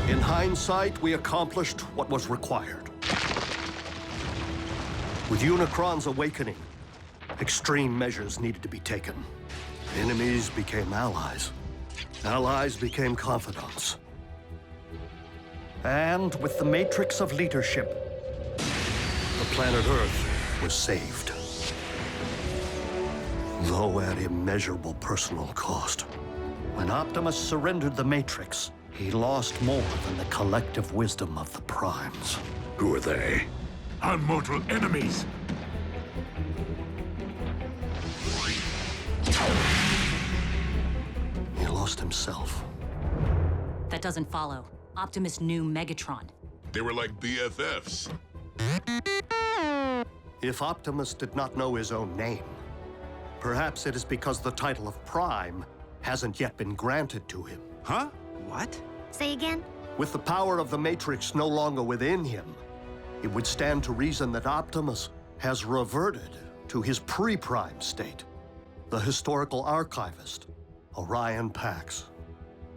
In hindsight, we accomplished what was required. With Unicron's awakening, extreme measures needed to be taken. Enemies became allies. Allies became confidants. And with the matrix of leadership, the planet Earth was saved. Though at immeasurable personal cost. When Optimus surrendered the matrix, he lost more than the collective wisdom of the Primes. Who are they? Our mortal enemies. He lost himself. That doesn't follow. Optimus knew Megatron. They were like BFFs. If Optimus did not know his own name, perhaps it is because the title of Prime hasn't yet been granted to him. Huh? What? Say again? With the power of the Matrix no longer within him, it would stand to reason that Optimus has reverted to his pre-Prime state. The historical archivist, Orion Pax.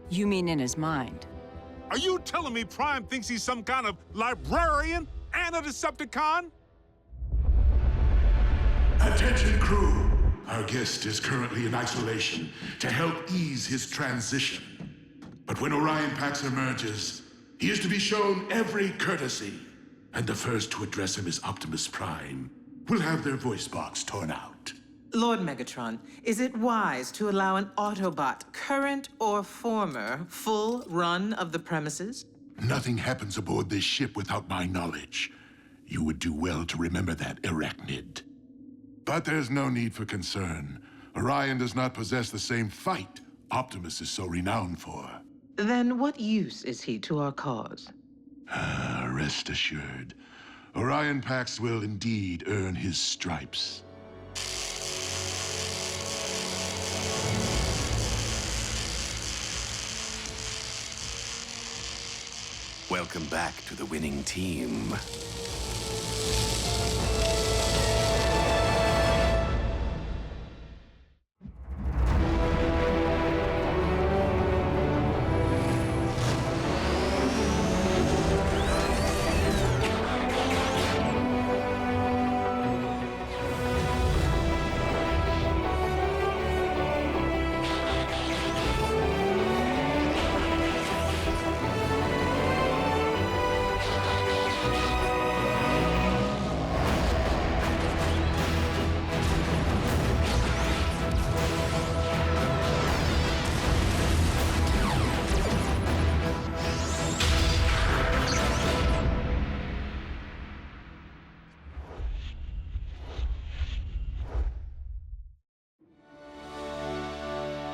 You mean in his mind? Are you telling me Prime thinks he's some kind of librarian and a Decepticon? Attention, crew. Our guest is currently in isolation to help ease his transition. But when Orion Pax emerges, he is to be shown every courtesy. And the first to address him is Optimus Prime. Will have their voice box torn out. Lord Megatron, is it wise to allow an Autobot, current or former, full run of the premises? Nothing happens aboard this ship without my knowledge. You would do well to remember that, Arachnid. But there's no need for concern. Orion does not possess the same fight Optimus is so renowned for. Then what use is he to our cause? Rest assured, Orion Pax will indeed earn his stripes. Welcome back to the winning team.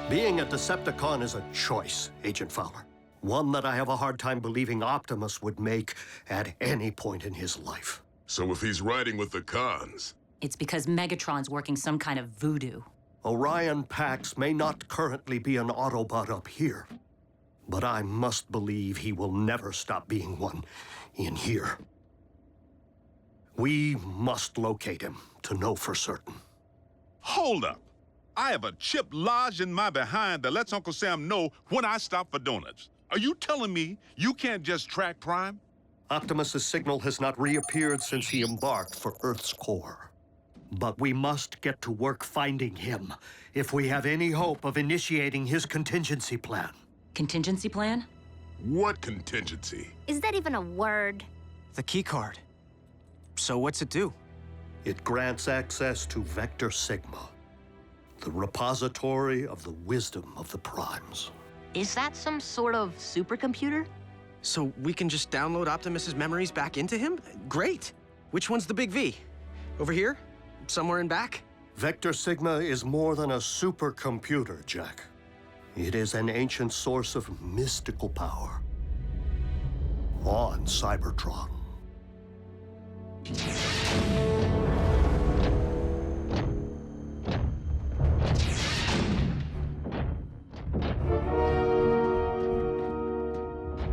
Being a Decepticon is a choice, Agent Fowler. One that I have a hard time believing Optimus would make at any point in his life. So if he's riding with the cons, It's because Megatron's working some kind of voodoo. Orion Pax may not currently be an Autobot up here, but I must believe he will never stop being one in here. We must locate him to know for certain. Hold up. I have a chip lodged in my behind that lets Uncle Sam know when I stop for donuts. Are you telling me you can't just track Prime? Optimus's signal has not reappeared since he embarked for Earth's core. But we must get to work finding him if we have any hope of initiating his contingency plan. Contingency plan? what contingency? Is that even a word? The keycard. So what's it do? It grants access to Vector Sigma, the repository of the wisdom of the Primes. Is that some sort of supercomputer? So we can just download Optimus's memories back into him? Great. Which one's the big V? Over here? Somewhere in back? Vector Sigma is more than a supercomputer, Jack. It is an ancient source of mystical power on Cybertron.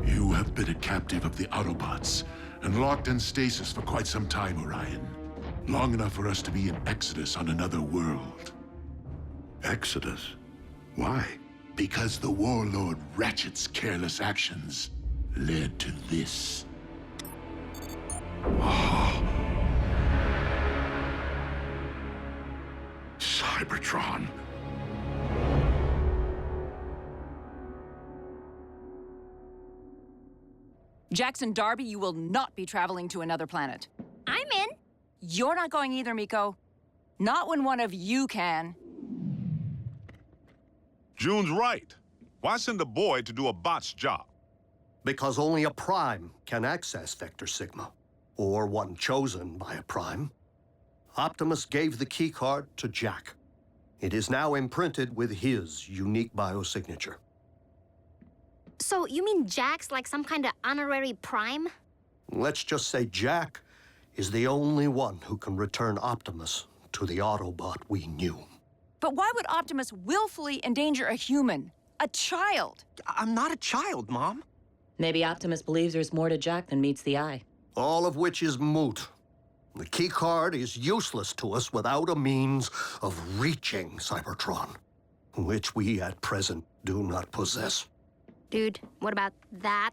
You have been a captive of the Autobots and locked in stasis for quite some time, Orion. Long enough for us to be in Exodus on another world. Exodus? Why? Because the warlord Ratchet's careless actions led to this. Cybertron. Jackson Darby, you will not be traveling to another planet. I'm in. You're not going either, Miko. Not when one of you can. June's right. Why send a boy to do a bot's job? Because only a Prime can access Vector Sigma, or one chosen by a Prime. Optimus gave the keycard to Jack. It is now imprinted with his unique biosignature. So you mean Jack's like some kind of honorary Prime? Let's just say Jack is the only one who can return Optimus to the Autobot we knew. But why would Optimus willfully endanger a human? A child? I'm not a child, Mom. Maybe Optimus believes there's more to Jack than meets the eye. All of which is moot. The keycard is useless to us without a means of reaching Cybertron, which we at present do not possess. Dude, what about that?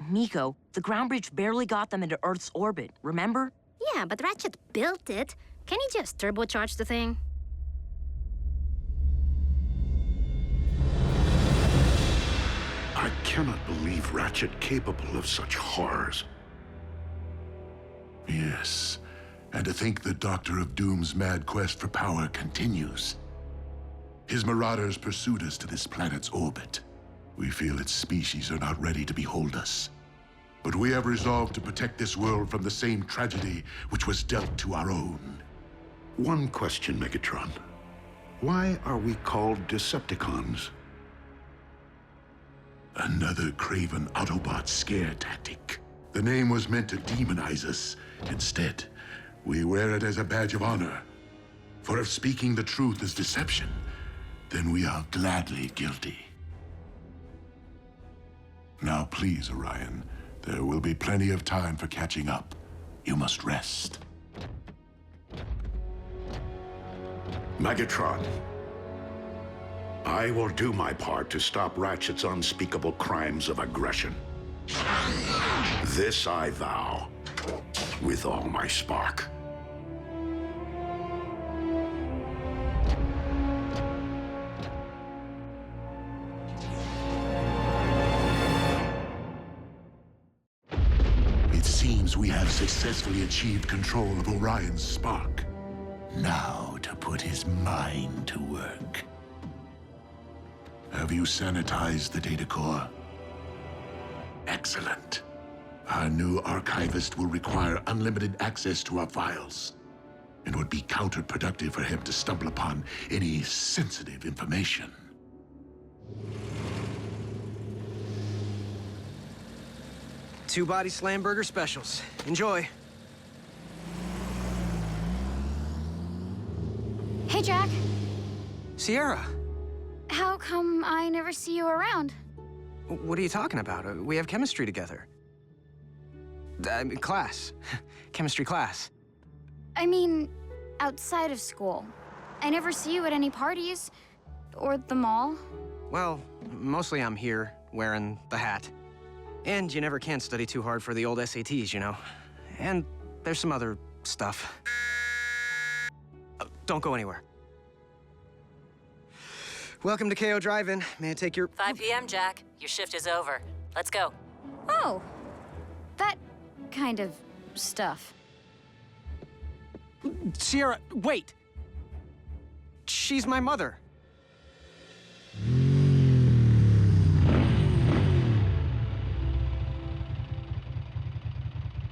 Miko, the ground bridge barely got them into Earth's orbit, remember? Yeah, but Ratchet built it. Can he just turbocharge the thing? I cannot believe Ratchet capable of such horrors. Yes, and to think the Doctor of Doom's mad quest for power continues. His marauders pursued us to this planet's orbit. We feel its species are not ready to behold us. But we have resolved to protect this world from the same tragedy which was dealt to our own. One question, Megatron. Why are we called Decepticons? Another craven Autobot scare tactic. The name was meant to demonize us. Instead, we wear it as a badge of honor. For if speaking the truth is deception, then we are gladly guilty. Now please, Orion, there will be plenty of time for catching up. You must rest. Megatron, I will do my part to stop Ratchet's unspeakable crimes of aggression. This I vow, with all my spark. It seems we have successfully achieved control of Orion's spark. Now to put his mind to work. Have you sanitized the data core? Excellent. Our new archivist will require unlimited access to our files. It would be counterproductive for him to stumble upon any sensitive information. Two body slam burger specials. Enjoy. Hey, Jack. Sierra, How come I never see you around? what are you talking about? We have chemistry together. Class. Chemistry class. I mean, outside of school. I never see you at any parties. Or the mall. Well, mostly I'm here, wearing the hat. And you never can study too hard for the old SATs, you know? And there's some other stuff. Don't go anywhere. Welcome to KO Drive-In. May I take your... 5 p.m., Jack. Your shift is over. Let's go. Oh. That kind of stuff. Sierra, wait! She's my mother.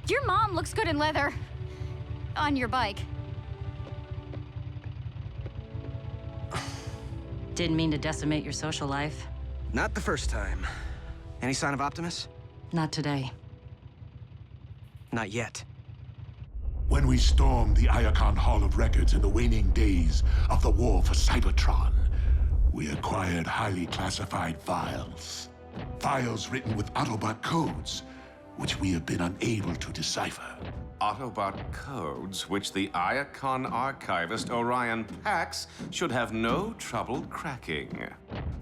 Your mom looks good in leather. On your bike. Didn't mean to decimate your social life. Not the first time. Any sign of Optimus? Not today. Not yet. When we stormed the Iacon Hall of Records in the waning days of the war for Cybertron, we acquired highly classified files. Files written with Autobot codes, which we have been unable to decipher. Autobot codes, which the Iacon archivist Orion Pax should have no trouble cracking.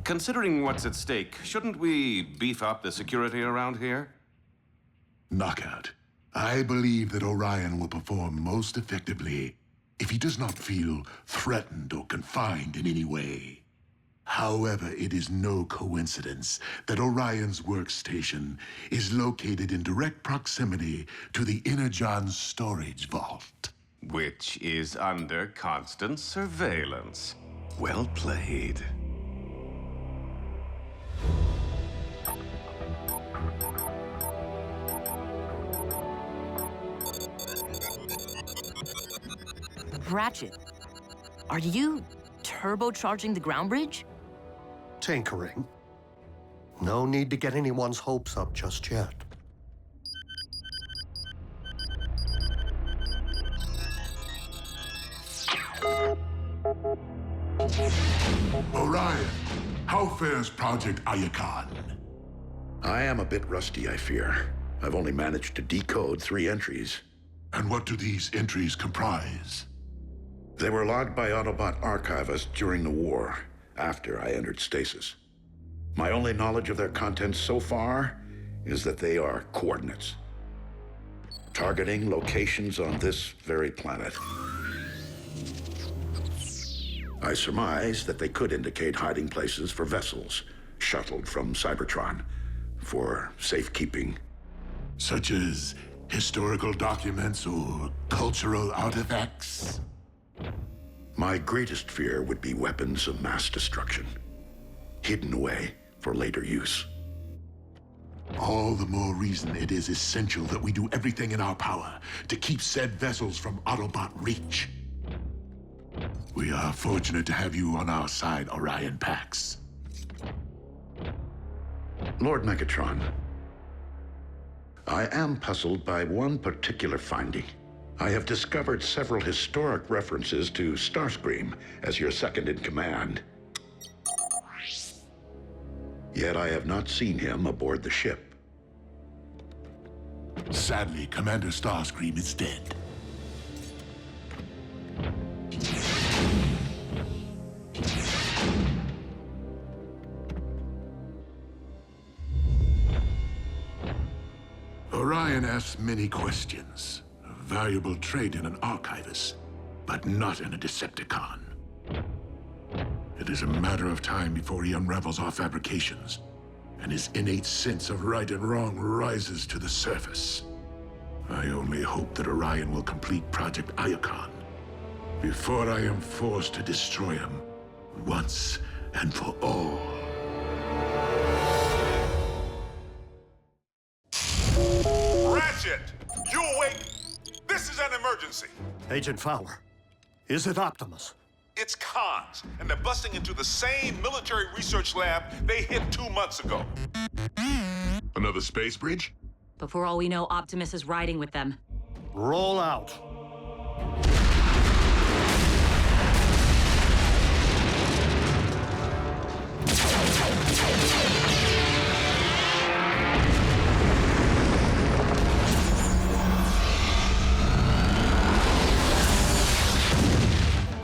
Considering what's at stake, shouldn't we beef up the security around here? Knockout. I believe that Orion will perform most effectively if he does not feel threatened or confined in any way. However, it is no coincidence that Orion's workstation is located in direct proximity to the Energon storage vault. Which is under constant surveillance. Well played. Ratchet, are you turbocharging the ground bridge? Tinkering. No need to get anyone's hopes up just yet. Orion, how fares Project Iacon? I am a bit rusty, I fear. I've only managed to decode 3 entries. And what do these entries comprise? They were logged by Autobot archivists during the war, after I entered stasis. My only knowledge of their contents so far is that they are coordinates, targeting locations on this very planet. I surmise that they could indicate hiding places for vessels shuttled from Cybertron for safekeeping. Such as historical documents or cultural artifacts? My greatest fear would be weapons of mass destruction, hidden away for later use. All the more reason it is essential that we do everything in our power to keep said vessels from Autobot reach. We are fortunate to have you on our side, Orion Pax. Lord Megatron, I am puzzled by one particular finding. I have discovered several historic references to Starscream as your second in command. Yet I have not seen him aboard the ship. Sadly, Commander Starscream is dead. Orion asks many questions. A valuable trait in an archivist, but not in a Decepticon. It is a matter of time before he unravels our fabrications, and his innate sense of right and wrong rises to the surface. I only hope that Orion will complete Project Iacon before I am forced to destroy him once and for all. Ratchet! You awake? This is an emergency. Agent Fowler, is it Optimus? It's cons, and they're busting into the same military research lab they hit 2 months ago. Another space bridge? But for all we know, Optimus is riding with them. Roll out.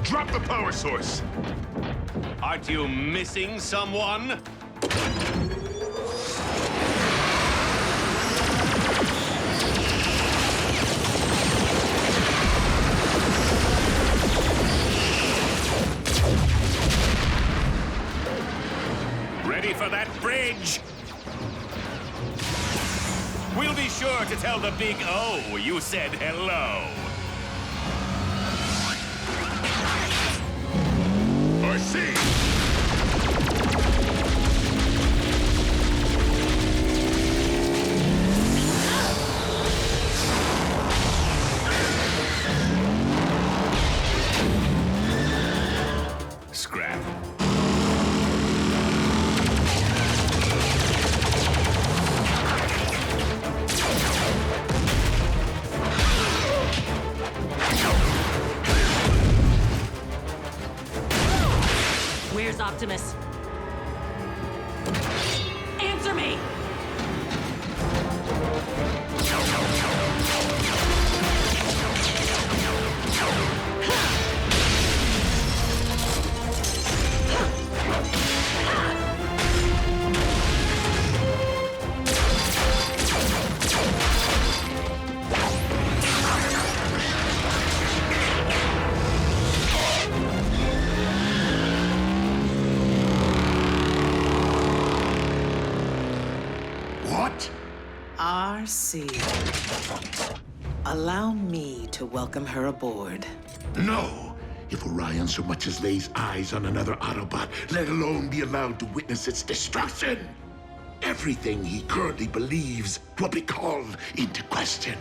Drop the power source! Aren't you missing someone? Ready for that bridge? We'll be sure to tell the big O you said hello. I see! Scrap. What? RC. Allow me to welcome her aboard. No! If Orion so much as lays eyes on another Autobot, let alone be allowed to witness its destruction, everything he currently believes will be called into question.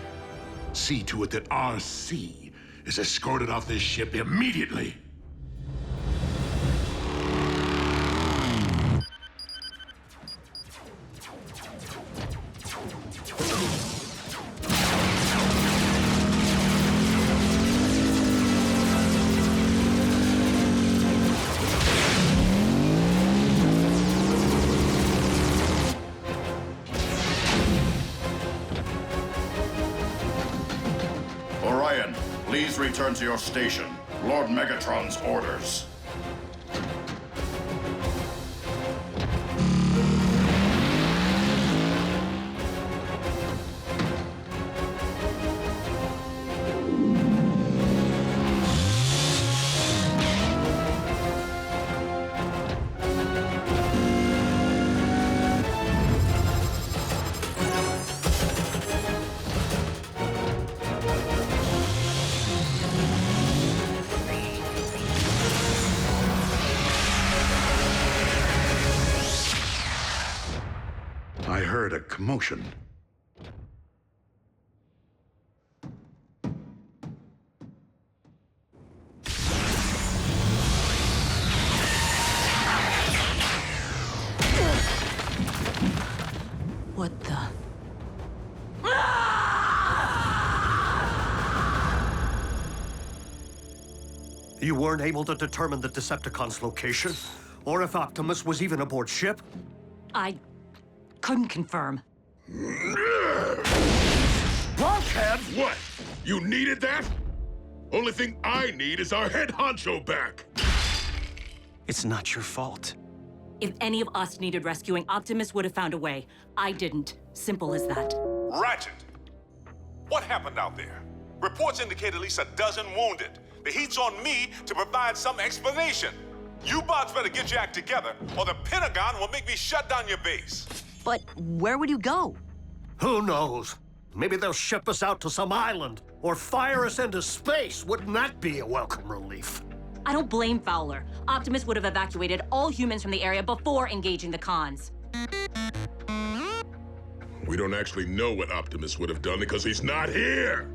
See to it that RC is escorted off this ship immediately. Orion, please return to your station. Lord Megatron's orders. I heard a commotion. What the? You weren't able to determine the Decepticons' location? Or if Optimus was even aboard ship? I couldn't confirm. Blockhead? What? You needed that? Only thing I need is our head honcho back. It's not your fault. If any of us needed rescuing, Optimus would have found a way. I didn't. Simple as that. Ratchet! What happened out there? Reports indicate at least a dozen wounded. The heat's on me to provide some explanation. You bots better get your act together, or the Pentagon will make me shut down your base. But where would you go? Who knows? Maybe they'll ship us out to some island, or fire us into space. Wouldn't that be a welcome relief? I don't blame Fowler. Optimus would have evacuated all humans from the area before engaging the cons. We don't actually know what Optimus would have done because he's not here.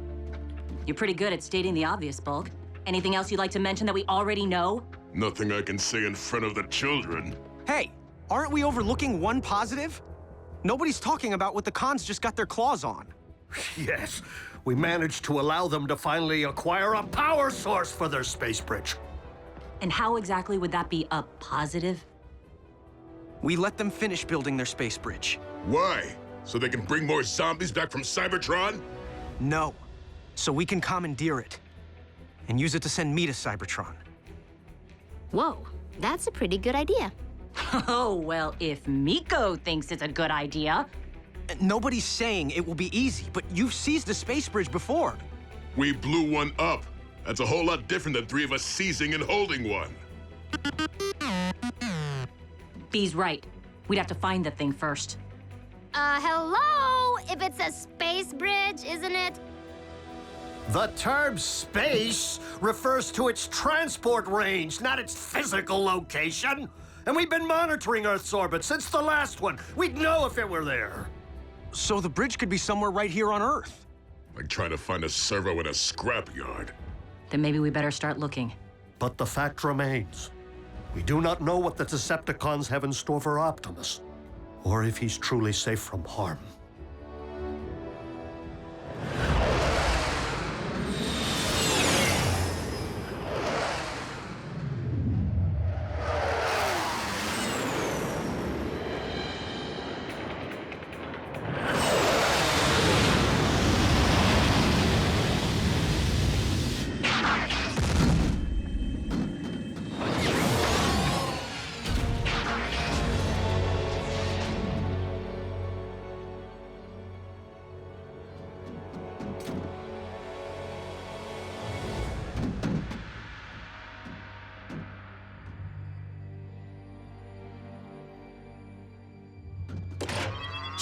You're pretty good at stating the obvious, Bulk. Anything else you'd like to mention that we already know? Nothing I can say in front of the children. Hey, aren't we overlooking one positive? Nobody's talking about what the cons just got their claws on. Yes, we managed to allow them to finally acquire a power source for their space bridge. And how exactly would that be a positive? We let them finish building their space bridge. Why? So they can bring more zombies back from Cybertron? No. So we can commandeer it. And use it to send me to Cybertron. Whoa, that's a pretty good idea. Oh, well, if Miko thinks it's a good idea. Nobody's saying it will be easy, but you've seized a space bridge before. We blew one up. That's a whole lot different than three of us seizing and holding one. B's right. We'd have to find the thing first. Hello? If it's a space bridge, isn't it? The term space refers to its transport range, not its physical location. And we've been monitoring Earth's orbit since the last one. We'd know if it were there. So the bridge could be somewhere right here on Earth. Like trying to find a servo in a scrapyard. Then maybe we better start looking. But the fact remains, we do not know what the Decepticons have in store for Optimus, or if he's truly safe from harm.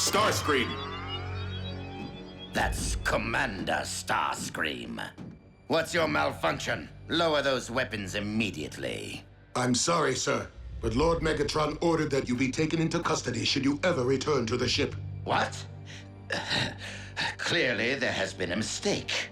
Starscream! That's Commander Starscream. What's your malfunction? Lower those weapons immediately. I'm sorry, sir, but Lord Megatron ordered that you be taken into custody should you ever return to the ship. What? Clearly, there has been a mistake.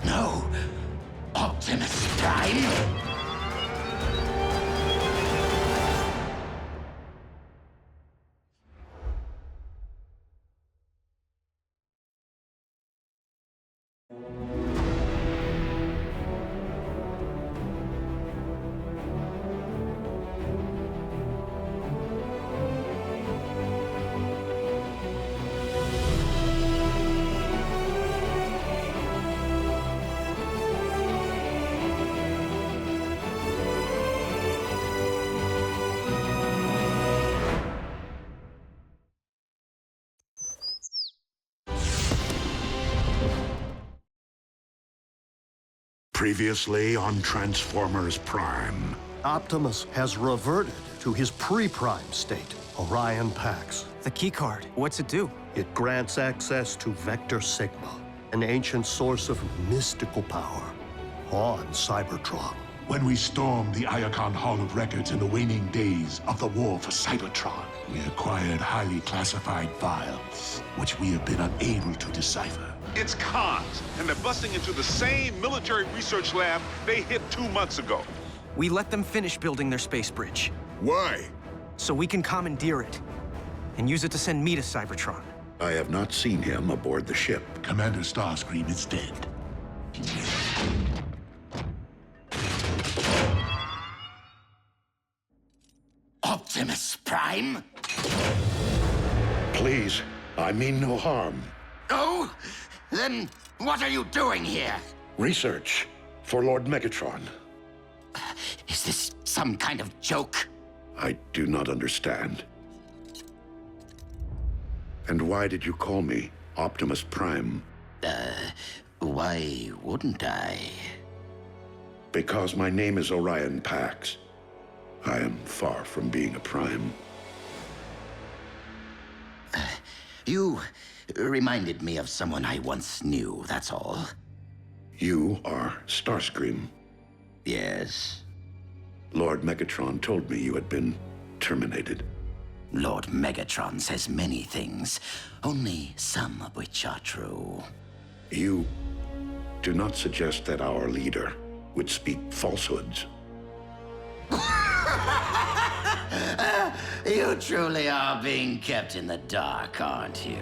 No! Optimus Prime? Previously on Transformers Prime. Optimus has reverted to his pre-prime state, Orion Pax. The keycard, what's it do? It grants access to Vector Sigma, an ancient source of mystical power on Cybertron. When we stormed the Iacon Hall of Records in the waning days of the war for Cybertron, we acquired highly classified files, which we have been unable to decipher. It's cons, and they're busting into the same military research lab they hit 2 months ago. We let them finish building their space bridge. Why? So we can commandeer it and use it to send me to Cybertron. I have not seen him aboard the ship. Commander Starscream is dead. Optimus Prime? Please, I mean no harm. Oh? Then what are you doing here? Research for Lord Megatron. Is this some kind of joke? I do not understand. And why did you call me Optimus Prime? Why wouldn't I? Because my name is Orion Pax. I am far from being a Prime. You reminded me of someone I once knew, that's all. You are Starscream. Yes. Lord Megatron told me you had been terminated. Lord Megatron says many things, only some of which are true. You do not suggest that our leader would speak falsehoods. You truly are being kept in the dark, aren't you?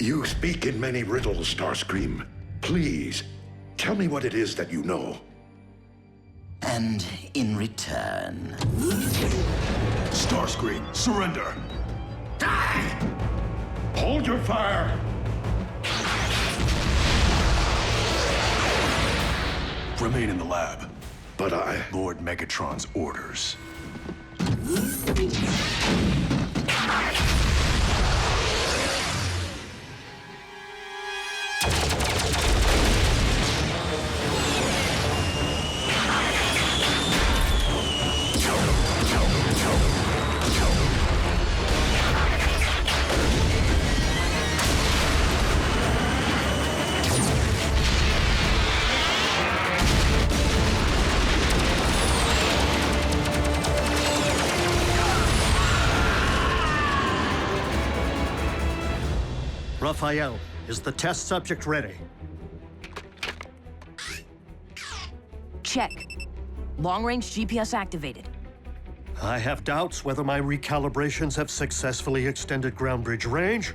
You speak in many riddles, Starscream. Please, tell me what it is that you know. And in return... Starscream, surrender! Die! Hold your fire! Remain in the lab. But I... Lord Megatron's orders. Raphael, is the test subject ready? Check. Long-range GPS activated. I have doubts whether my recalibrations have successfully extended ground bridge range,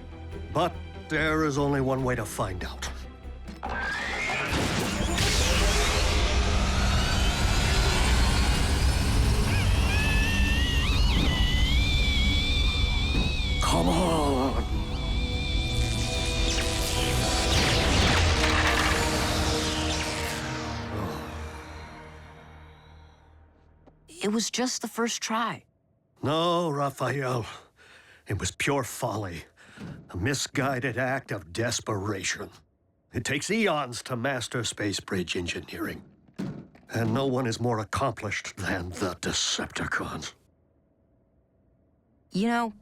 but there is only one way to find out. Come on! It was just the first try. No, Raphael. It was pure folly. A misguided act of desperation. It takes eons to master space bridge engineering. And no one is more accomplished than the Decepticons. You know,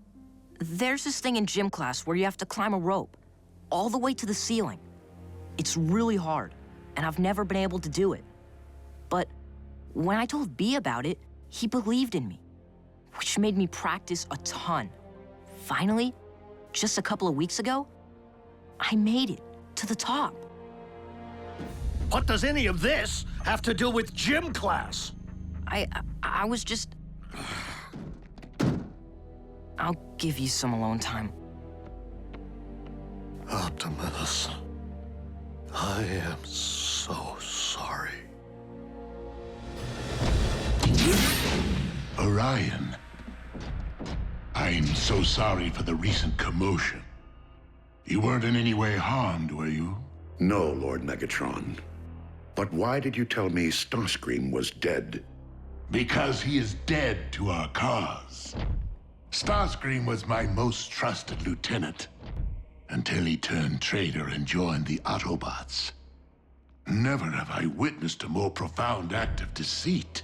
there's this thing in gym class where you have to climb a rope all the way to the ceiling. It's really hard, and I've never been able to do it. But when I told B about it, he believed in me, which made me practice a ton. Finally, just a couple of weeks ago, I made it to the top. What does any of this have to do with gym class? I was just... I'll give you some alone time. Optimus, I am so sorry. Orion, I'm so sorry for the recent commotion. You weren't in any way harmed, were you? No, Lord Megatron. But why did you tell me Starscream was dead? Because he is dead to our cause. Starscream was my most trusted lieutenant, until he turned traitor and joined the Autobots. Never have I witnessed a more profound act of deceit.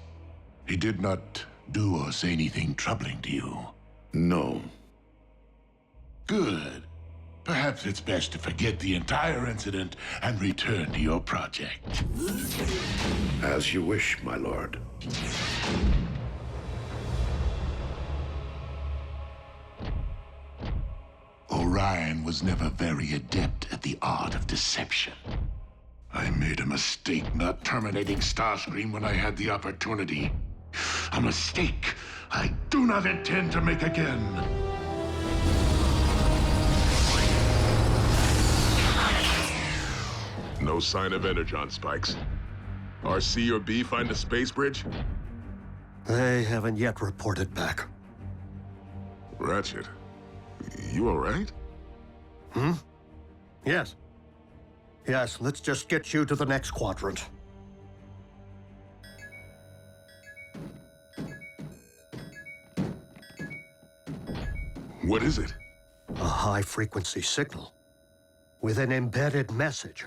He did not do or say anything troubling to you? No. Good. Perhaps it's best to forget the entire incident and return to your project. As you wish, my lord. Orion was never very adept at the art of deception. I made a mistake not terminating Starscream when I had the opportunity. A mistake I do not intend to make again. No sign of energon spikes. Are C or B find a space bridge? They haven't yet reported back. Ratchet, you all right? Hmm? Yes. Yes, let's just get you to the next quadrant. What is it? A high-frequency signal with an embedded message.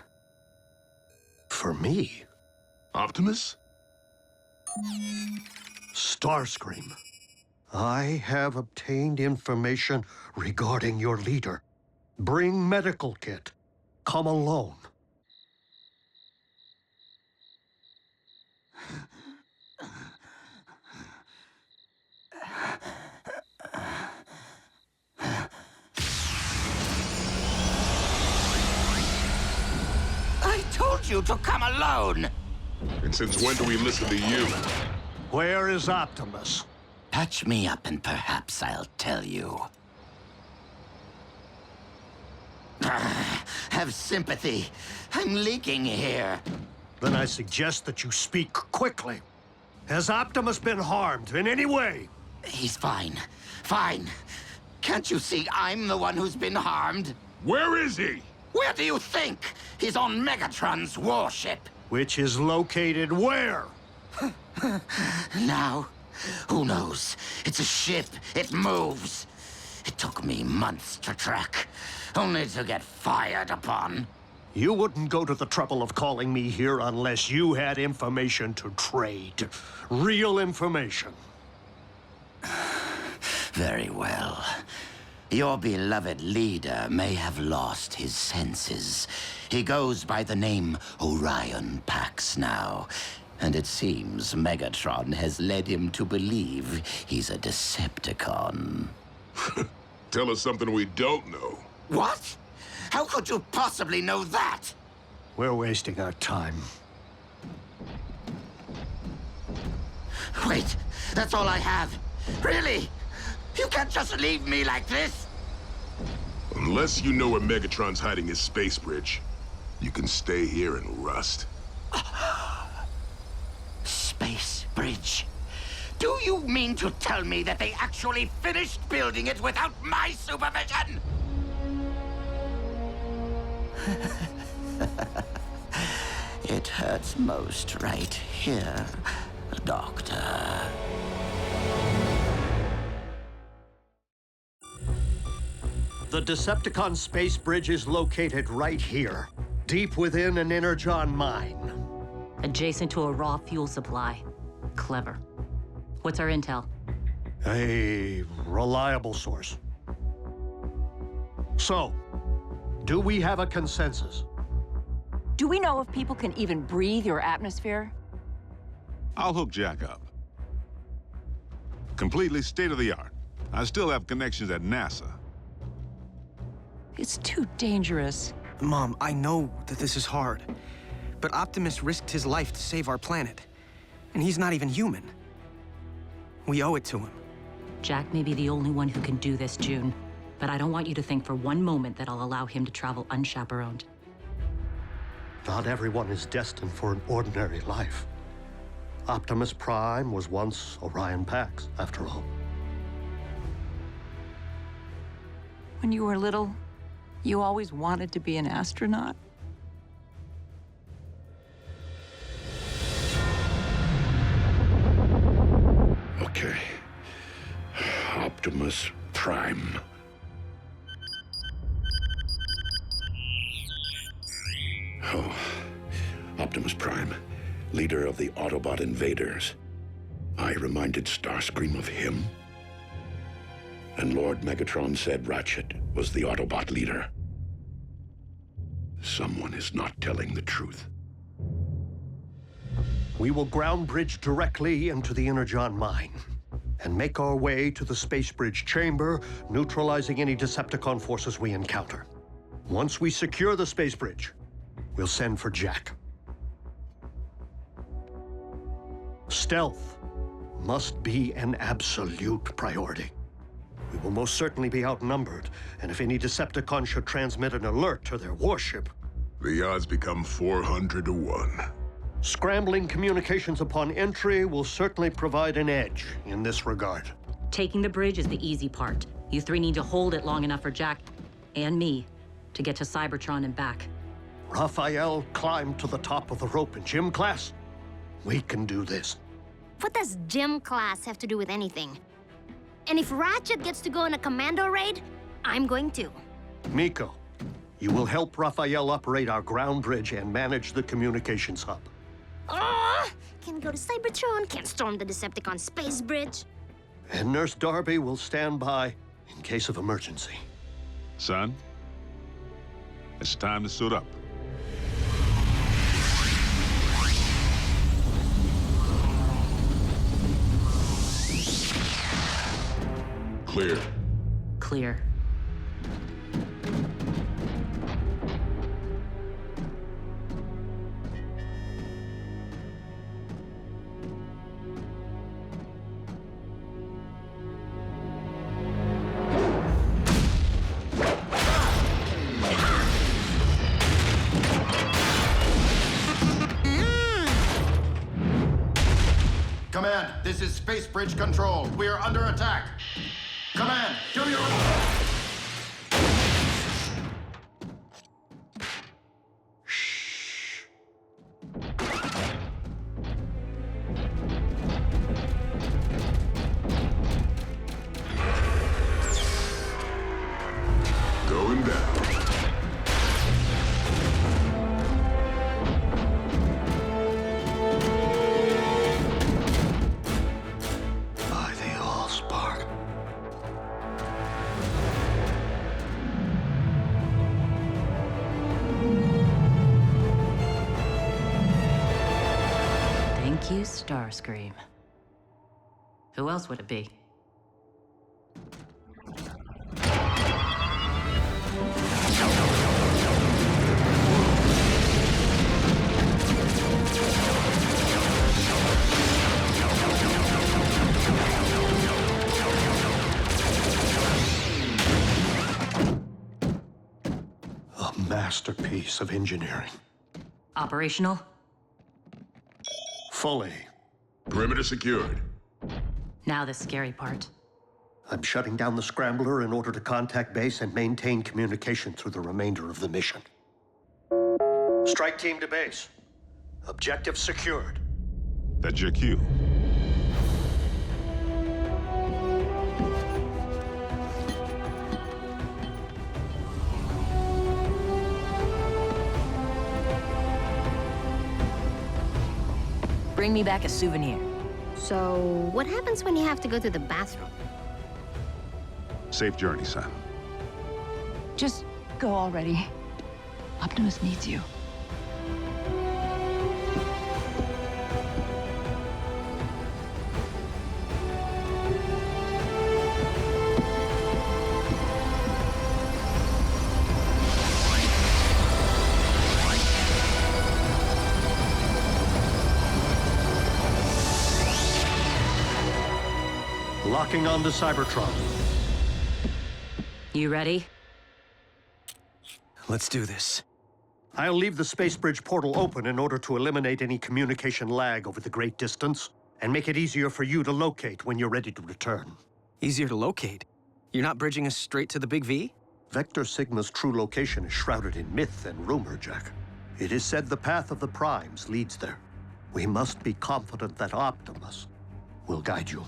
For me. Optimus? Starscream. I have obtained information regarding your leader. Bring medical kit. Come alone. I told you to come alone! And since when do we listen to you? Where is Optimus? Patch me up and perhaps I'll tell you. Have sympathy. I'm leaking here. Then I suggest that you speak quickly. Has Optimus been harmed in any way? He's fine. Fine. Can't you see I'm the one who's been harmed? Where is he? Where do you think? He's on Megatron's warship. Which is located where? Now, who knows? It's a ship. It moves. It took me months to track, only to get fired upon. You wouldn't go to the trouble of calling me here unless you had information to trade. Real information. Very well. Your beloved leader may have lost his senses. He goes by the name Orion Pax now. And it seems Megatron has led him to believe he's a Decepticon. Tell us something we don't know. What? How could you possibly know that? We're wasting our time. Wait, that's all I have. Really? You can't just leave me like this? Unless you know where Megatron's hiding his space bridge, you can stay here and rust. Space bridge? Do you mean to tell me that they actually finished building it without my supervision? It hurts most right here, Doctor. The Decepticon space bridge is located right here, deep within an Energon mine. Adjacent to a raw fuel supply. Clever. What's our intel? A reliable source. So, do we have a consensus? Do we know if people can even breathe your atmosphere? I'll hook Jack up. Completely state-of-the-art. I still have connections at NASA. It's too dangerous. Mom, I know that this is hard, but Optimus risked his life to save our planet, and he's not even human. We owe it to him. Jack may be the only one who can do this, June. But I don't want you to think for one moment that I'll allow him to travel unchaperoned. Not everyone is destined for an ordinary life. Optimus Prime was once Orion Pax, after all. When you were little, you always wanted to be an astronaut? Okay. Optimus Prime. Oh, Optimus Prime, leader of the Autobot invaders. I reminded Starscream of him. And Lord Megatron said Ratchet was the Autobot leader. Someone is not telling the truth. We will ground bridge directly into the Energon mine and make our way to the space bridge chamber, neutralizing any Decepticon forces we encounter. Once we secure the space bridge, we'll send for Jack. Stealth must be an absolute priority. We will most certainly be outnumbered, and if any Decepticon should transmit an alert to their warship, the odds become 400 to 1. Scrambling communications upon entry will certainly provide an edge in this regard. Taking the bridge is the easy part. You three need to hold it long enough for Jack and me to get to Cybertron and back. Raphael climbed to the top of the rope in gym class. We can do this. What does gym class have to do with anything? And if Ratchet gets to go on a commando raid, I'm going to. Miko, you will help Raphael operate our ground bridge and manage the communications hub. Can't go to Cybertron, can't storm the Decepticon space bridge. And Nurse Darby will stand by in case of emergency. Son, it's time to suit up. Clear. Clear. Command, this is Space Bridge Control. We are under attack. Command, do your... Going down. By the Allspark. Thank you, Starscream. Who else would it be? No. masterpiece of engineering. Operational? Fully. Perimeter secured. Now the scary part. I'm shutting down the scrambler in order to contact base and maintain communication through the remainder of the mission. Strike team to base. Objective secured. That's your cue. Bring me back a souvenir. So, what happens when you have to go to the bathroom? Safe journey, son. Just go already. Optimus needs you. Locking onto Cybertron. You ready? Let's do this. I'll leave the space bridge portal open in order to eliminate any communication lag over the great distance and make it easier for you to locate when you're ready to return. Easier to locate? You're not bridging us straight to the Big V? Vector Sigma's true location is shrouded in myth and rumor, Jack. It is said the path of the Primes leads there. We must be confident that Optimus will guide you.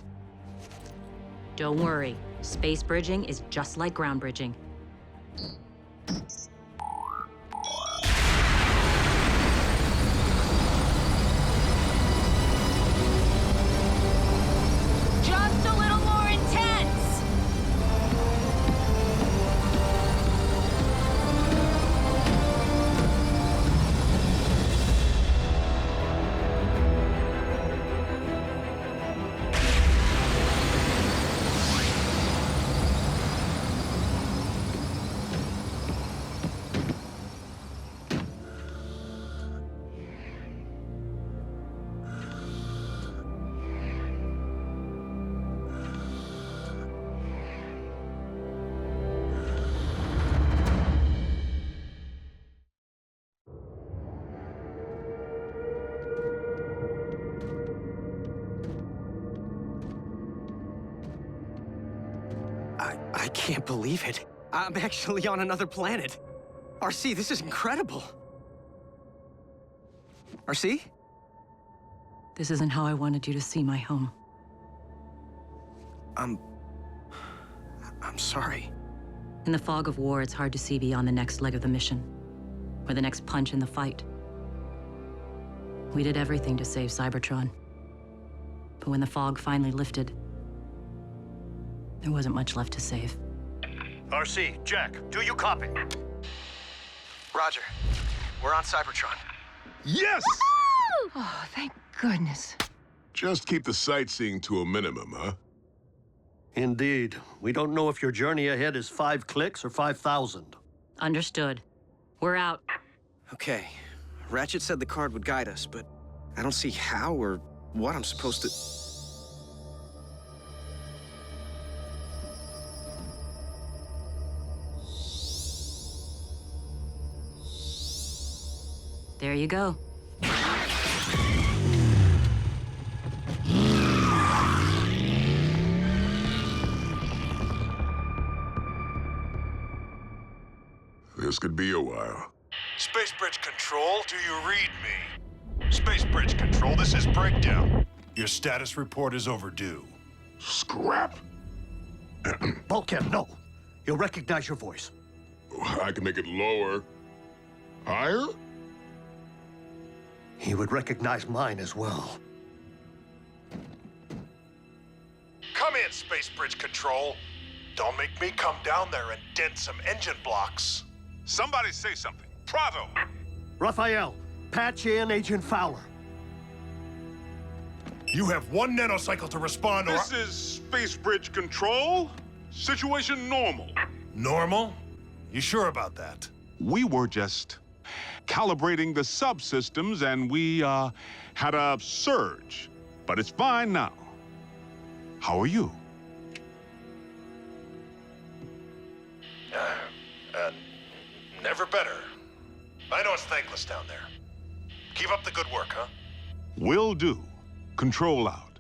Don't worry. Space bridging is just like ground bridging. Just a little more intense! I can't believe it. I'm actually on another planet. RC, this is incredible. RC? This isn't how I wanted you to see my home. I'm sorry. In the fog of war, it's hard to see beyond the next leg of the mission, or the next punch in the fight. We did everything to save Cybertron. But when the fog finally lifted, there wasn't much left to save. RC, Jack, do you copy? Roger. We're on Cybertron. Yes! Oh, thank goodness. Just keep the sightseeing to a minimum, huh? Indeed. We don't know if your journey ahead is 5 clicks or 5,000. Understood. We're out. Okay. Ratchet said the card would guide us, but I don't see how or what I'm supposed to... There you go. This could be a while. Space Bridge Control, do you read me? Space Bridge Control, this is Breakdown. Your status report is overdue. Scrap? Bulkhead, no. He'll recognize your voice. I can make it lower. Higher? He would recognize mine as well. Come in, Space Bridge Control. Don't make me come down there and dent some engine blocks. Somebody say something. Prado! Raphael, patch in Agent Fowler. You have 1 nanocycle to respond or... This is Space Bridge Control. Situation normal. Normal? You sure about that? We were just calibrating the subsystems and we had a surge. But it's fine now. How are you? Never better. I know it's thankless down there. Keep up the good work, huh? Will do. Control out.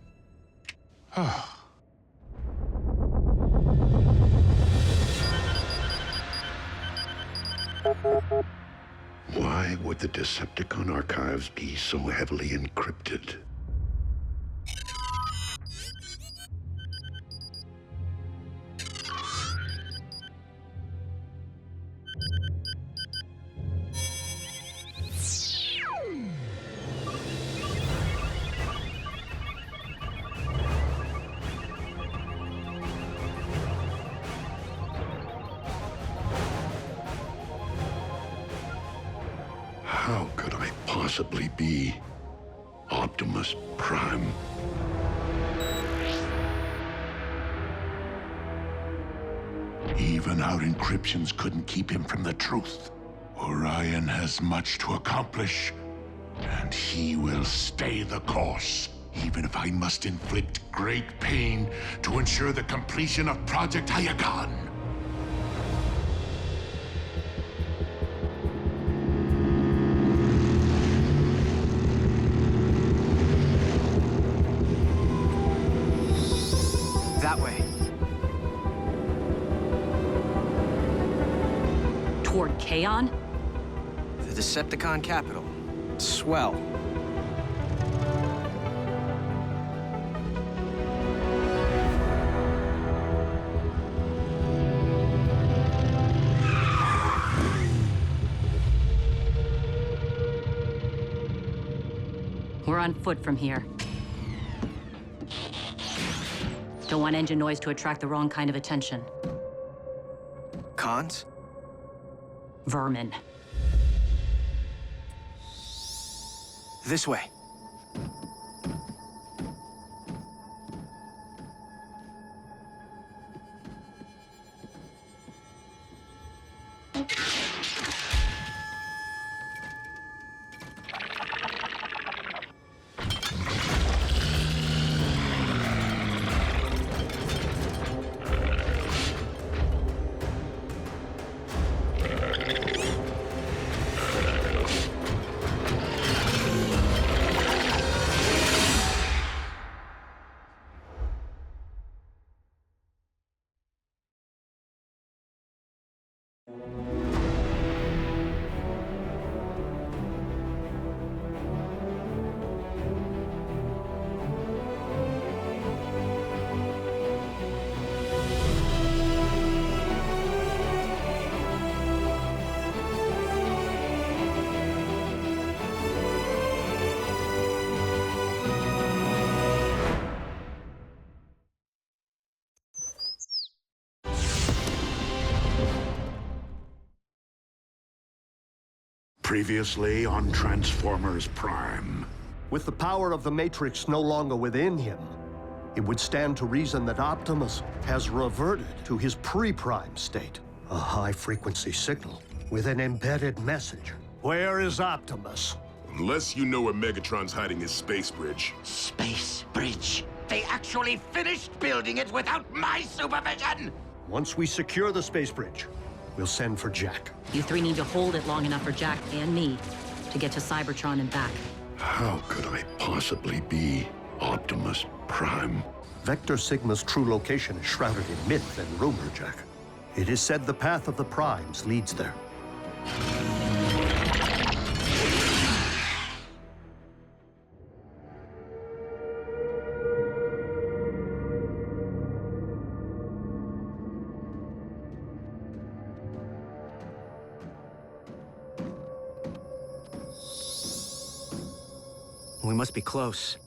Why would the Decepticon archives be so heavily encrypted? How could I possibly be Optimus Prime? Even our encryptions couldn't keep him from the truth. Orion has much to accomplish, and he will stay the course, even if I must inflict great pain to ensure the completion of Project Iacon. That way. Toward Kaon? The Decepticon capital. Swell. We're on foot from here. Don't want engine noise to attract the wrong kind of attention. Cons? Vermin. This way. Previously on Transformers Prime. With the power of the Matrix no longer within him, it would stand to reason that Optimus has reverted to his pre-prime state. A high-frequency signal with an embedded message. Where is Optimus? Unless you know where Megatron's hiding his space bridge. Space bridge? They actually finished building it without my supervision! Once we secure the space bridge, we'll send for Jack. You three need to hold it long enough for Jack and me to get to Cybertron and back. How could I possibly be Optimus Prime? Vector Sigma's true location is shrouded in myth and rumor, Jack. It is said the path of the Primes leads there. We must be close.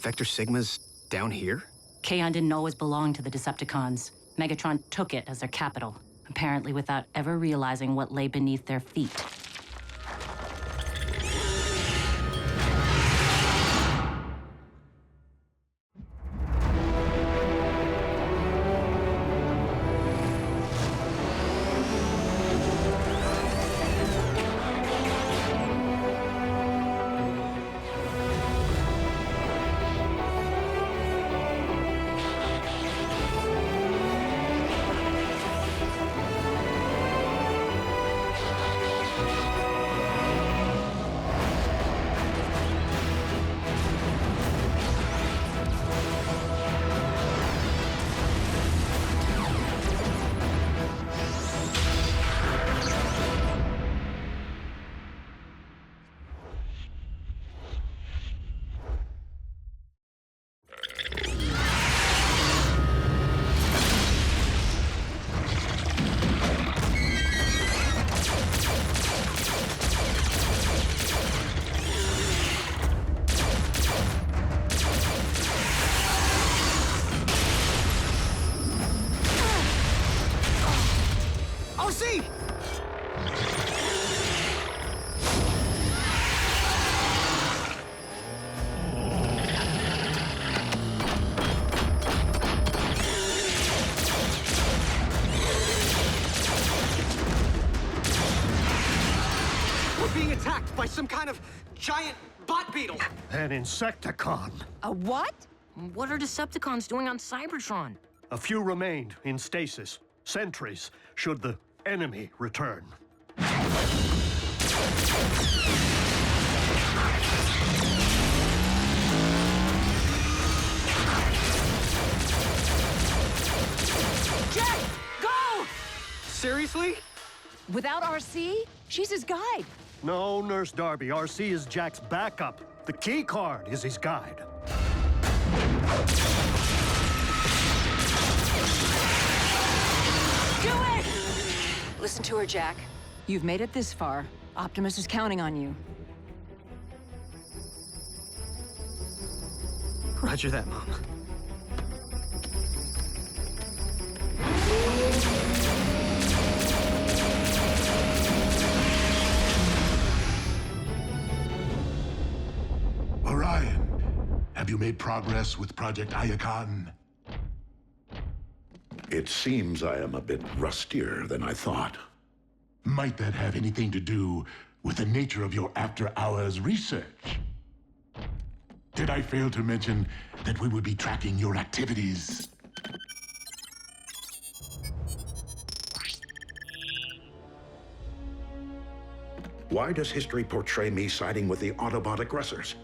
Vector Sigma's down here? Kaon didn't always belong to the Decepticons. Megatron took it as their capital, apparently without ever realizing what lay beneath their feet. By some kind of giant bot beetle. An Insecticon. A what? What are Decepticons doing on Cybertron? A few remained in stasis, sentries, should the enemy return. Jack, go! Seriously? Without RC? She's his guide. No, Nurse Darby. RC is Jack's backup. The key card is his guide. Do it! Listen to her, Jack. You've made it this far. Optimus is counting on you. Roger that, Mom. Orion, have you made progress with Project Iacon? It seems I am a bit rustier than I thought. Might that have anything to do with the nature of your after-hours research? Did I fail to mention that we would be tracking your activities? Why does history portray me siding with the Autobot aggressors?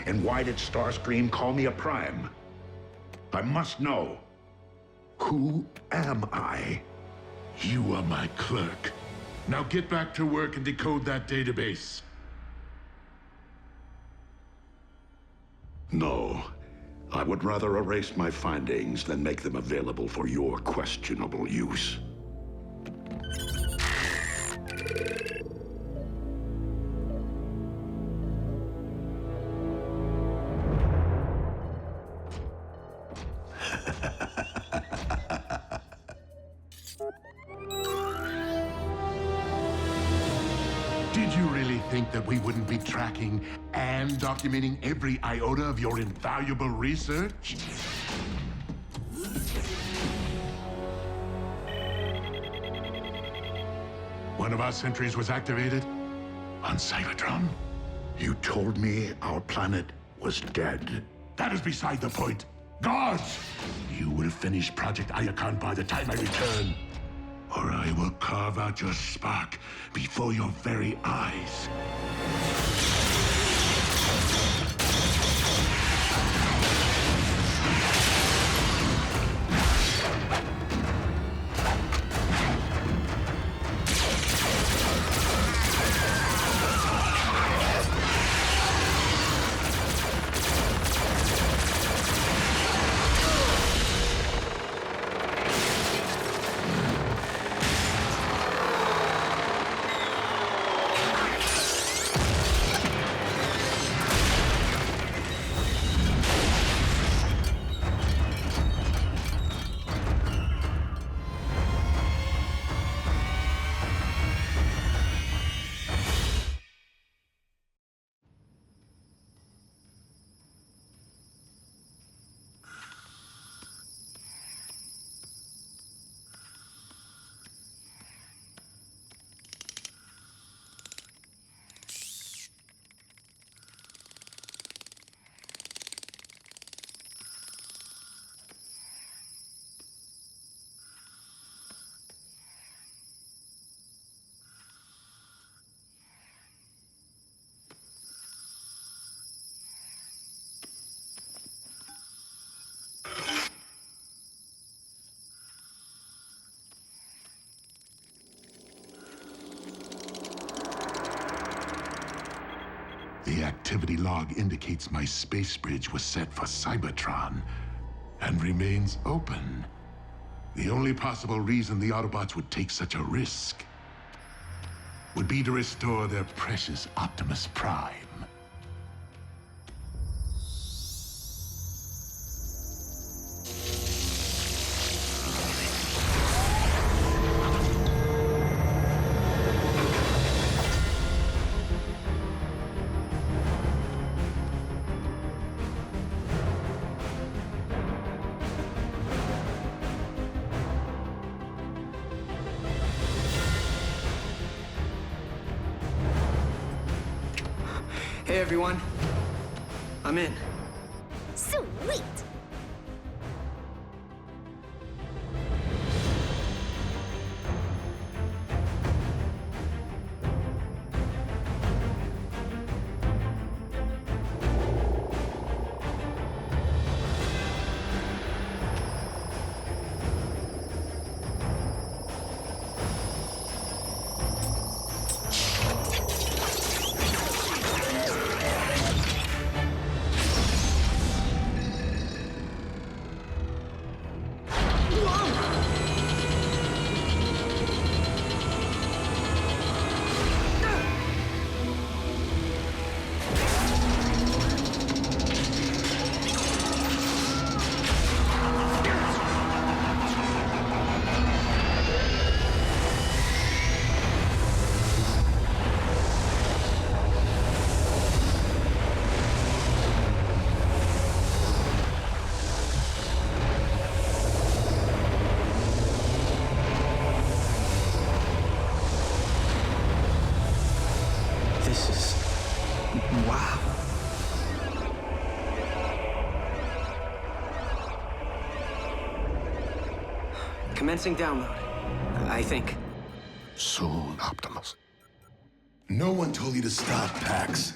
And why did Starscream call me a Prime? I must know. Who am I? You are my clerk. Now get back to work and decode that database. No. I would rather erase my findings than make them available for your questionable use. Did you really think that we wouldn't be tracking and documenting every iota of your invaluable research? One of our sentries was activated on Cybertron. You told me our planet was dead. That is beside the point. Guards! You will finish Project Iacon by the time I return, or I will carve out your spark before your very eyes. The activity log indicates my space bridge was set for Cybertron and remains open. The only possible reason the Autobots would take such a risk would be to restore their precious Optimus Prime. Hey, everyone. I'm in. Sweet! This is... wow. Commencing download, I think. Soon, Optimus. No one told you to stop, Pax.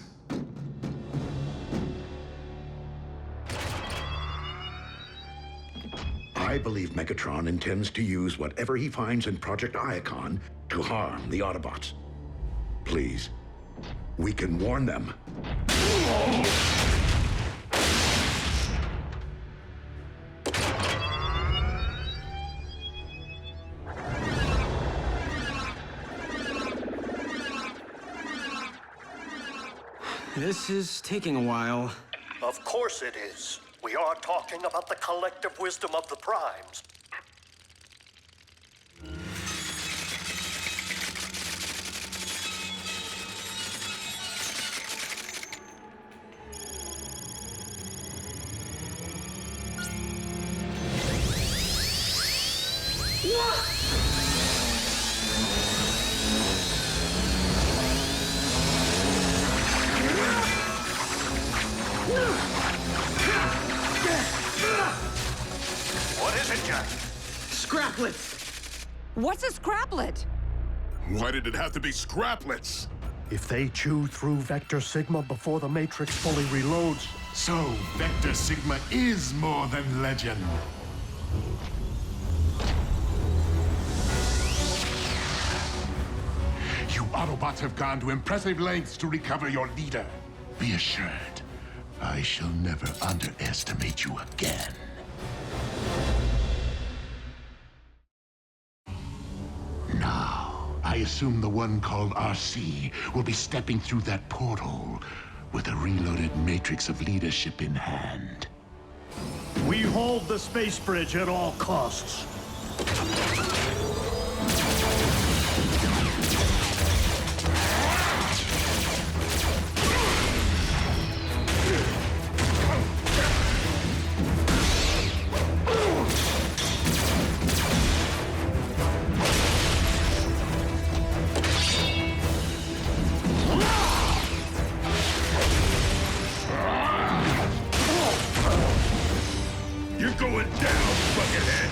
I believe Megatron intends to use whatever he finds in Project Iacon to harm the Autobots. Please, we can warn them. This is taking a while. Of course it is. We are talking about the collective wisdom of the Primes. What is it, Jack? Scraplets! What's a scraplet? Why did it have to be scraplets? If they chew through Vector Sigma before the Matrix fully reloads... So, Vector Sigma is more than legend. You Autobots have gone to impressive lengths to recover your leader. Be assured, I shall never underestimate you again. Now, I assume the one called RC will be stepping through that portal with a reloaded matrix of leadership in hand. We hold the space bridge at all costs. You're going down, buckethead!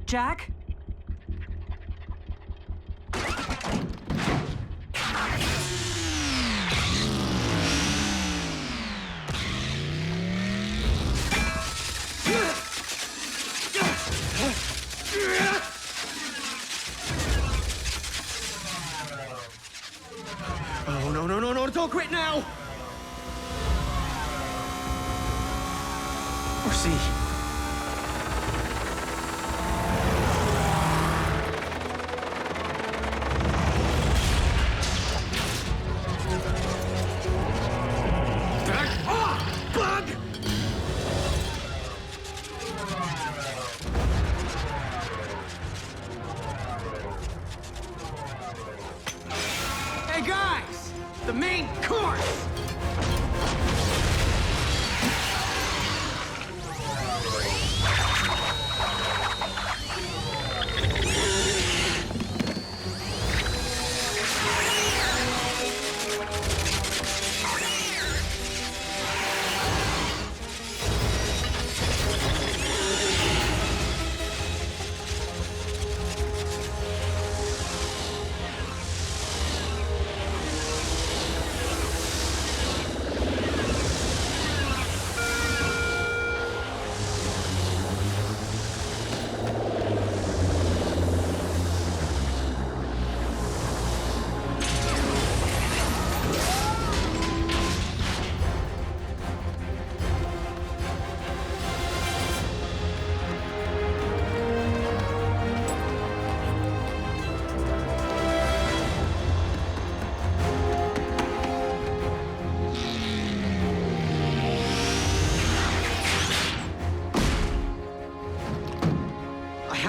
Jack? Auto-crit now! Or C. Back off, bug! Hey guys! The main course!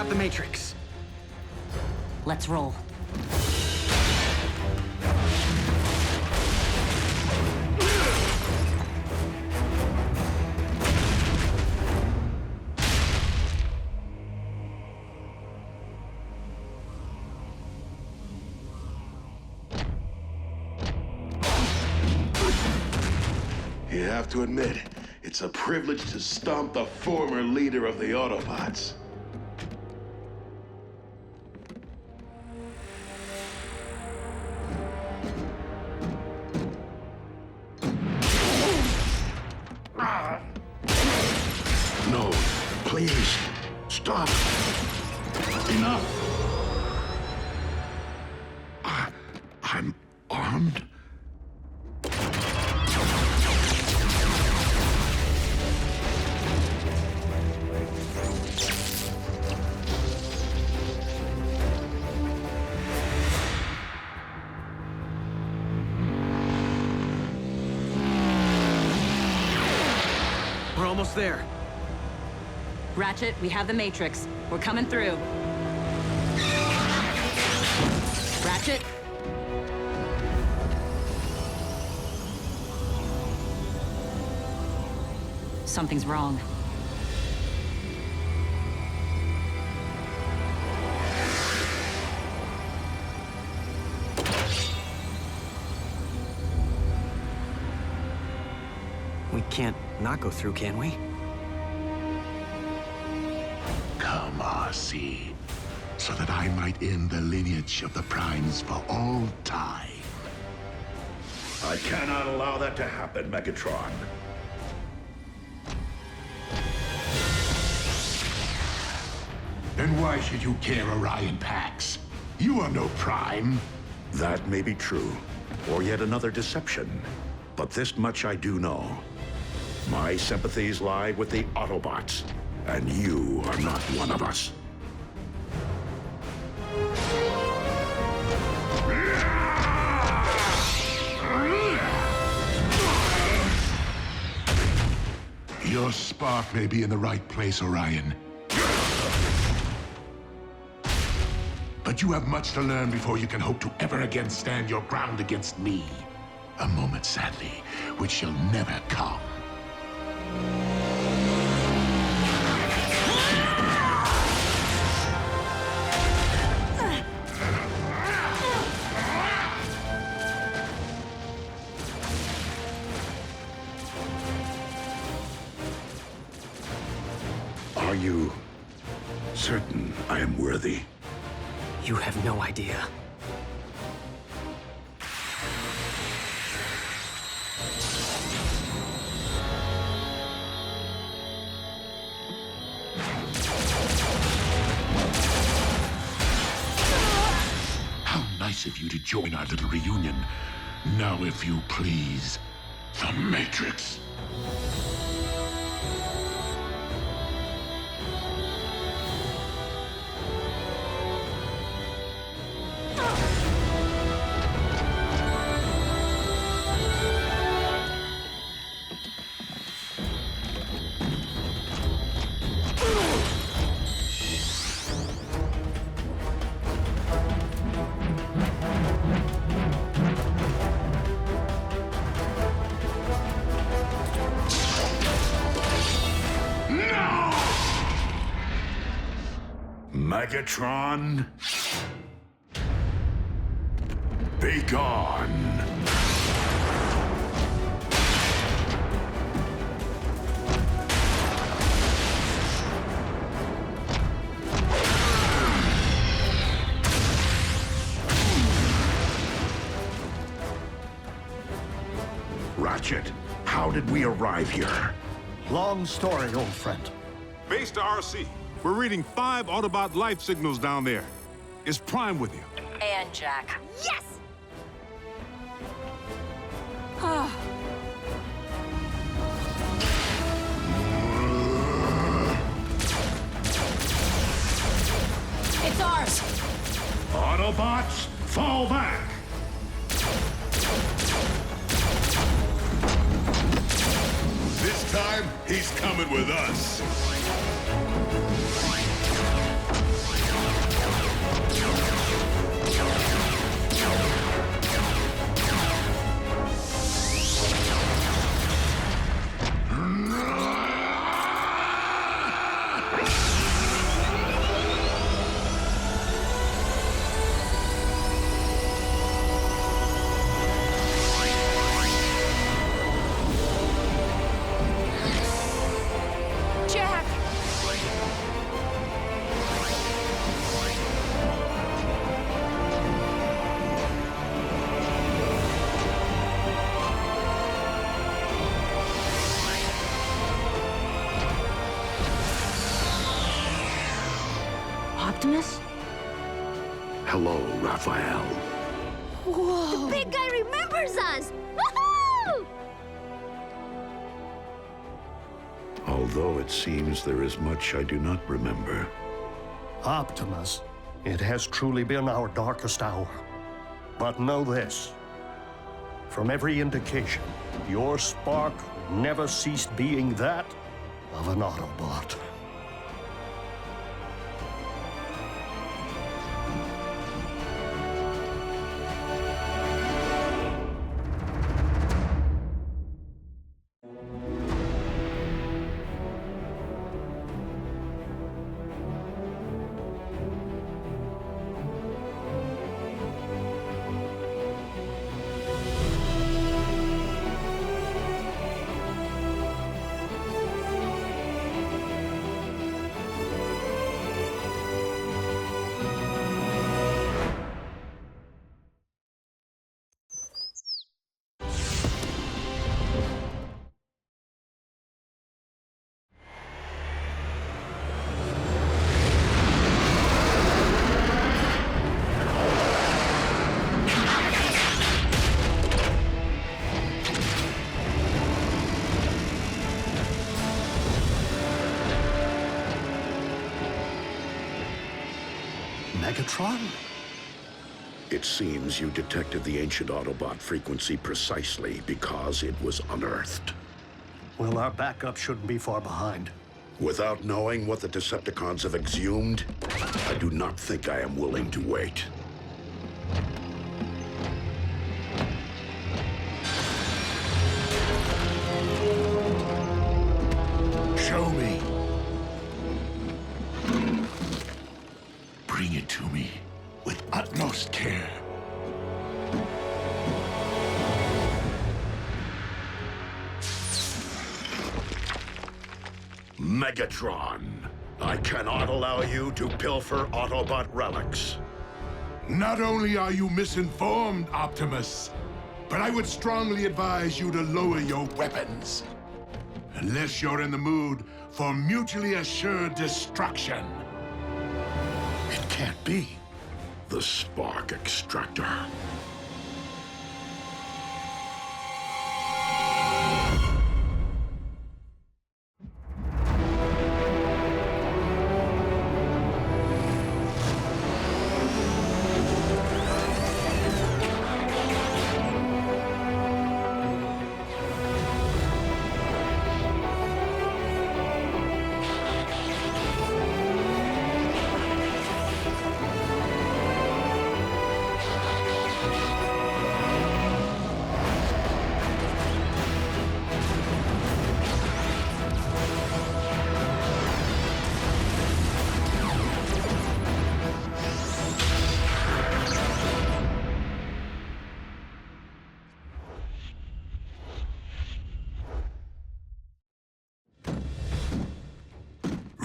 The Matrix. Let's roll. You have to admit, it's a privilege to stomp the former leader of the Autobots. No, please, stop. Enough. I'm armed. We're almost there. Ratchet, we have the Matrix. We're coming through. Ratchet? Something's wrong. We can't not go through, can we? Come, RC, so that I might end the lineage of the Primes for all time. I cannot allow that to happen, Megatron. Then why should you care, Orion Pax? You are no Prime. That may be true, or yet another deception. But this much I do know. My sympathies lie with the Autobots, and you are not one of us. Your spark may be in the right place, Orion. But you have much to learn before you can hope to ever again stand your ground against me. A moment, sadly, which shall never come. Are you certain I am worthy? You have no idea. How nice of you to join our little reunion. Now, if you please, the Matrix. Megatron, be gone. Ratchet, how did we arrive here? Long story, old friend. Base to RC. We're reading 5 Autobot life signals down there. Is Prime with you? And Jack. Yes! It's ours! Autobots, fall back! This time, he's coming with us. Jack! Optimus? Hello, Raphael. The big guy remembers us! Woohoo! Although it seems there is much I do not remember. Optimus, it has truly been our darkest hour. But know this. From every indication, your spark never ceased being that of an Autobot. Megatron? It seems you detected the ancient Autobot frequency precisely because it was unearthed. Well, our backup shouldn't be far behind. Without knowing what the Decepticons have exhumed, I do not think I am willing to wait. Show me. Bring it to me with utmost care. Megatron, I cannot allow you to pilfer Autobot relics. Not only are you misinformed, Optimus, but I would strongly advise you to lower your weapons. Unless you're in the mood for mutually assured destruction. It can't be. The spark extractor.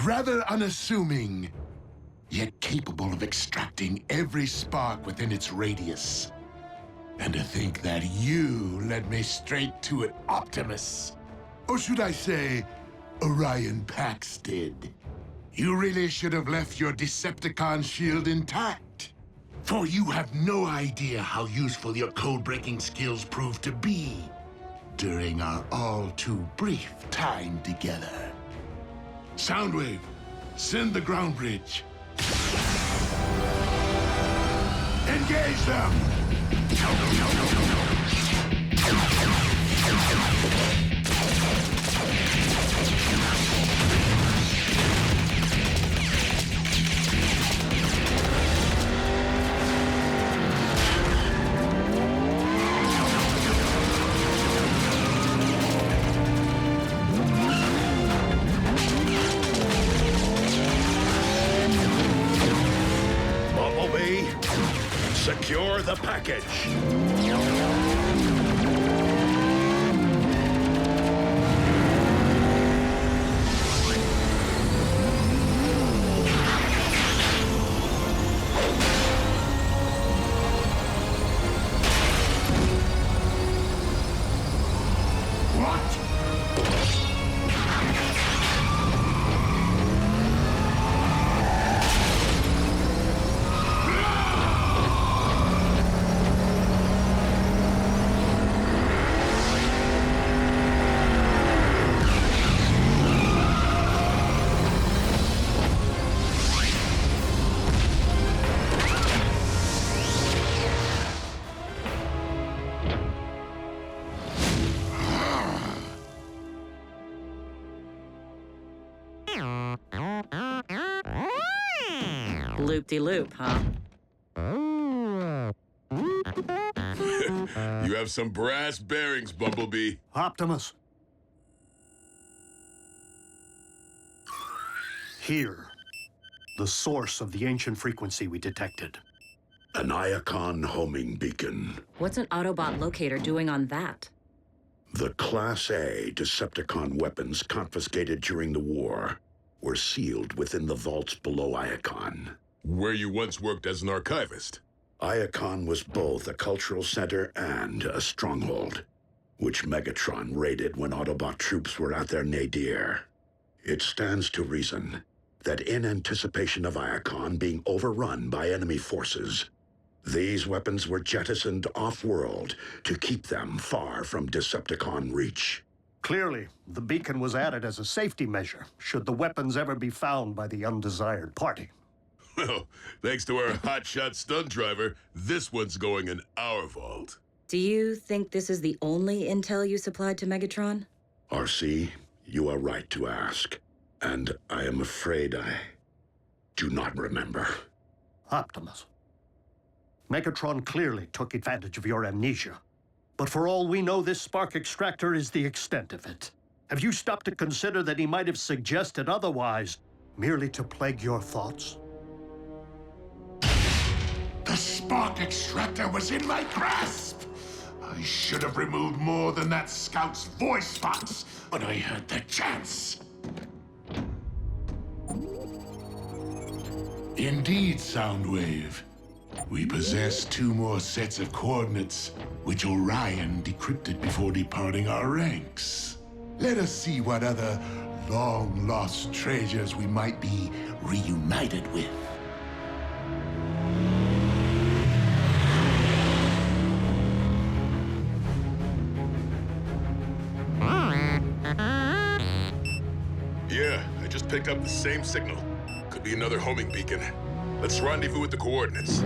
rather unassuming, yet capable of extracting every spark within its radius. And to think that you led me straight to it, Optimus. Or should I say, Orion Pax did. You really should have left your Decepticon shield intact. For you have no idea how useful your code-breaking skills proved to be during our all too brief time together. Soundwave, send the ground bridge. Engage them! Bumblebee, secure the package. Loop-de-loop, huh? You have some brass bearings, Bumblebee. Optimus. Here, the source of the ancient frequency we detected. An Iacon homing beacon. What's an Autobot locator doing on that? The Class A Decepticon weapons confiscated during the war were sealed within the vaults below Iacon. Where you once worked as an archivist. Iacon was both a cultural center and a stronghold, which Megatron raided when Autobot troops were at their nadir. It stands to reason that in anticipation of Iacon being overrun by enemy forces, these weapons were jettisoned off-world to keep them far from Decepticon reach. Clearly, the beacon was added as a safety measure, should the weapons ever be found by the undesired party. Well, thanks to our hotshot stunt driver, this one's going in our vault. Do you think this is the only intel you supplied to Megatron? RC, you are right to ask. And I am afraid I do not remember. Optimus. Megatron clearly took advantage of your amnesia. But for all we know, this spark extractor is the extent of it. Have you stopped to consider that he might have suggested otherwise, merely to plague your thoughts? The spark extractor was in my grasp! I should have removed more than that scout's voice box when I had the chance. Indeed, Soundwave. We possess 2 more sets of coordinates, which Orion decrypted before departing our ranks. Let us see what other long-lost treasures we might be reunited with. Yeah, I just picked up the same signal. Could be another homing beacon. Let's rendezvous with the coordinates.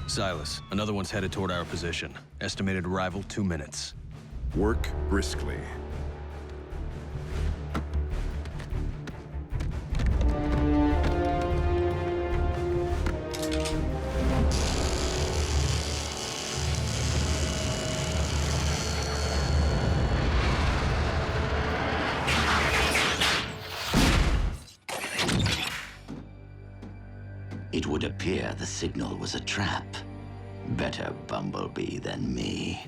Silas, another one's headed toward our position. Estimated arrival 2 minutes. Work briskly. it would appear the signal was a trap. Better Bumblebee than me.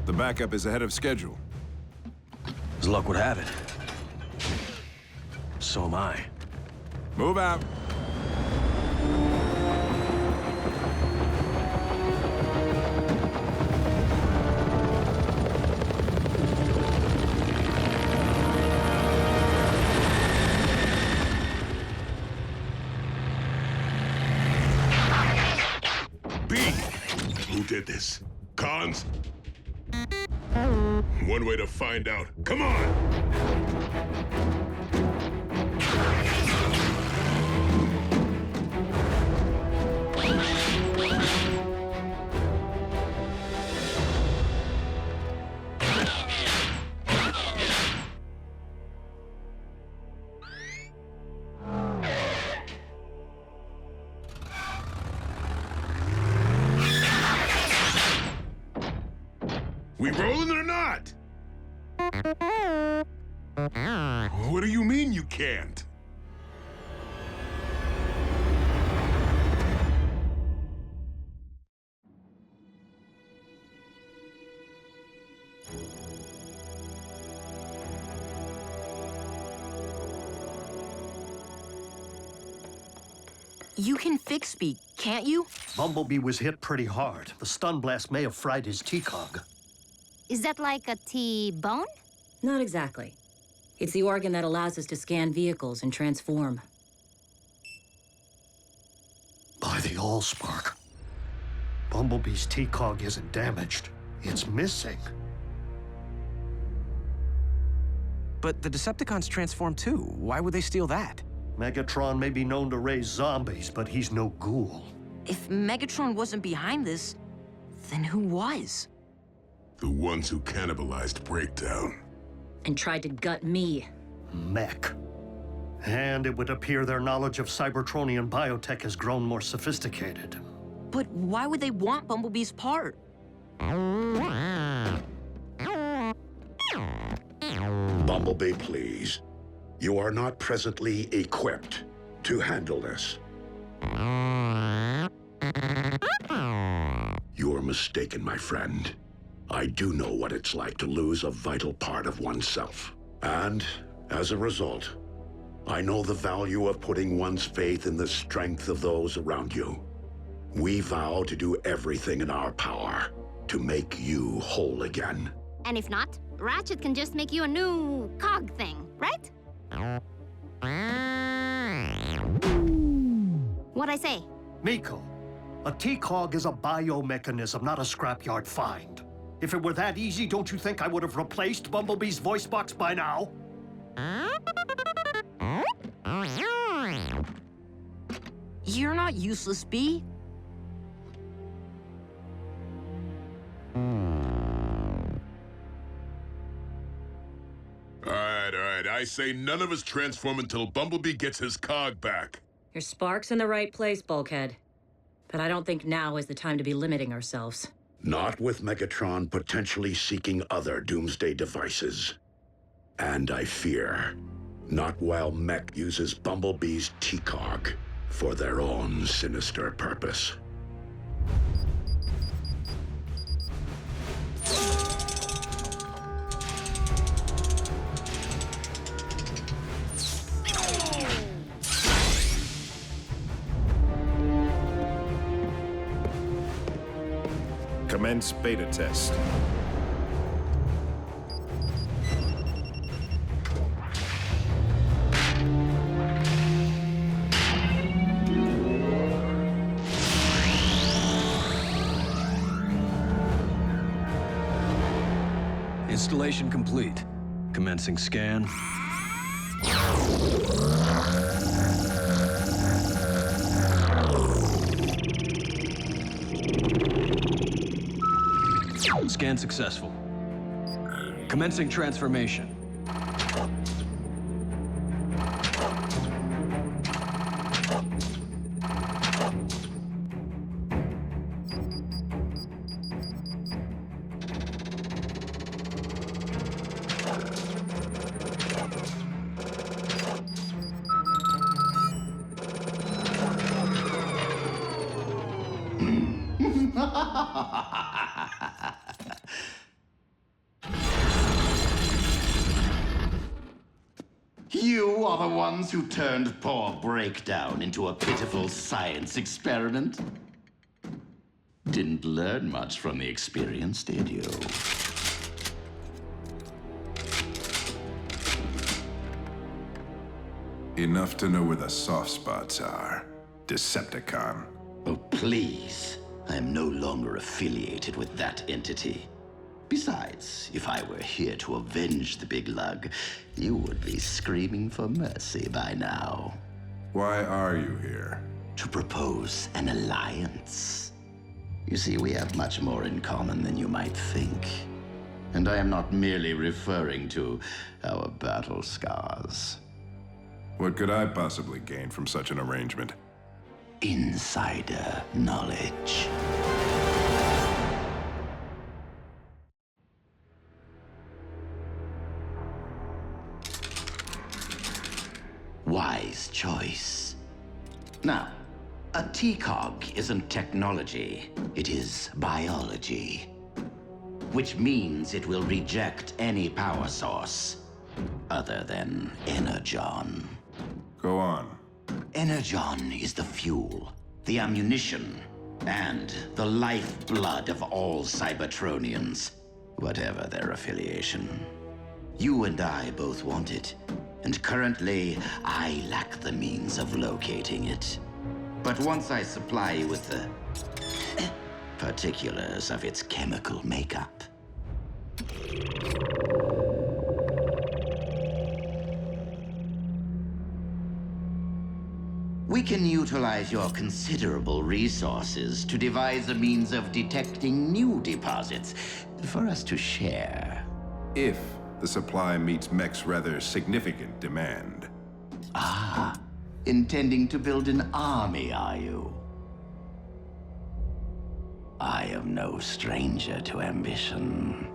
The backup is ahead of schedule. As luck would have it. So am I. Move out. Who did this? Cons? One way to find out. Come on! We rolling or not? What do you mean you can't? You can fix me, can't you? Bumblebee was hit pretty hard. The stun blast may have fried his T-cog. Is that like a T-bone? Not exactly. It's the organ that allows us to scan vehicles and transform. By the Allspark. Bumblebee's T-cog isn't damaged. It's missing. But the Decepticons transform too. Why would they steal that? Megatron may be known to raise zombies, but he's no ghoul. If Megatron wasn't behind this, then who was? The ones who cannibalized Breakdown. And tried to gut me. Mech. And it would appear their knowledge of Cybertronian biotech has grown more sophisticated. But why would they want Bumblebee's part? Bumblebee, please. You are not presently equipped to handle this. You're mistaken, my friend. I do know what it's like to lose a vital part of oneself. And, as a result, I know the value of putting one's faith in the strength of those around you. We vow to do everything in our power to make you whole again. And if not, Ratchet can just make you a new cog thing, right? What'd I say? Miko, a T-cog is a biomechanism, not a scrapyard find. If it were that easy, don't you think I would have replaced Bumblebee's voice box by now? You're not useless, Bee. All right. I say none of us transform until Bumblebee gets his cog back. Your spark's in the right place, Bulkhead. But I don't think now is the time to be limiting ourselves. Not with Megatron potentially seeking other doomsday devices. And I fear, not while Mech uses Bumblebee's T-cog for their own sinister purpose. Commence beta test. Installation complete. Commencing scan. Scan successful. Commencing transformation. You are the ones who turned poor Breakdown into a pitiful science experiment? Didn't learn much from the experience, did you? Enough to know where the soft spots are, Decepticon. Oh, please. I am no longer affiliated with that entity. Besides, if I were here to avenge the big lug, you would be screaming for mercy by now. Why are you here? To propose an alliance. You see, we have much more in common than you might think. And I am not merely referring to our battle scars. What could I possibly gain from such an arrangement? Insider knowledge. Wise choice. Now, a TCOG isn't technology, it is biology. Which means it will reject any power source other than Energon. Go on. Energon is the fuel, the ammunition, and the lifeblood of all Cybertronians, whatever their affiliation. You and I both want it, and currently, I lack the means of locating it. But once I supply you with the particulars of its chemical makeup, we can utilize your considerable resources to devise a means of detecting new deposits for us to share. If the supply meets Mech's rather significant demand. Ah, intending to build an army, are you? I am no stranger to ambition.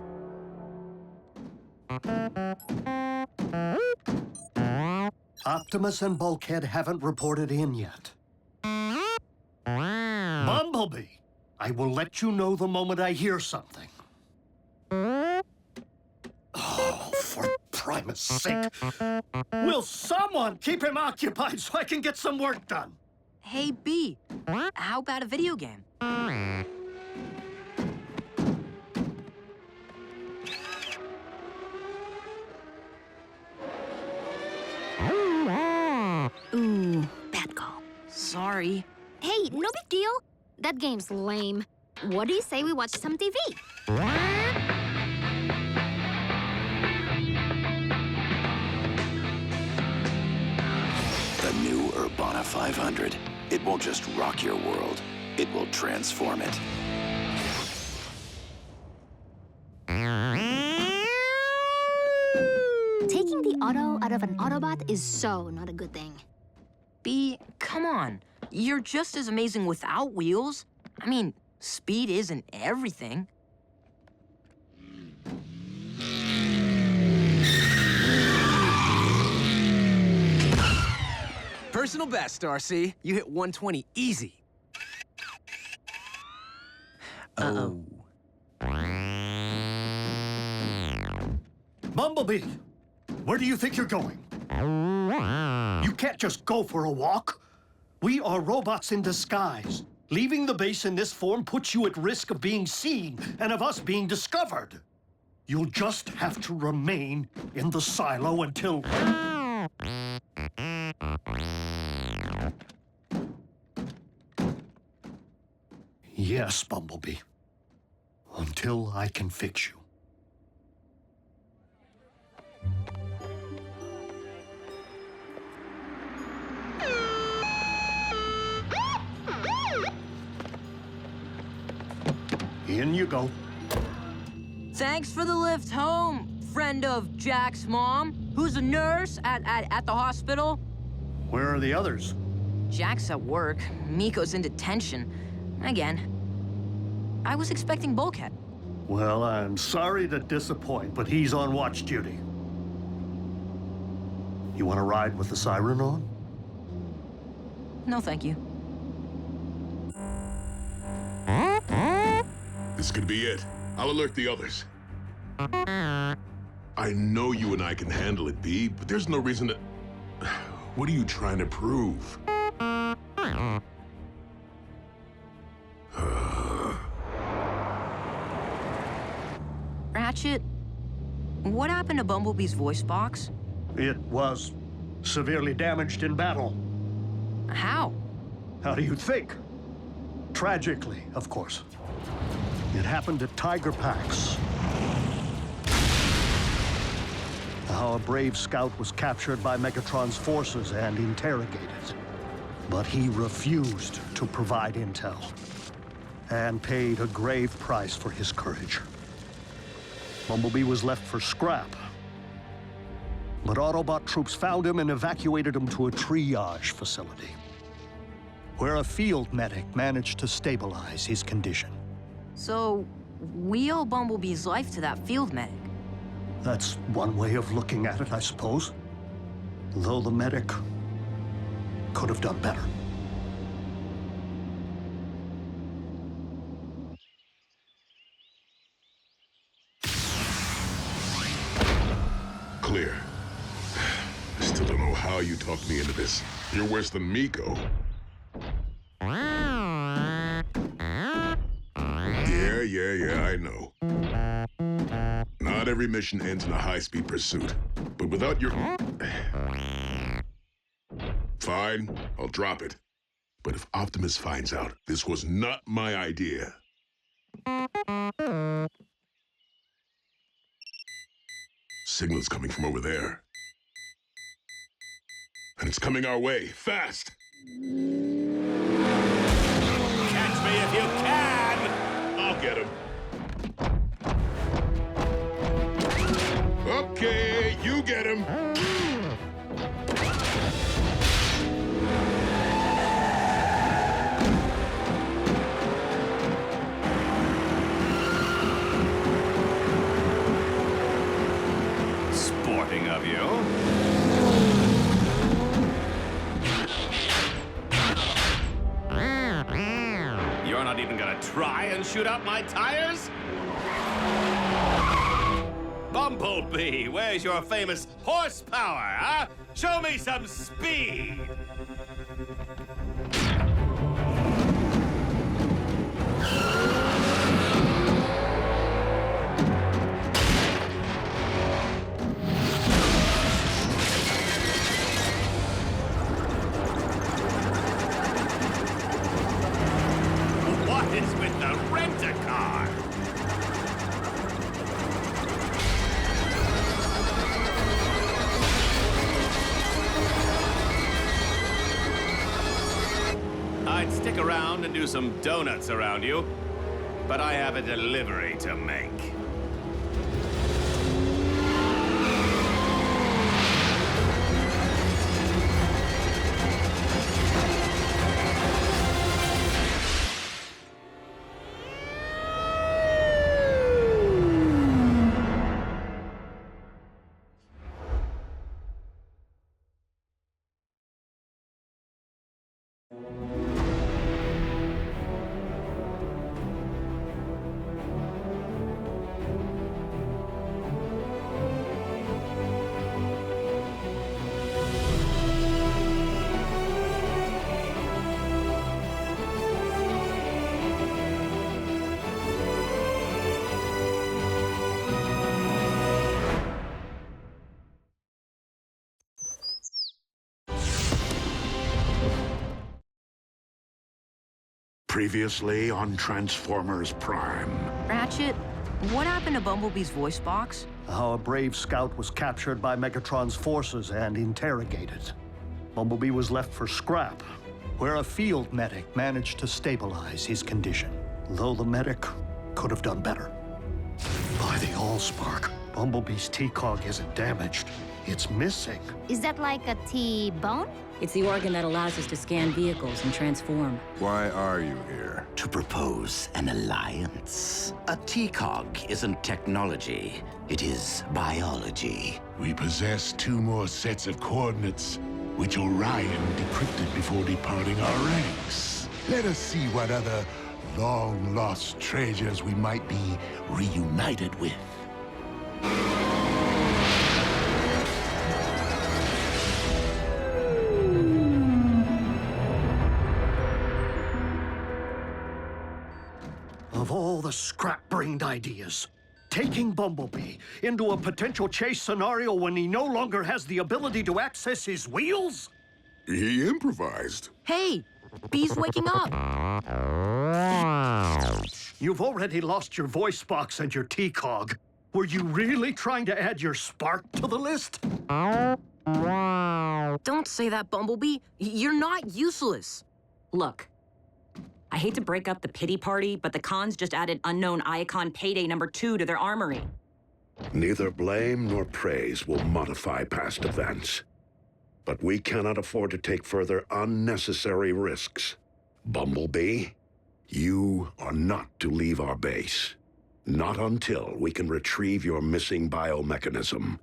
Optimus and Bulkhead haven't reported in yet. Bumblebee! I will let you know the moment I hear something. Oh, for Primus' sake. Will someone keep him occupied so I can get some work done? Hey, B, how about a video game? Ooh, bad call. Sorry. Hey, no big deal. That game's lame. What do you say we watch some TV? The new Urbana 500. It won't just rock your world, it will transform it. Taking the auto out of an Autobot is so not a good thing. B, come on. You're just as amazing without wheels. I mean, speed isn't everything. Personal best, RC. You hit 120 easy. Uh-oh. Bumblebee! Where do you think you're going? You can't just go for a walk. We are robots in disguise. Leaving the base in this form puts you at risk of being seen and of us being discovered. You'll just have to remain in the silo until... Yes, Bumblebee. Until I can fix you. In you go. Thanks for the lift home, friend of Jack's mom, who's a nurse at the hospital. Where are the others? Jack's at work. Miko's in detention. Again. I was expecting Bulkhead. Well, I'm sorry to disappoint, but he's on watch duty. You want to ride with the siren on? No, thank you. This could be it. I'll alert the others. I know you and I can handle it, B, but there's no reason to... What are you trying to prove? Ratchet, what happened to Bumblebee's voice box? It was severely damaged in battle. How? How do you think? Tragically, of course. It happened at Tiger Pax. How a brave scout was captured by Megatron's forces and interrogated. But he refused to provide intel, and paid a grave price for his courage. Bumblebee was left for scrap. But Autobot troops found him and evacuated him to a triage facility, where a field medic managed to stabilize his condition. So, we owe Bumblebee's life to that field medic. That's one way of looking at it, I suppose. Though the medic could have done better. Clear. I still don't know how you talked me into this. You're worse than Miko. Yeah, I know. Not every mission ends in a high-speed pursuit. But without your... Fine, I'll drop it. But if Optimus finds out this was not my idea... Signal's coming from over there. And it's coming our way, fast! Catch me if you can! I'll get him. Okay, you get him. Sporting of you. You're not even gonna try and shoot out my tires? Bumblebee, where's your famous horsepower, huh? Show me some speed! What is with the rent-a-car? I'd stick around and do some donuts around you, but I have a delivery to make. Previously on Transformers Prime. Ratchet, what happened to Bumblebee's voice box? How a brave scout was captured by Megatron's forces and interrogated. Bumblebee was left for scrap, where a field medic managed to stabilize his condition. Though the medic could have done better. By the Allspark, Bumblebee's T-Cog isn't damaged. It's missing. Is that like a T-bone? It's the organ that allows us to scan vehicles and transform. Why are you here? To propose an alliance. A TCOG isn't technology, it is biology. We possess 2 more sets of coordinates, which Orion decrypted before departing our ranks. Let us see what other long-lost treasures we might be reunited with. Of all the scrap-brained ideas, taking Bumblebee into a potential chase scenario when he no longer has the ability to access his wheels? He improvised. Hey, Bee's waking up. You've already lost your voice box and your TCOG. Were you really trying to add your spark to the list? Don't say that, Bumblebee. You're not useless. Look, I hate to break up the pity party, but the cons just added unknown Iacon Payday #2 to their armory. Neither blame nor praise will modify past events. But we cannot afford to take further unnecessary risks. Bumblebee, you are not to leave our base. Not until we can retrieve your missing biomechanism.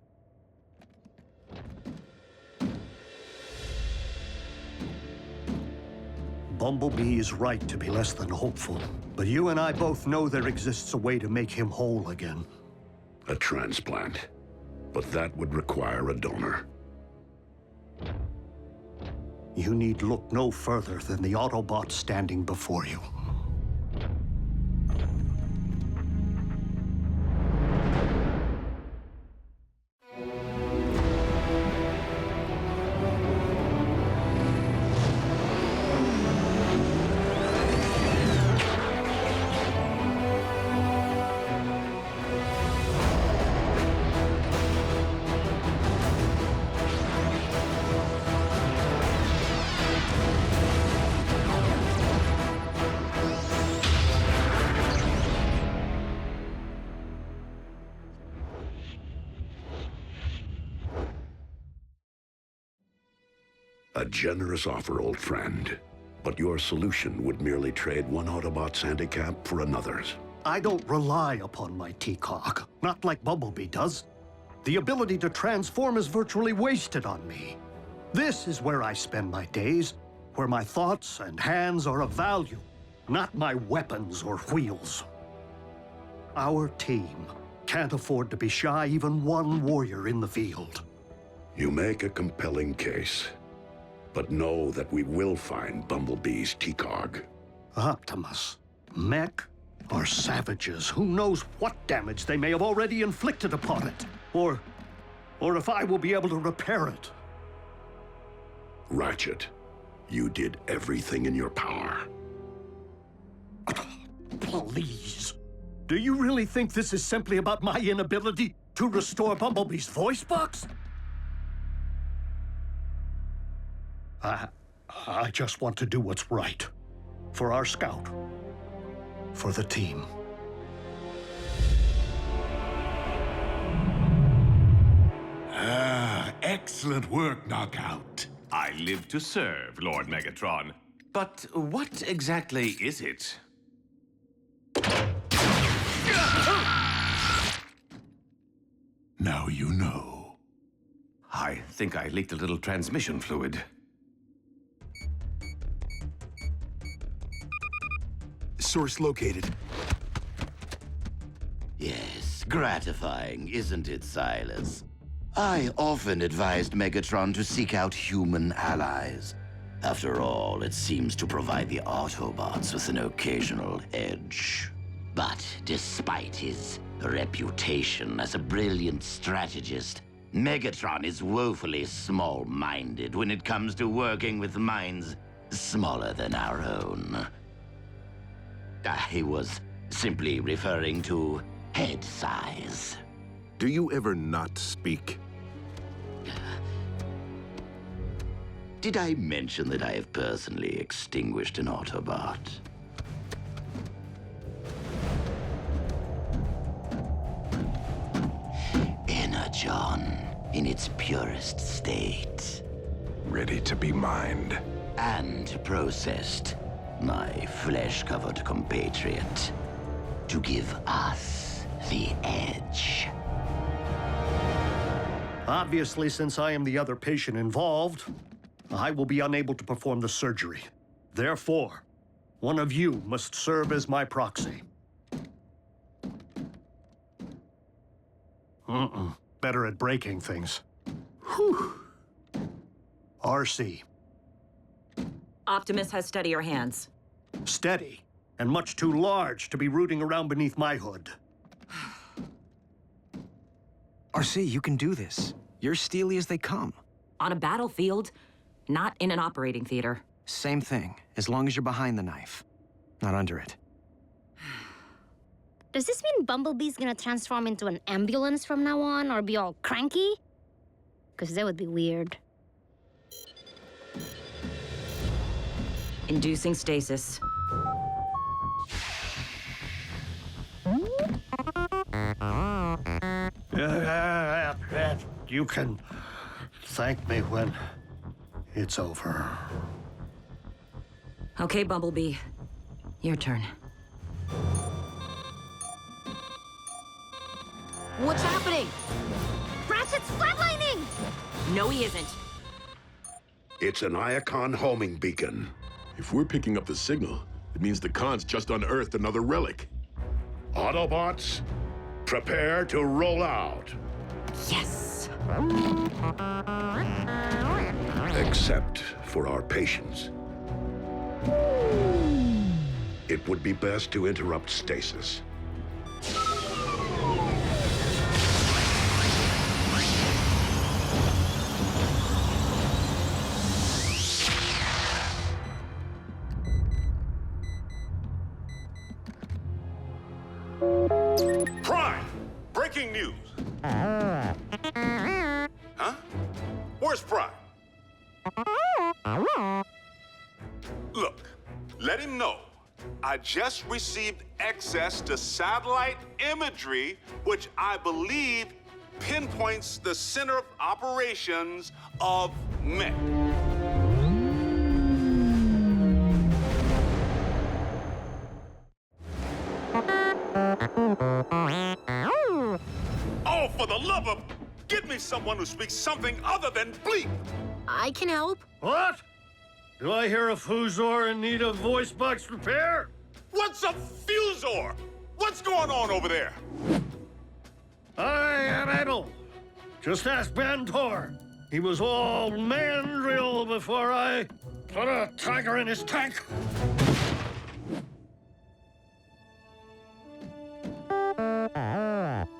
Bumblebee is right to be less than hopeful, but you and I both know there exists a way to make him whole again. A transplant. But that would require a donor. You need look no further than the Autobot standing before you. A generous offer, old friend. But your solution would merely trade one Autobot's handicap for another's. I don't rely upon my TCOG, not like Bumblebee does. The ability to transform is virtually wasted on me. This is where I spend my days, where my thoughts and hands are of value, not my weapons or wheels. Our team can't afford to be shy even one warrior in the field. You make a compelling case. But know that we will find Bumblebee's TCOG. Optimus, Mech, are savages. Who knows what damage they may have already inflicted upon it? Or if I will be able to repair it. Ratchet, you did everything in your power. Please. Do you really think this is simply about my inability to restore Bumblebee's voice box? I just want to do what's right. For our scout. For the team. Excellent work, Knockout. I live to serve, Lord Megatron. But what exactly is it? Now you know. I think I leaked a little transmission fluid. Source located. Yes, gratifying, isn't it, Silas? I often advised Megatron to seek out human allies. After all, it seems to provide the Autobots with an occasional edge. But despite his reputation as a brilliant strategist, Megatron is woefully small-minded when it comes to working with minds smaller than our own. I was simply referring to head size. Do you ever not speak? Did I mention that I have personally extinguished an Autobot? Energon. in its purest state. Ready to be mined. And processed, my flesh-covered compatriot, to give us the edge. Obviously, since I am the other patient involved, I will be unable to perform the surgery. Therefore, one of you must serve as my proxy. Better at breaking things. Whew. RC. Optimus has steadier hands. Steady, and much too large to be rooting around beneath my hood. RC, you can do this. You're steely as they come. On a battlefield, not in an operating theater. Same thing, as long as you're behind the knife, not under it. Does this mean Bumblebee's gonna transform into an ambulance from now on, or be all cranky? Because that would be weird. Inducing stasis. You can thank me when it's over. Okay, Bumblebee. Your turn. What's happening? Ratchet's flatlining! No, he isn't. It's an Iacon homing beacon. If we're picking up the signal, it means the Khans just unearthed another relic. Autobots, prepare to roll out. Yes! Except for our patience. It would be best to interrupt stasis. Prime! Breaking news. Huh? Where's Prime? Look, let him know. I just received access to satellite imagery, which I believe pinpoints the center of operations of Mech. Oh, for the love of... Get me someone who speaks something other than bleep! I can help. What? Do I hear a Fuzor in need of voice box repair? What's a Fuzor? What's going on over there? I am able. Just ask Bantor. He was all mandrill before I put a tiger in his tank.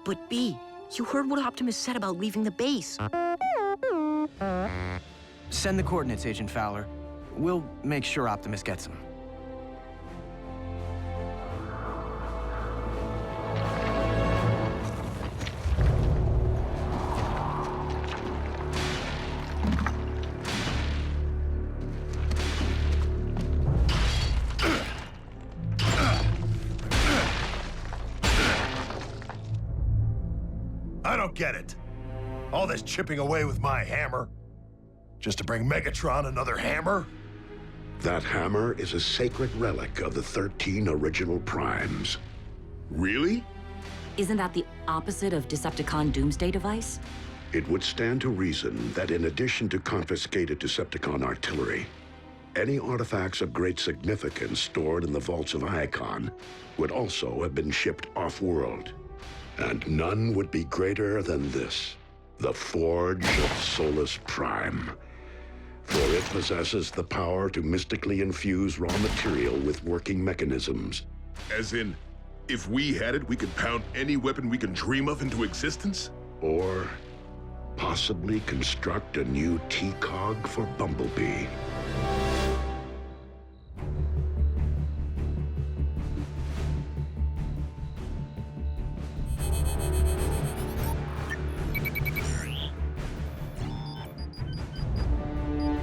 But B, you heard what Optimus said about leaving the base. Send the coordinates, Agent Fowler. We'll make sure Optimus gets them. I don't get it. All this chipping away with my hammer. Just to bring Megatron another hammer? That hammer is a sacred relic of the 13 original primes. Really? Isn't that the opposite of Decepticon Doomsday device? It would stand to reason that in addition to confiscated Decepticon artillery, any artifacts of great significance stored in the vaults of Iacon would also have been shipped off-world. And none would be greater than this, the Forge of Solus Prime. For it possesses the power to mystically infuse raw material with working mechanisms. As in, if we had it, we could pound any weapon we can dream of into existence? Or possibly construct a new T-cog for Bumblebee.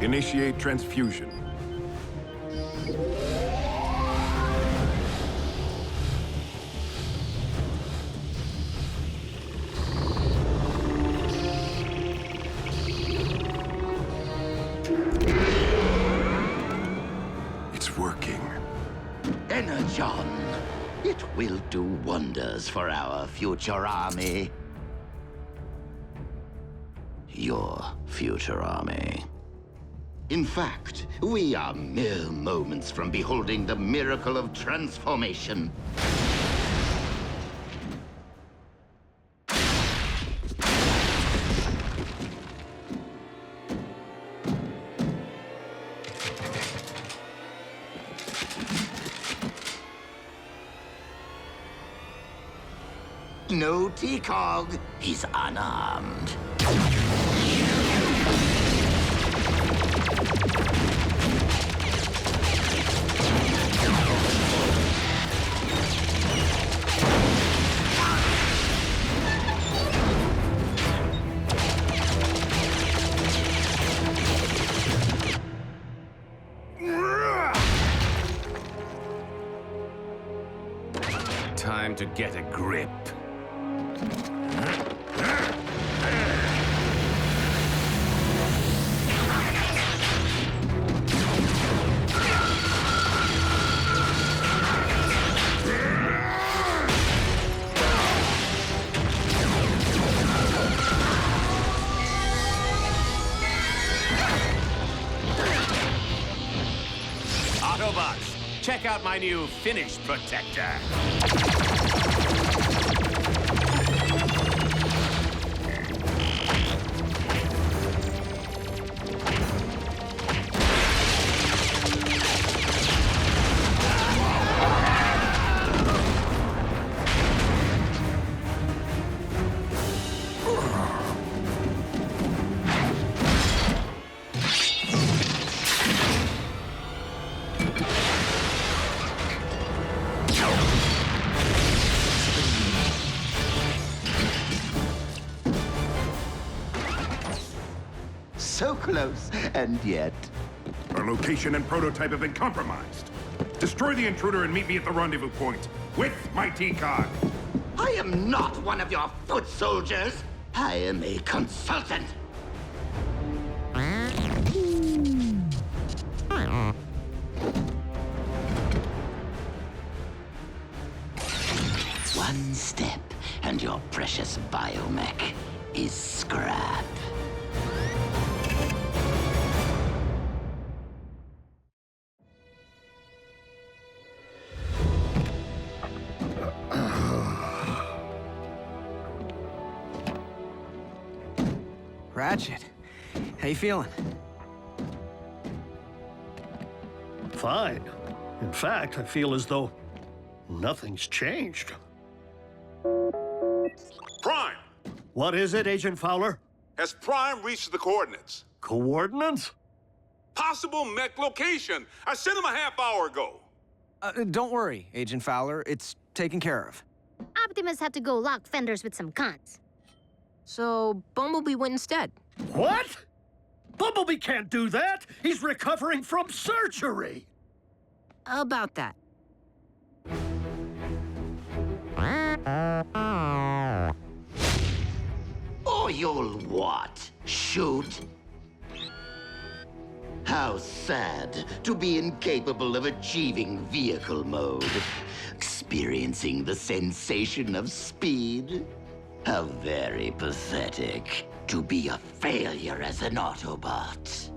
Initiate transfusion. will do wonders for our future army. Your future army. In fact, we are mere moments from beholding the miracle of transformation. No T-Cog. He's unarmed. Time to get a grip. Autobots, check out my new Finish Protector. So close, and yet... Our location and prototype have been compromised. Destroy the intruder and meet me at the rendezvous point with my T-Cog. I am not one of your foot soldiers. I am a consultant. One step, and your precious biomech is scrap. Ratchet, how you feeling? Fine. In fact, I feel as though nothing's changed. Prime! What is it, Agent Fowler? Has Prime reached the coordinates? Coordinates? Possible mech location. I sent him a half hour ago. Don't worry, Agent Fowler. It's taken care of. Optimus had to go lock fenders with some cons. So, Bumblebee went instead. What? Bumblebee can't do that! He's recovering from surgery! About that. Or you'll what? Shoot? How sad to be incapable of achieving vehicle mode. Experiencing the sensation of speed. How very pathetic to be a failure as an Autobot.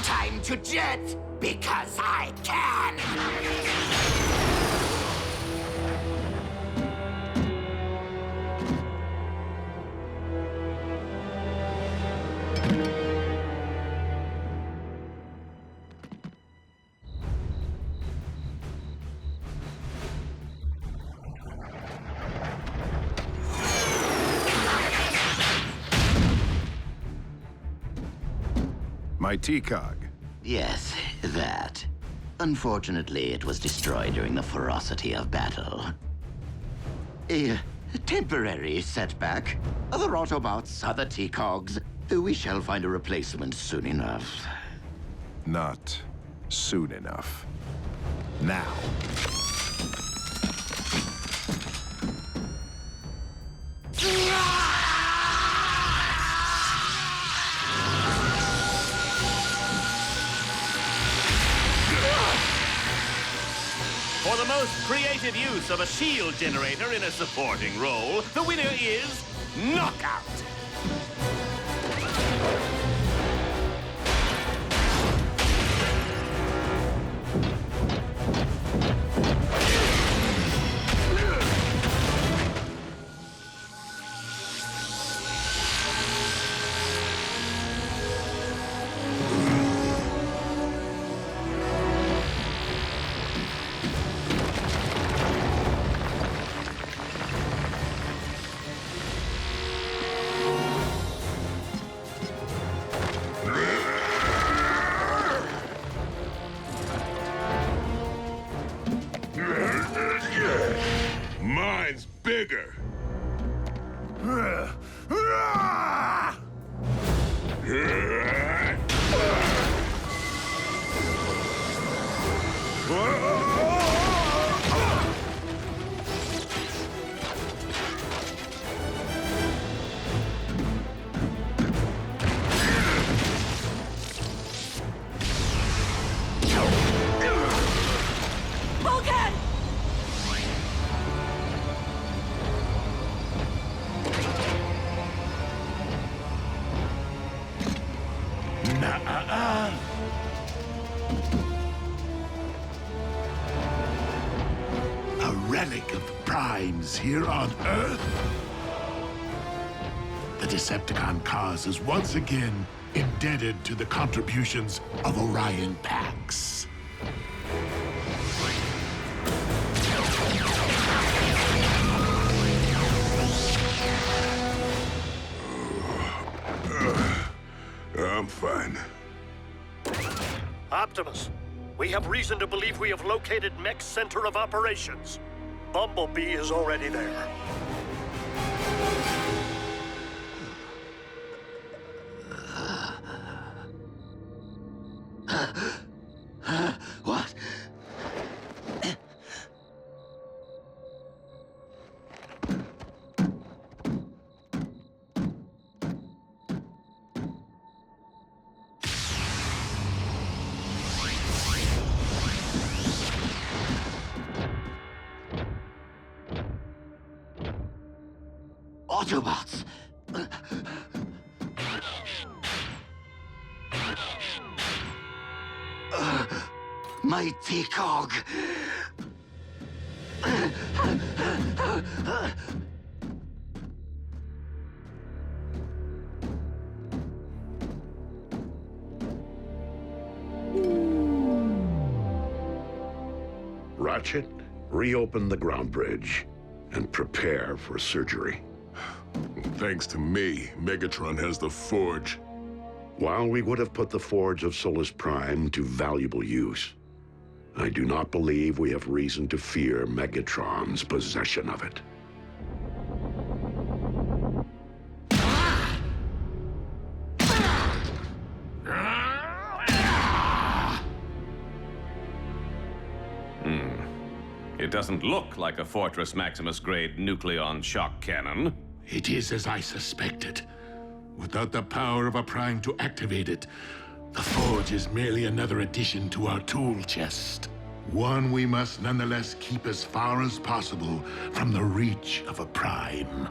Time to jet, because I can! My T-Cog. Yes, that. Unfortunately, it was destroyed during the ferocity of battle. temporary setback. Other Autobots, other T-Cogs. We shall find a replacement soon enough. Not soon enough. Now. For the most creative use of a shield generator in a supporting role, the winner is Knockout. Mine's bigger. Vulcan! A relic of Prime's here on Earth? The Decepticon cause is once again indebted to the contributions of Orion Pax. I'm fine. Optimus, we have reason to believe we have located Mech's center of operations. Bumblebee is already there. What? Autobots! My T-Cog! Ratchet, reopen the ground bridge and prepare for surgery. Thanks to me, Megatron has the Forge. While we would have put the Forge of Solus Prime to valuable use, I do not believe we have reason to fear Megatron's possession of it. It doesn't look like a Fortress Maximus-grade nucleon shock cannon. It is as I suspected. Without the power of a Prime to activate it, the Forge is merely another addition to our tool chest. One we must nonetheless keep as far as possible from the reach of a Prime.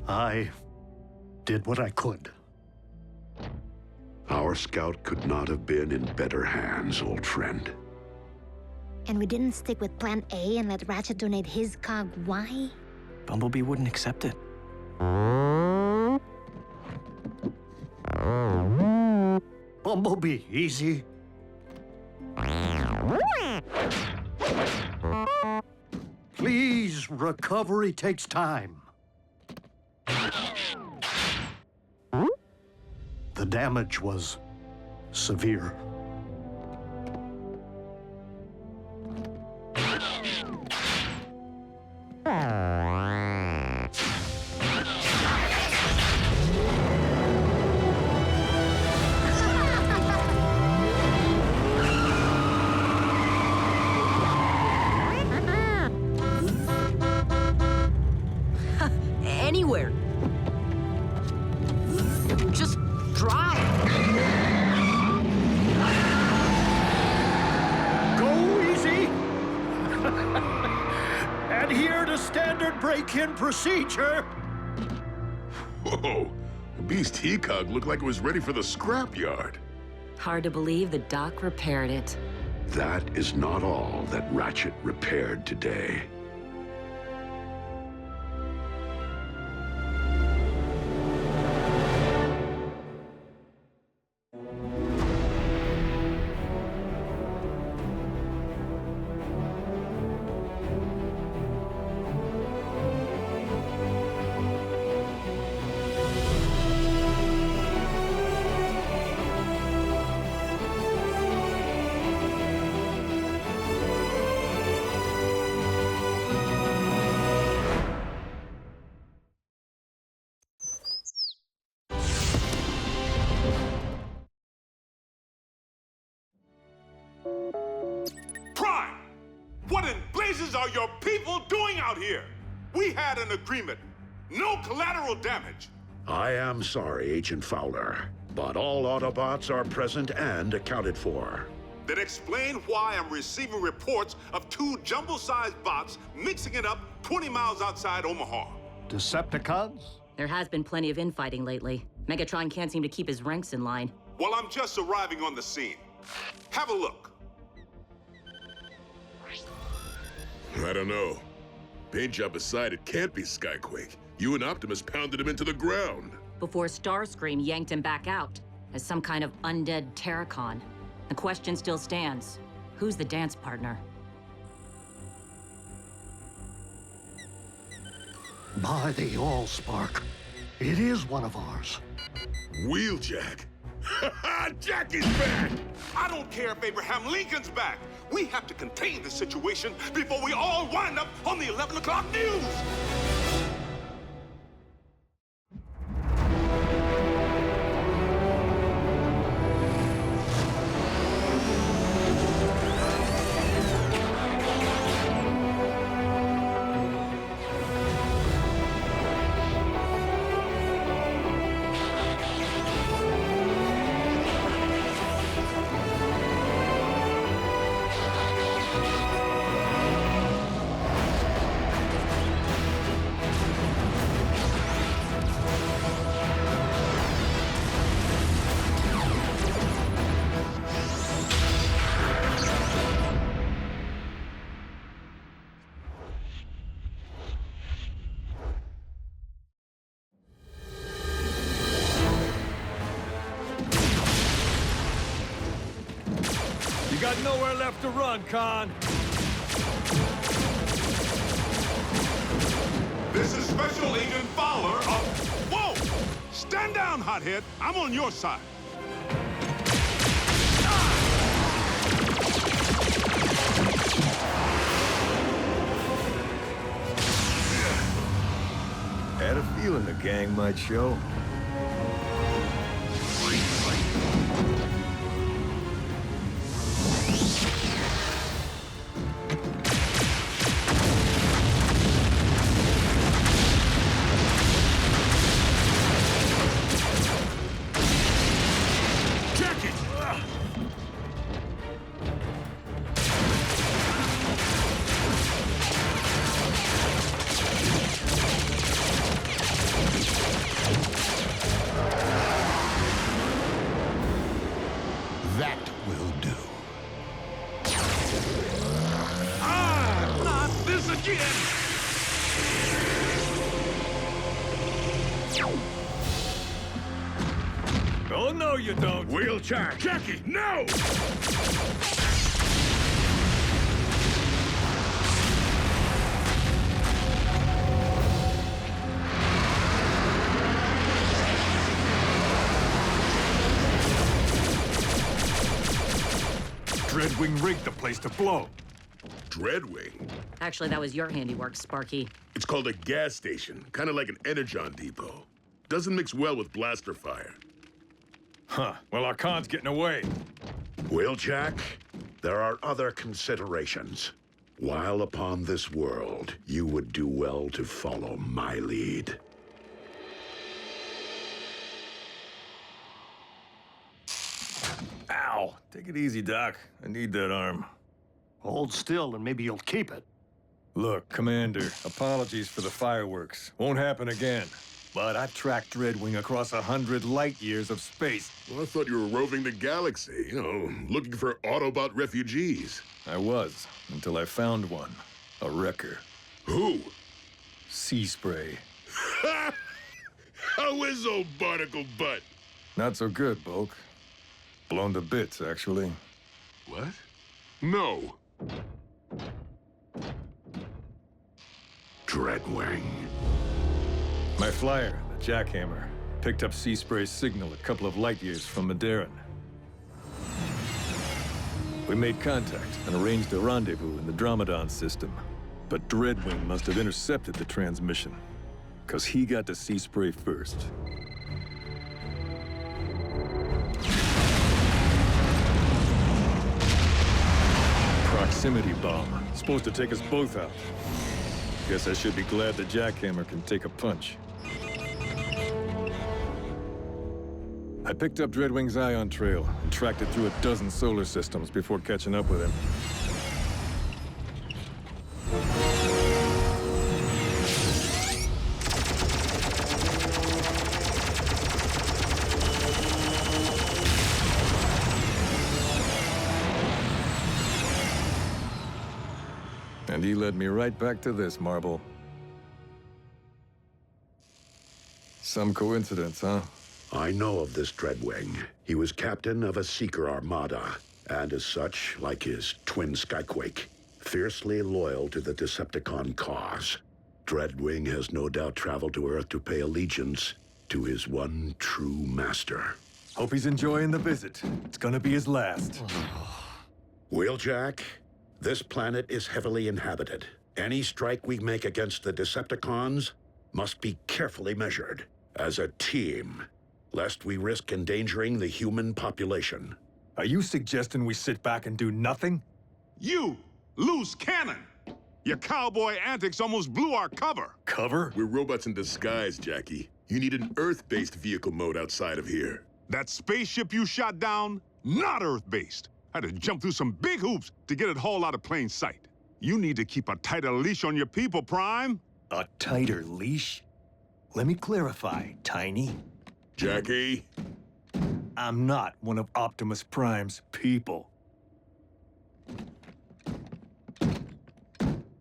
I did what I could. Our scout could not have been in better hands, old friend. And we didn't stick with Plan A and let Ratchet donate his cog Y? Bumblebee wouldn't accept it. Bumblebee, easy. Please, recovery takes time. The damage was severe. Anywhere. Just drive. Go easy. Adhere to standard break-in procedure. Whoa, the beast he-cog looked like it was ready for the scrapyard. Hard to believe the doc repaired it. That is not all that Ratchet repaired today. Prime! What in blazes are your people doing out here? We had an agreement. No collateral damage. I am sorry, Agent Fowler, but all Autobots are present and accounted for. Then explain why I'm receiving reports of 2 jumbo-sized bots mixing it up 20 miles outside Omaha. Decepticons? There has been plenty of infighting lately. Megatron can't seem to keep his ranks in line. Well, I'm just arriving on the scene. Have a look. I don't know. Paint job aside, it can't be Skyquake. You and Optimus pounded him into the ground. Before Starscream yanked him back out as some kind of undead Terracon. The question still stands. Who's the dance partner? By the Allspark, it is one of ours. Wheeljack. Jackie's back! I don't care if Abraham Lincoln's back. We have to contain the situation before we all wind up on the 11 o'clock news. You got nowhere left to run, Khan. This is Special Agent Fowler of... Whoa! Stand down, hothead. I'm on your side. Had a feeling the gang might show. That will do. Ah! Not this again! Oh, no, you don't. Wheeljack! Jackie, no! Dreadwing rigged the place to blow. Dreadwing? Actually, that was your handiwork, Sparky. It's called a gas station, kind of like an energon depot. Doesn't mix well with blaster fire. Huh. Well, our con's getting away. Wheeljack, there are other considerations. While upon this world, you would do well to follow my lead. Ow! Take it easy, Doc. I need that arm. Hold still and maybe you'll keep it. Look, Commander, apologies for the fireworks. Won't happen again. But I've tracked Dreadwing across 100 light years of space. Well, I thought you were roving the galaxy, looking for Autobot refugees. I was, until I found one. A wrecker. Who? Sea Spray. How is old Barnacle Butt? Not so good, Bulk. Blown to bits, actually. What? No. Dreadwing. My flyer, the Jackhammer, picked up Sea Spray's signal a couple of light years from Maderan. We made contact and arranged a rendezvous in the Dromedon system. But Dreadwing must have intercepted the transmission, because he got to Sea Spray first. Proximity bomb. Supposed to take us both out. Guess I should be glad the Jackhammer can take a punch. I picked up Dreadwing's ion trail and tracked it through a dozen solar systems before catching up with him. And he led me right back to this, Marble. Some coincidence, huh? I know of this Dreadwing. He was captain of a Seeker Armada, and as such, like his twin Skyquake, fiercely loyal to the Decepticon cause. Dreadwing has no doubt traveled to Earth to pay allegiance to his one true master. Hope he's enjoying the visit. It's gonna be his last. Wheeljack, this planet is heavily inhabited. Any strike we make against the Decepticons must be carefully measured. As a team, lest we risk endangering the human population. Are you suggesting we sit back and do nothing? You, loose cannon! Your cowboy antics almost blew our cover. Cover? We're robots in disguise, Jackie. You need an Earth-based vehicle mode outside of here. That spaceship you shot down, not Earth-based. I had to jump through some big hoops to get it hauled out of plain sight. You need to keep a tighter leash on your people, Prime. A tighter leash? Let me clarify, Tiny. Jackie? I'm not one of Optimus Prime's people.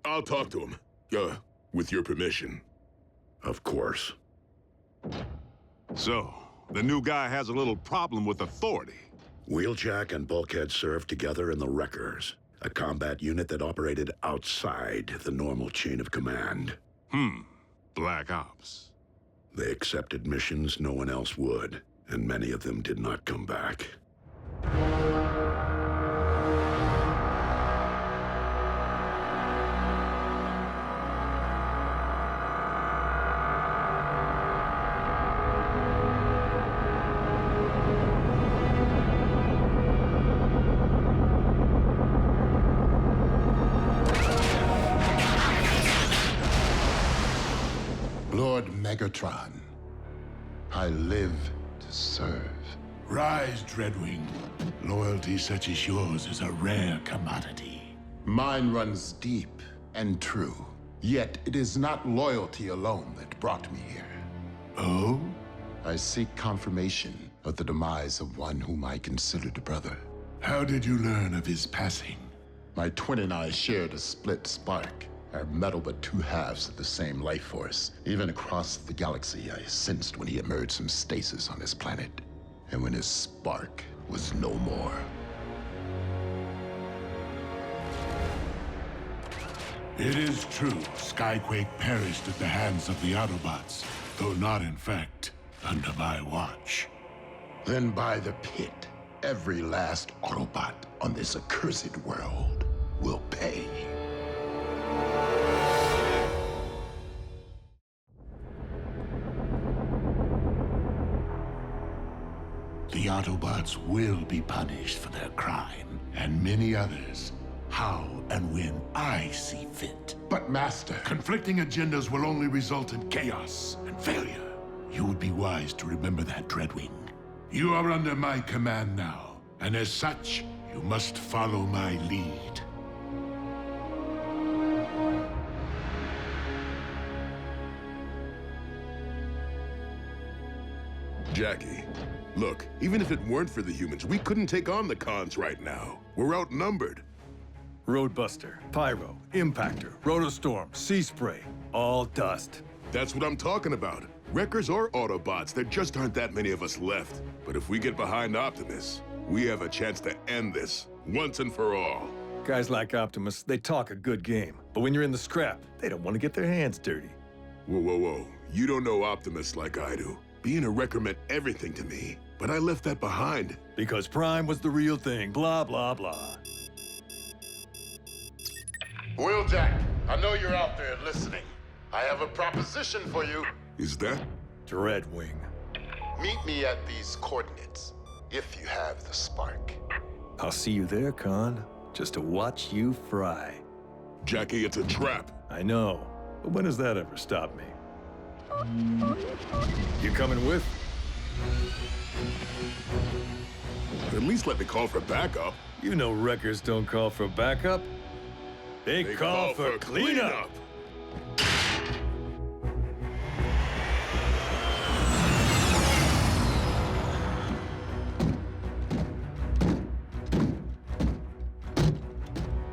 I'll talk to him. With your permission. Of course. So, the new guy has a little problem with authority. Wheeljack and Bulkhead served together in the Wreckers, a combat unit that operated outside the normal chain of command. Black Ops. They accepted missions no one else would, and many of them did not come back. Lord Megatron, I live to serve. Rise, Dreadwing. Loyalty such as yours is a rare commodity. Mine runs deep and true. Yet it is not loyalty alone that brought me here. Oh? I seek confirmation of the demise of one whom I considered a brother. How did you learn of his passing? My twin and I shared a split spark. Our metal but two halves of the same life force. Even across the galaxy, I sensed when he emerged from stasis on his planet. And when his spark was no more. It is true, Skyquake perished at the hands of the Autobots, though not in fact under my watch. Then by the pit, every last Autobot on this accursed world will pay. The Autobots will be punished for their crime, and many others, how and when I see fit. But Master, conflicting agendas will only result in chaos and failure. You would be wise to remember that, Dreadwing. You are under my command now, and as such, you must follow my lead. Jackie, look, even if it weren't for the humans, we couldn't take on the cons right now. We're outnumbered. Roadbuster, Pyro, Impactor, Rotostorm, Sea Spray, all dust. That's what I'm talking about. Wreckers or Autobots, there just aren't that many of us left. But if we get behind Optimus, we have a chance to end this, once and for all. Guys like Optimus, they talk a good game. But when you're in the scrap, they don't want to get their hands dirty. Whoa, whoa, whoa. You don't know Optimus like I do. Being a wrecker meant everything to me, but I left that behind. Because Prime was the real thing, blah, blah, blah. Wheeljack, I know you're out there listening. I have a proposition for you. Is that? Dreadwing. Meet me at these coordinates, if you have the spark. I'll see you there, Con. Just to watch you fry. Jackie, it's a trap. I know, but when has that ever stopped me? You coming with? At least let me call for backup. You know wreckers don't call for backup. They call for cleanup.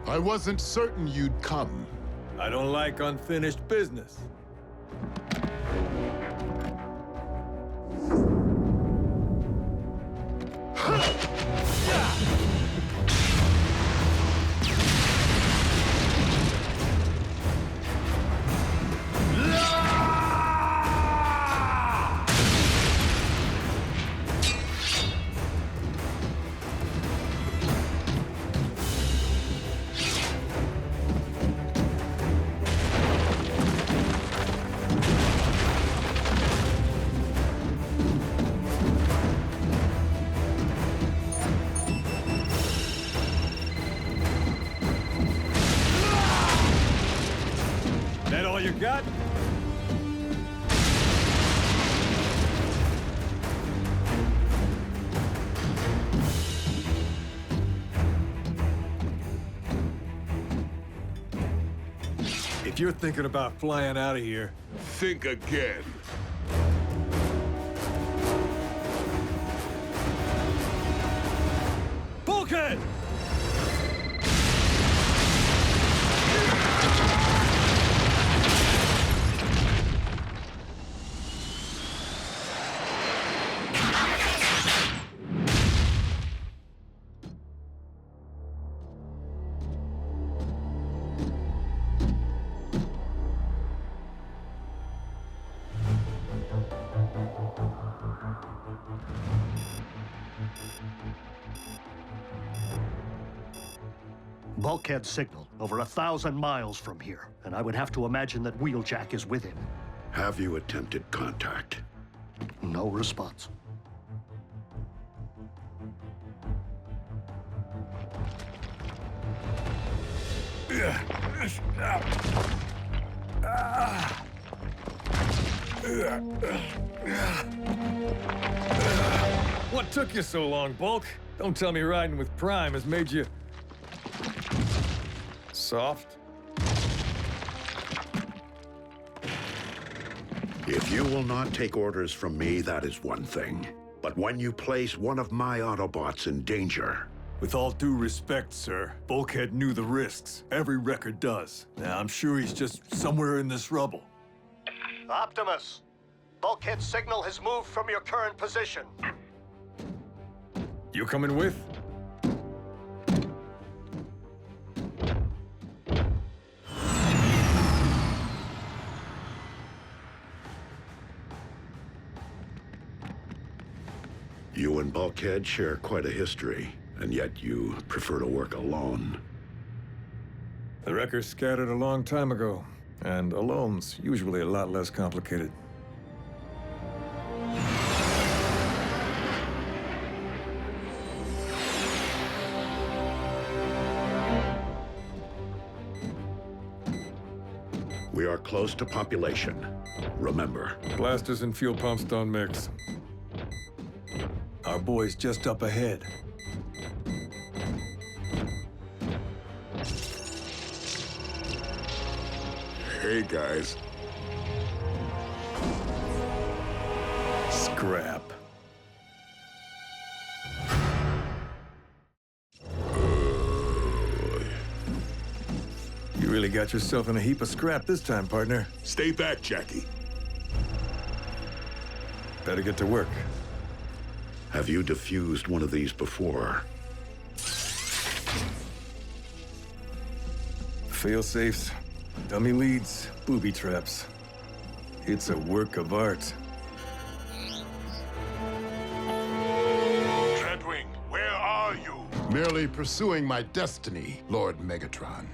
I wasn't certain you'd come. I don't like unfinished business. That all you got? If you're thinking about flying out of here, think again. Bulkhead! Bulkhead signal over 1,000 miles from here, and I would have to imagine that Wheeljack is with him. Have you attempted contact? No response. What took you so long, Bulk? Don't tell me riding with Prime has made you... soft? If you will not take orders from me, that is one thing. But when you place one of my Autobots in danger... With all due respect, sir, Bulkhead knew the risks. Every wrecker does. Now, I'm sure he's just somewhere in this rubble. Optimus! Bulkhead signal has moved from your current position. You coming with? You and Bulkhead share quite a history, and yet you prefer to work alone. The wreckers scattered a long time ago, and alone's usually a lot less complicated. We are close to population. Remember. Blasters and fuel pumps don't mix. Our boy's just up ahead. Hey, guys. Scrap. You really got yourself in a heap of scrap this time, partner. Stay back, Jackie. Better get to work. Have you defused one of these before? Fail-safes, dummy leads, booby traps. It's a work of art. Dreadwing, where are you? Merely pursuing my destiny, Lord Megatron.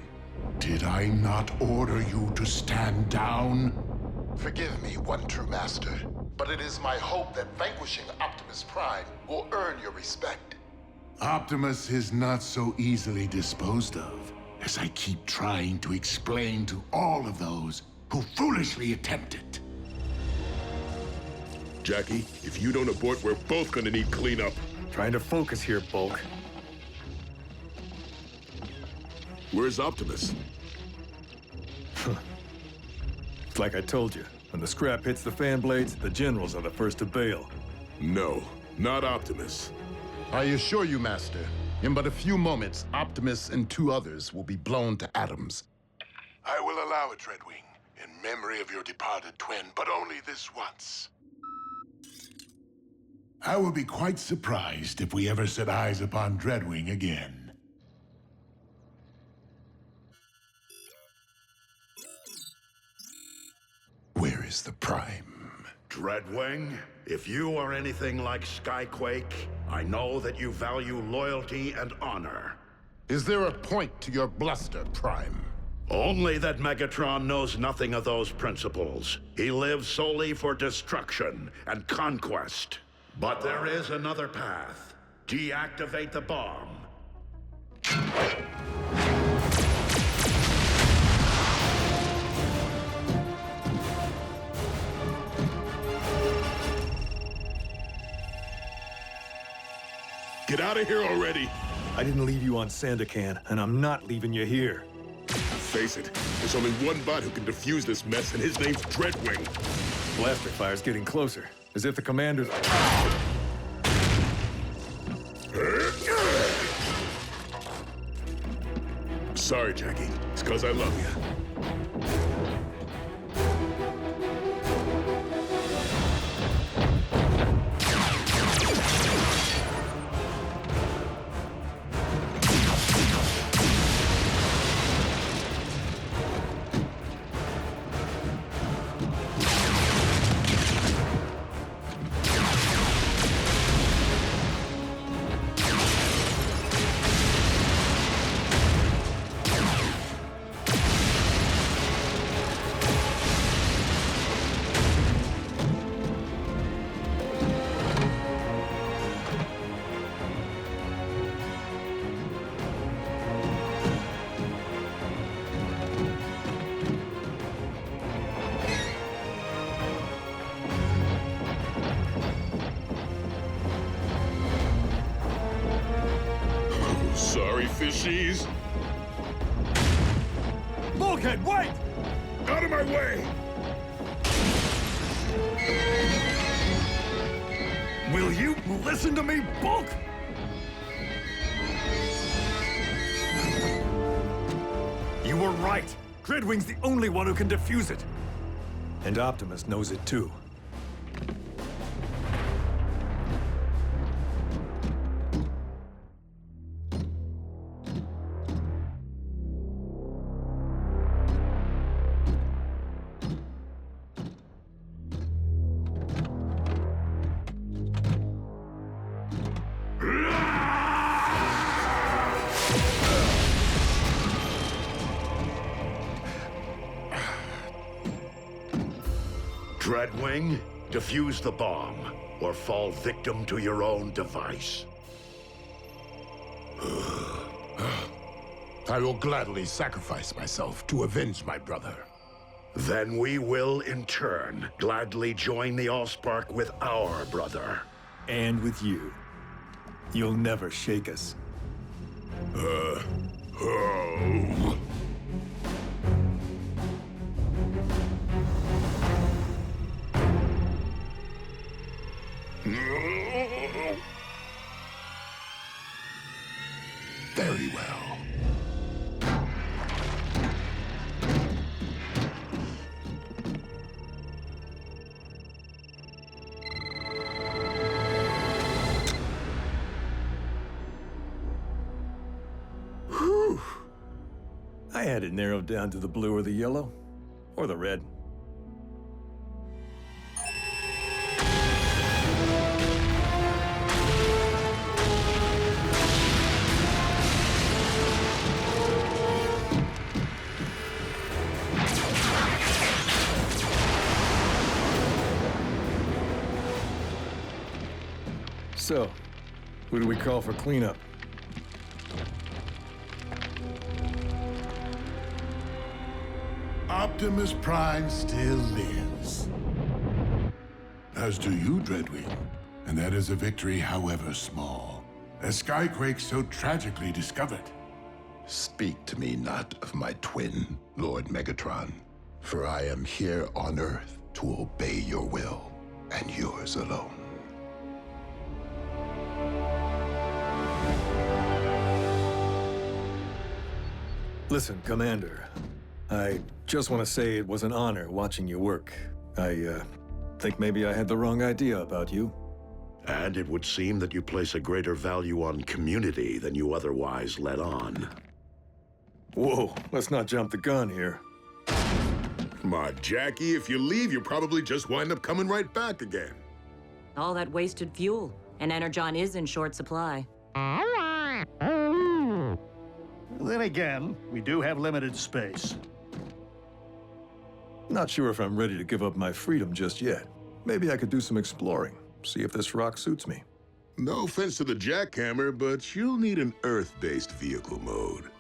Did I not order you to stand down? Forgive me, one true master, but it is my hope that vanquishing Optimus Prime will earn your respect. Optimus is not so easily disposed of, as I keep trying to explain to all of those who foolishly attempt it. Jackie, if you don't abort, we're both gonna need cleanup. Trying to focus here, Bulk. Where's Optimus? It's like I told you. When the scrap hits the fan blades, the generals are the first to bail. No, not Optimus. I assure you, Master, in but a few moments, Optimus and 2 others will be blown to atoms. I will allow it, Dreadwing, in memory of your departed twin, but only this once. I will be quite surprised if we ever set eyes upon Dreadwing again. Where is the Prime? Dreadwing, if you are anything like Skyquake, I know that you value loyalty and honor. Is there a point to your bluster, Prime? Only that Megatron knows nothing of those principles. He lives solely for destruction and conquest. But there is another path. Deactivate the bomb. Get out of here already! I didn't leave you on Sandakan, and I'm not leaving you here. Face it, there's only one bot who can defuse this mess, and his name's Dreadwing. Blaster fire's getting closer, as if the commander's... Sorry, Jackie. It's 'cause I love you. Sorry, fishies. Bulkhead, wait! Out of my way! Will you listen to me, Bulk? You were right. Dreadwing's the only one who can defuse it. And Optimus knows it too. Dreadwing, defuse the bomb, or fall victim to your own device. I will gladly sacrifice myself to avenge my brother. Then we will, in turn, gladly join the Allspark with our brother. And with you. You'll never shake us. Very well. Whew. I had it narrowed down to the blue or the yellow, or the red. So, who do we call for cleanup? Optimus Prime still lives. As do you, Dreadwing. And that is a victory, however small. A skyquake so tragically discovered. Speak to me not of my twin, Lord Megatron, for I am here on Earth to obey your will, and yours alone. Listen, Commander. I just want to say it was an honor watching you work. I think maybe I had the wrong idea about you. And it would seem that you place a greater value on community than you otherwise let on. Whoa, let's not jump the gun here. Come on, Jackie, if you leave, you'll probably just wind up coming right back again. All that wasted fuel, and Energon is in short supply. Then again, we do have limited space. Not sure if I'm ready to give up my freedom just yet. Maybe I could do some exploring, see if this rock suits me. No offense to the jackhammer, but you'll need an Earth-based vehicle mode.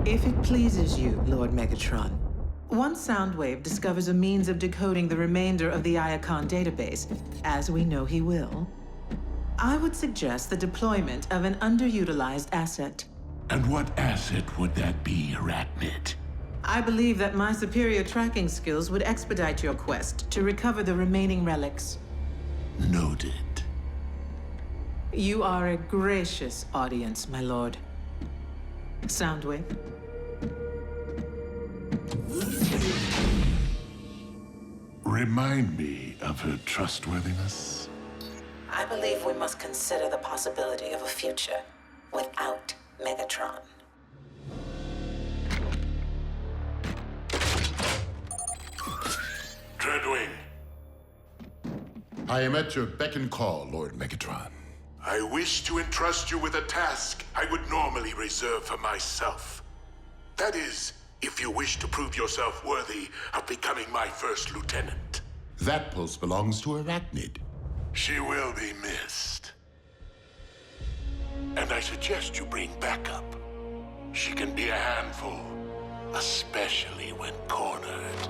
If it pleases you, Lord Megatron, once Soundwave discovers a means of decoding the remainder of the Iacon database, as we know he will, I would suggest the deployment of an underutilized asset. And what asset would that be, Arachnid? I believe that my superior tracking skills would expedite your quest to recover the remaining relics. Noted. You are a gracious audience, my lord. Soundwave. Remind me of her trustworthiness. I believe we must consider the possibility of a future without Megatron. Dreadwing. I am at your beck and call, Lord Megatron. I wish to entrust you with a task I would normally reserve for myself. That is, if you wish to prove yourself worthy of becoming my first lieutenant. That post belongs to Arachnid. She will be missed. And I suggest you bring backup. She can be a handful, especially when cornered.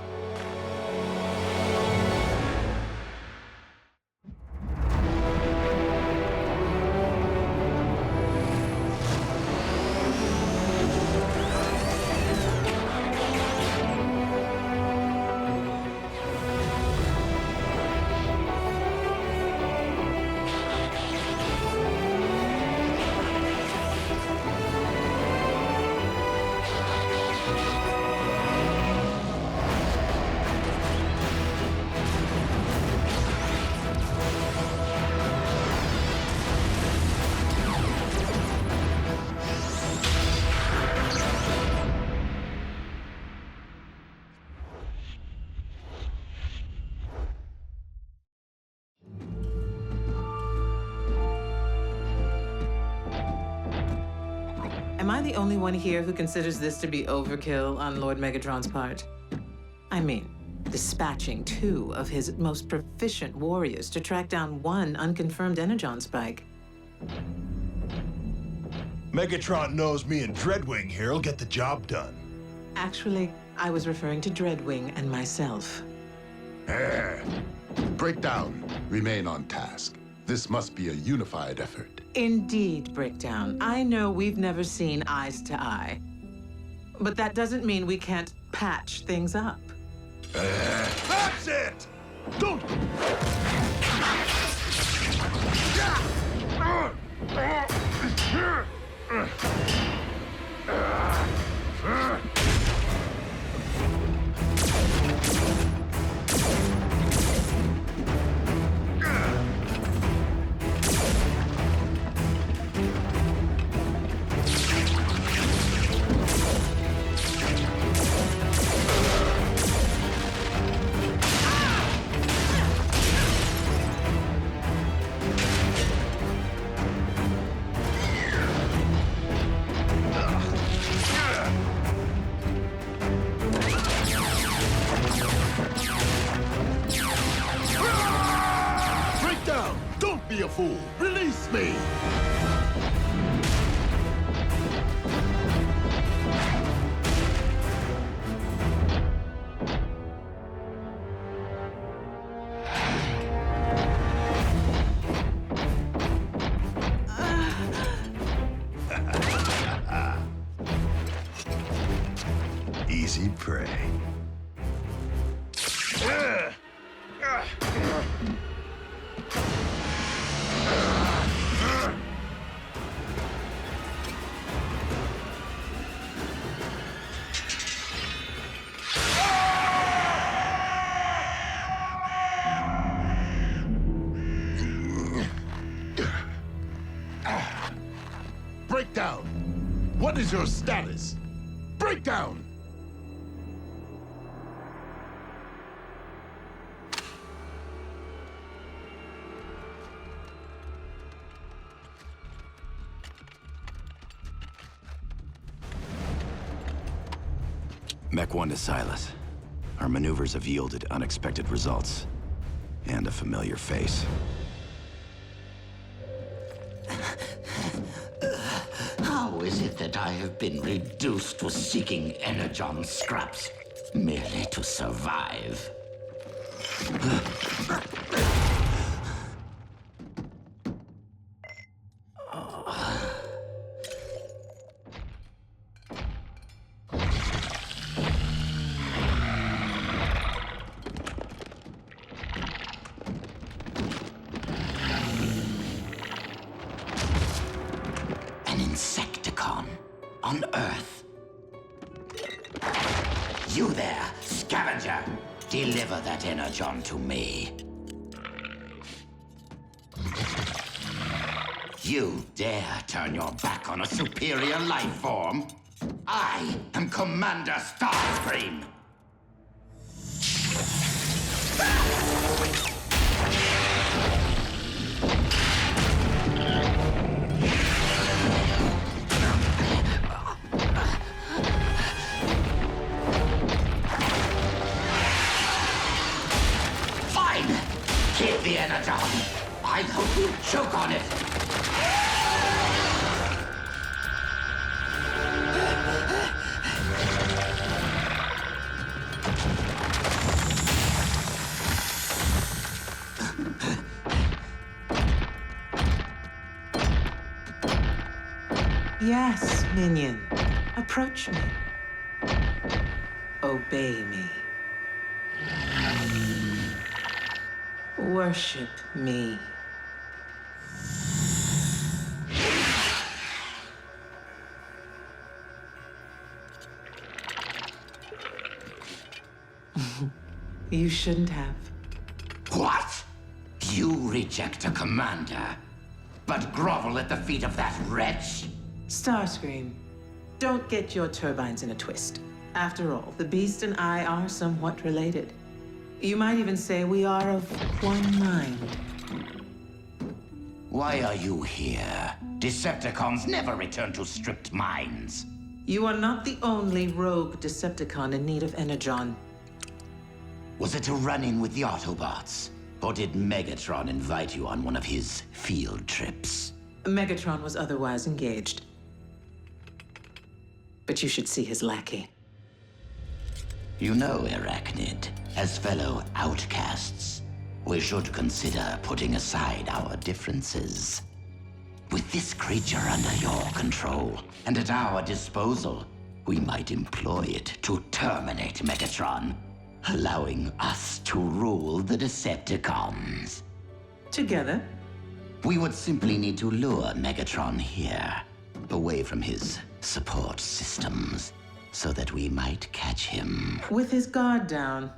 Am I the only one here who considers this to be overkill on Lord Megatron's part? I mean, dispatching 2 of his most proficient warriors to track down 1 unconfirmed energon spike. Megatron knows me and Dreadwing here will get the job done. Actually, I was referring to Dreadwing and myself. Breakdown. Remain on task. This must be a unified effort. Indeed, Breakdown. I know we've never seen eyes to eye. But that doesn't mean we can't patch things up. That's it! Don't... Be a fool. Release me! Easy prey. Breakdown! What is your status? Breakdown! Mech 1 to Silas. Our maneuvers have yielded unexpected results. And a familiar face. How is it that I have been reduced to seeking energon scraps merely to survive? On Earth. You there, scavenger! Deliver that energon to me. You dare turn your back on a superior life form? I am Commander Starscream! Keep the energon. I hope you choke on it. Yes, minion. Approach me. Obey me. Worship me. You shouldn't have. What? You reject a commander, but grovel at the feet of that wretch? Starscream, don't get your turbines in a twist. After all, the beast and I are somewhat related. You might even say we are of one mind. Why are you here? Decepticons never return to stripped mines. You are not the only rogue Decepticon in need of energon. Was it a run-in with the Autobots? Or did Megatron invite you on one of his field trips? Megatron was otherwise engaged. But you should see his lackey. You know, Arachnid, as fellow outcasts, we should consider putting aside our differences. With this creature under your control and at our disposal, we might employ it to terminate Megatron, allowing us to rule the Decepticons. Together? We would simply need to lure Megatron here, away from his support systems, so that we might catch him. With his guard down.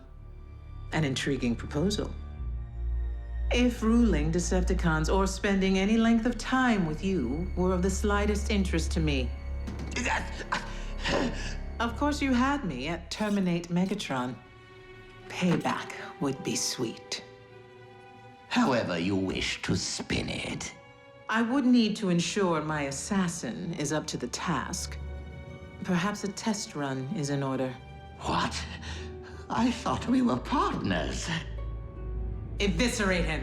An intriguing proposal. If ruling Decepticons or spending any length of time with you were of the slightest interest to me. Of course you had me at terminate Megatron. Payback would be sweet. However you wish to spin it. I would need to ensure my assassin is up to the task. Perhaps a test run is in order. What? I thought we were partners. Eviscerate him.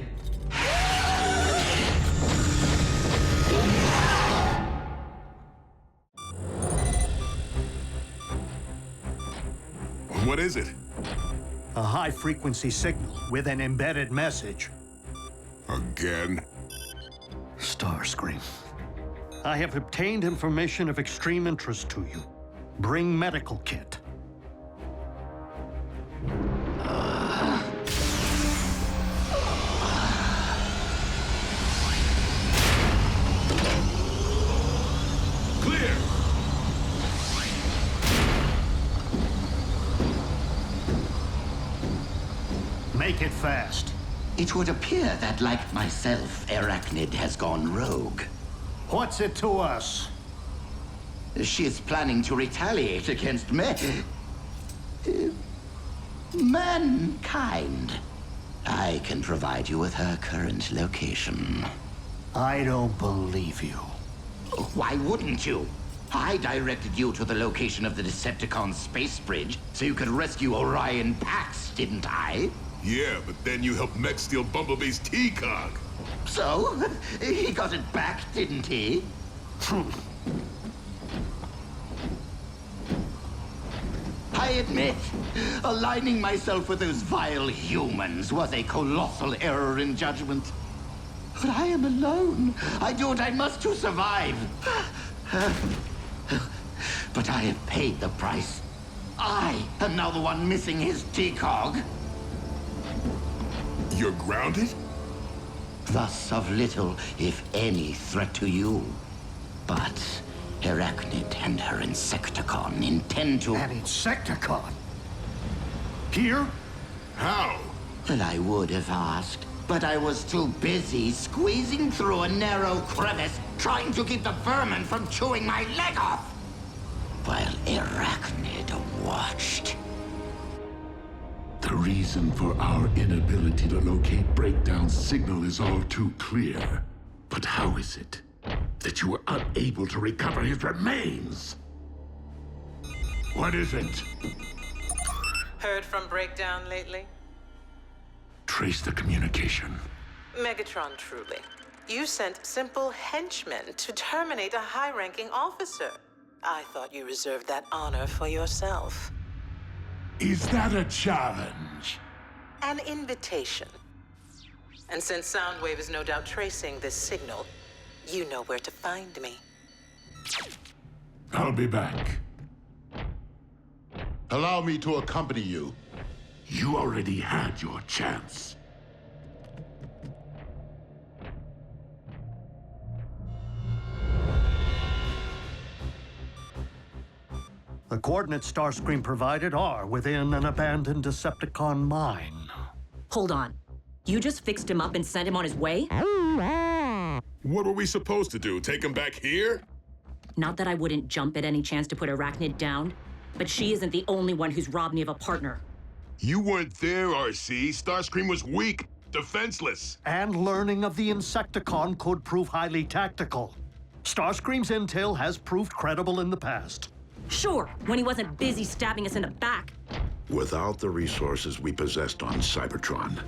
What is it? A high-frequency signal with an embedded message. Again? Starscream. I have obtained information of extreme interest to you. Bring medical kit. Clear! Make it fast. It would appear that, like myself, Arachnid has gone rogue. What's it to us? She is planning to retaliate against mankind. I can provide you with her current location. I don't believe you. Why wouldn't you? I directed you to the location of the Decepticon space bridge so you could rescue Orion Pax, didn't I? Yeah, but then you helped Mech steal Bumblebee's T-Cog. So? He got it back, didn't he? I admit, aligning myself with those vile humans was a colossal error in judgment. But I am alone. I do what I must to survive. But I have paid the price. I am now the one missing his T-Cog. You're grounded? Thus of little, if any, threat to you. But Arachnid and her Insecticon intend to... An Insecticon? Here? How? Well, I would have asked, but I was too busy squeezing through a narrow crevice, trying to keep the vermin from chewing my leg off, while Arachnid watched. The reason for our inability to locate Breakdown's signal is all too clear. But how is it that you were unable to recover his remains? What is it? Heard from Breakdown lately? Trace the communication. Megatron, truly. You sent simple henchmen to terminate a high-ranking officer. I thought you reserved that honor for yourself. Is that a challenge? An invitation. And since Soundwave is no doubt tracing this signal, you know where to find me. I'll be back. Allow me to accompany you. You already had your chance. The coordinates Starscream provided are within an abandoned Decepticon mine. Hold on. You just fixed him up and sent him on his way? What were we supposed to do? Take him back here? Not that I wouldn't jump at any chance to put Arachnid down, but she isn't the only one who's robbed me of a partner. You weren't there, RC. Starscream was weak. defenseless. And learning of the Insecticon could prove highly tactical. Starscream's intel has proved credible in the past. Sure, when he wasn't busy stabbing us in the back. Without the resources we possessed on Cybertron,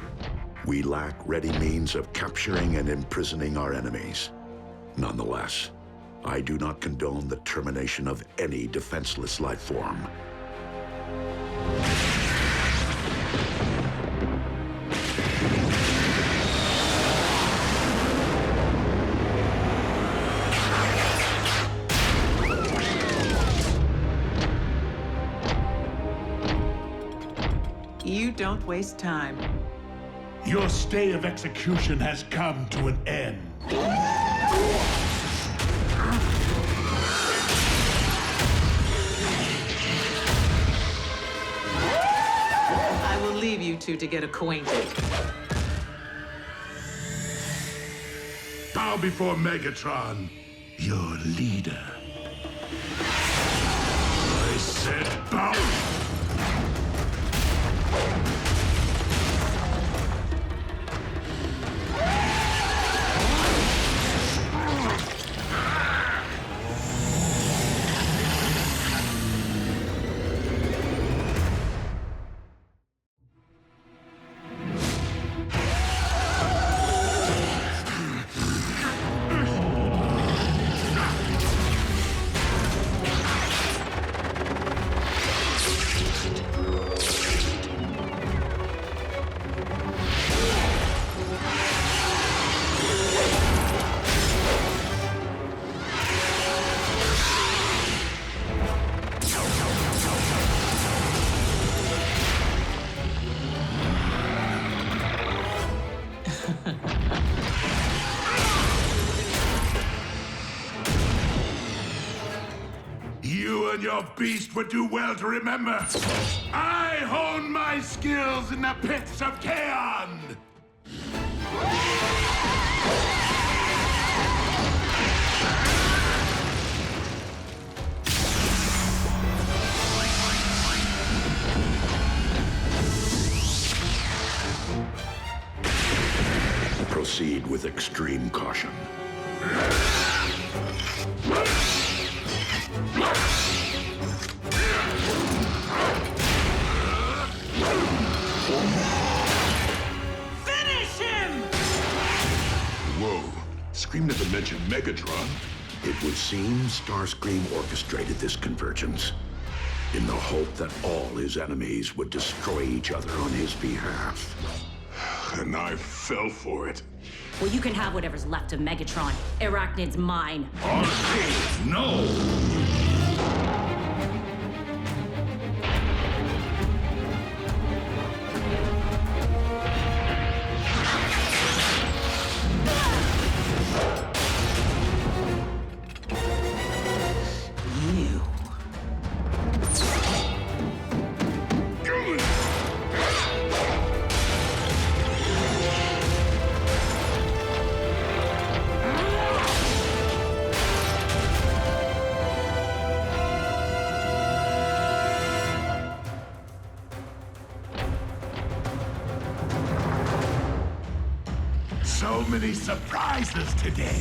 we lack ready means of capturing and imprisoning our enemies. Nonetheless, I do not condone the termination of any defenseless life form. You don't waste time. Your stay of execution has come to an end. I will leave you two to get acquainted. Bow before Megatron, your leader. I said bow. You and your beast would do well to remember. I hone my skills in the pits of Kaon! Proceed with extreme caution. Finish him! Whoa, Scream never mentioned Megatron. It would seem Starscream orchestrated this convergence in the hope that all his enemies would destroy each other on his behalf. And I fell for it. Well, you can have whatever's left of Megatron. Arachnid's mine. No! So many surprises today.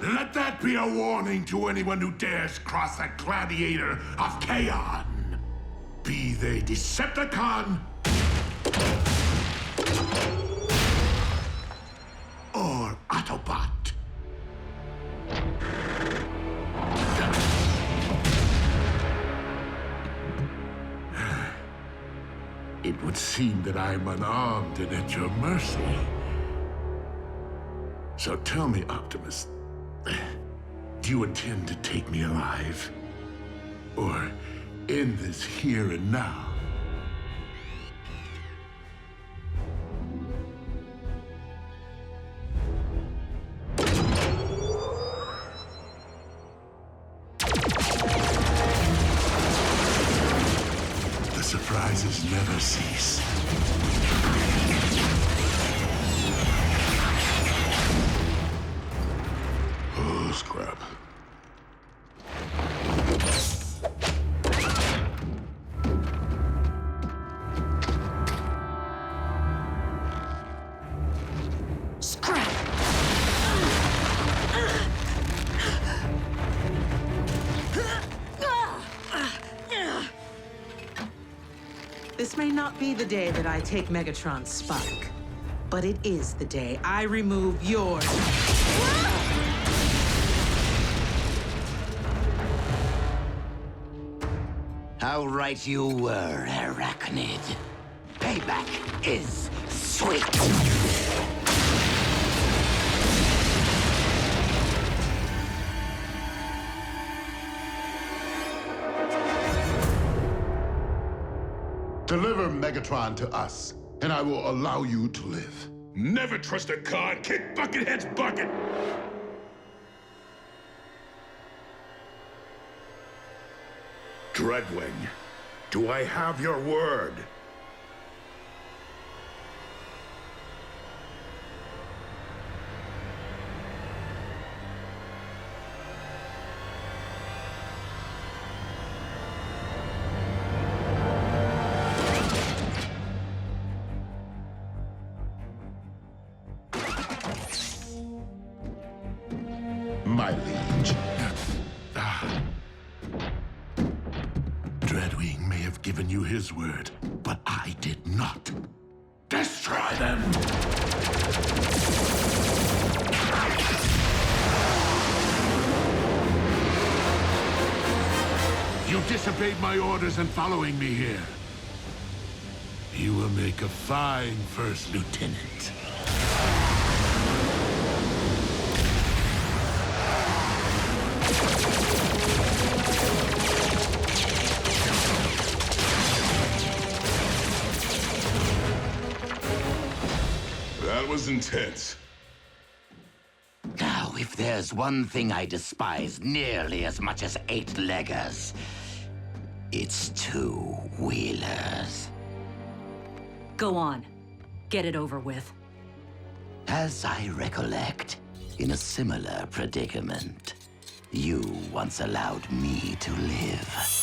Let that be a warning to anyone who dares cross the gladiator of Kaon. Be they Decepticon or Autobot. It It would seem that I'm unarmed and at your mercy. So tell me, Optimus, do you intend to take me alive? Or end this here and now? The surprises never cease. Oh, scrap. This may not be the day that I take Megatron's spike, but it is the day I remove yours. How right you were, Arachnid. Payback is sweet. Deliver Megatron to us, and I will allow you to live. Never trust a card, kick Buckethead's bucket! Dreadwing, do I have your word? My liege. Dreadwing may have given you his word, but I did not. Destroy them! You disobeyed my orders in following me here. You will make a fine first lieutenant. That was intense. Now, if there's one thing I despise nearly as much as 8-leggers, it's 2-wheelers. Go on. Get it over with. As I recollect, in a similar predicament, you once allowed me to live.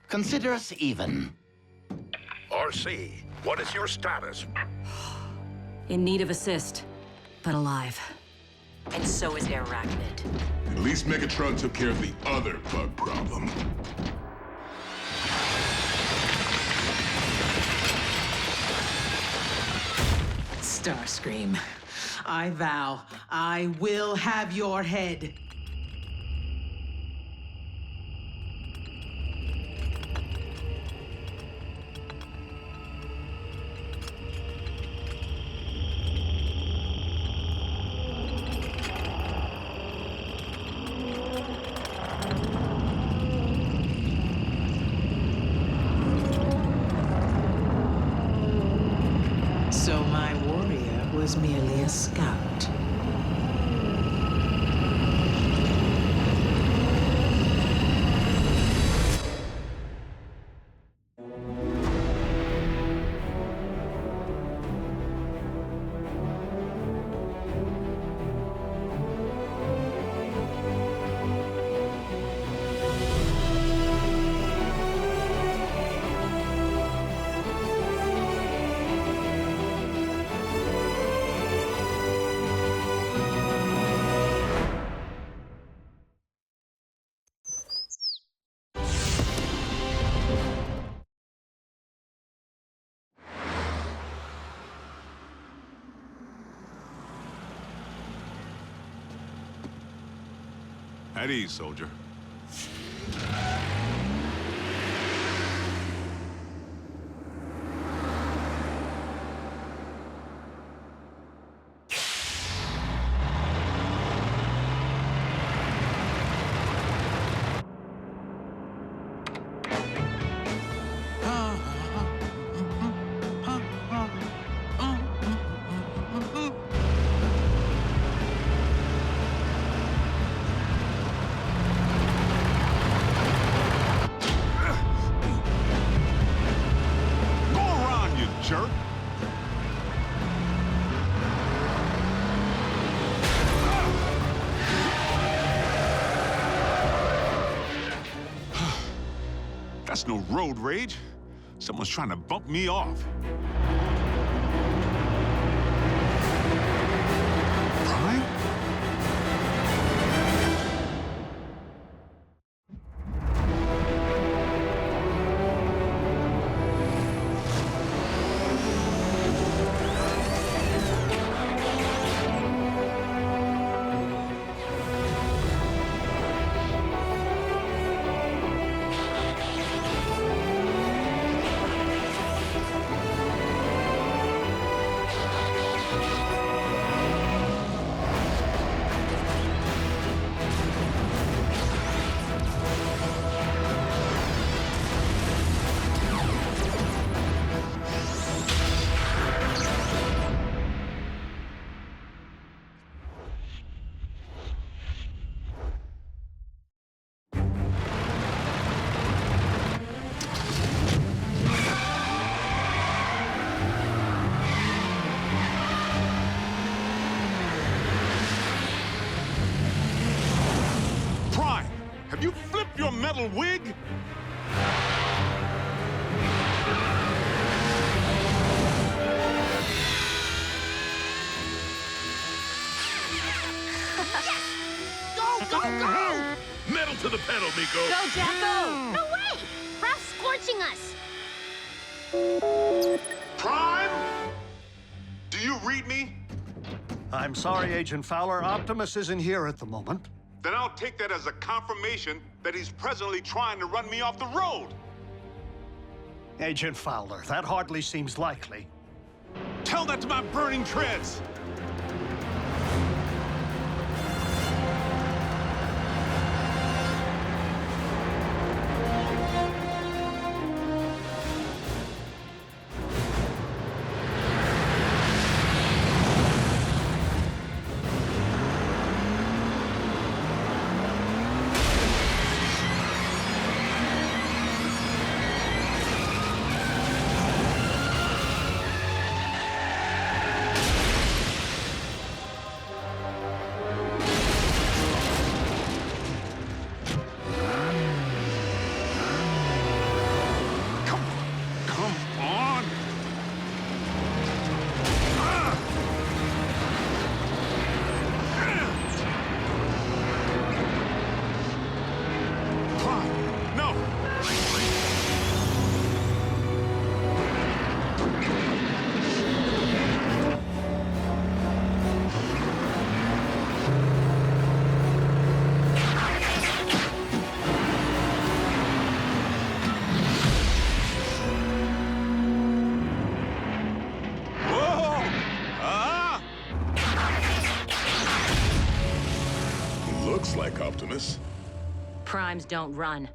Consider us even. RC, what is your status? In need of assist, but alive. And so is Arachnid. At least Megatron took care of the other bug problem. Starscream, I vow I will have your head. So my warrior was merely a scout. At ease, soldier. Jerk. That's no road rage. Someone's trying to bump me off. Prime? Have you flipped your metal wig? Go, go, go! Metal to the pedal, Miko! Go, Jack, go! No way! Ralph's scorching us! Prime? Do you read me? I'm sorry, Agent Fowler. Optimus isn't here at the moment. Then I'll take that as a confirmation that he's presently trying to run me off the road. Agent Fowler, that hardly seems likely. Tell that to my burning treads! Looks like Optimus. Primes don't run.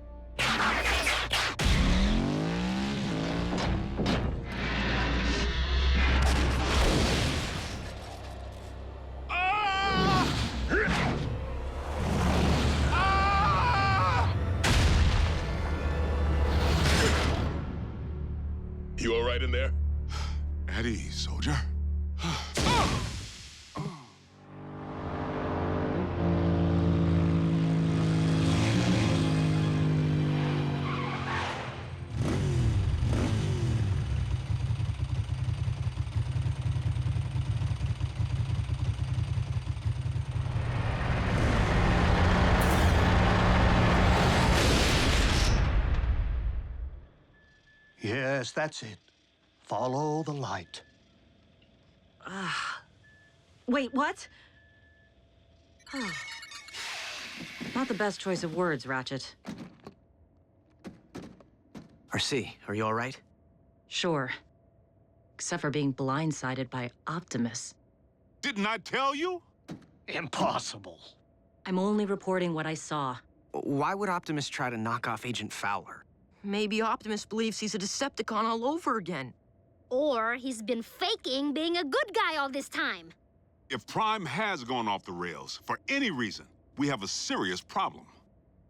You all right in there? At ease, soldier. Yes, that's it. Follow the light. Wait, what? Not the best choice of words, Ratchet. RC, are you all right? Sure. Except for being blindsided by Optimus. Didn't I tell you? Impossible. I'm only reporting what I saw. Why would Optimus try to knock off Agent Fowler? Maybe Optimus believes he's a Decepticon all over again. Or he's been faking being a good guy all this time. If Prime has gone off the rails, for any reason, we have a serious problem.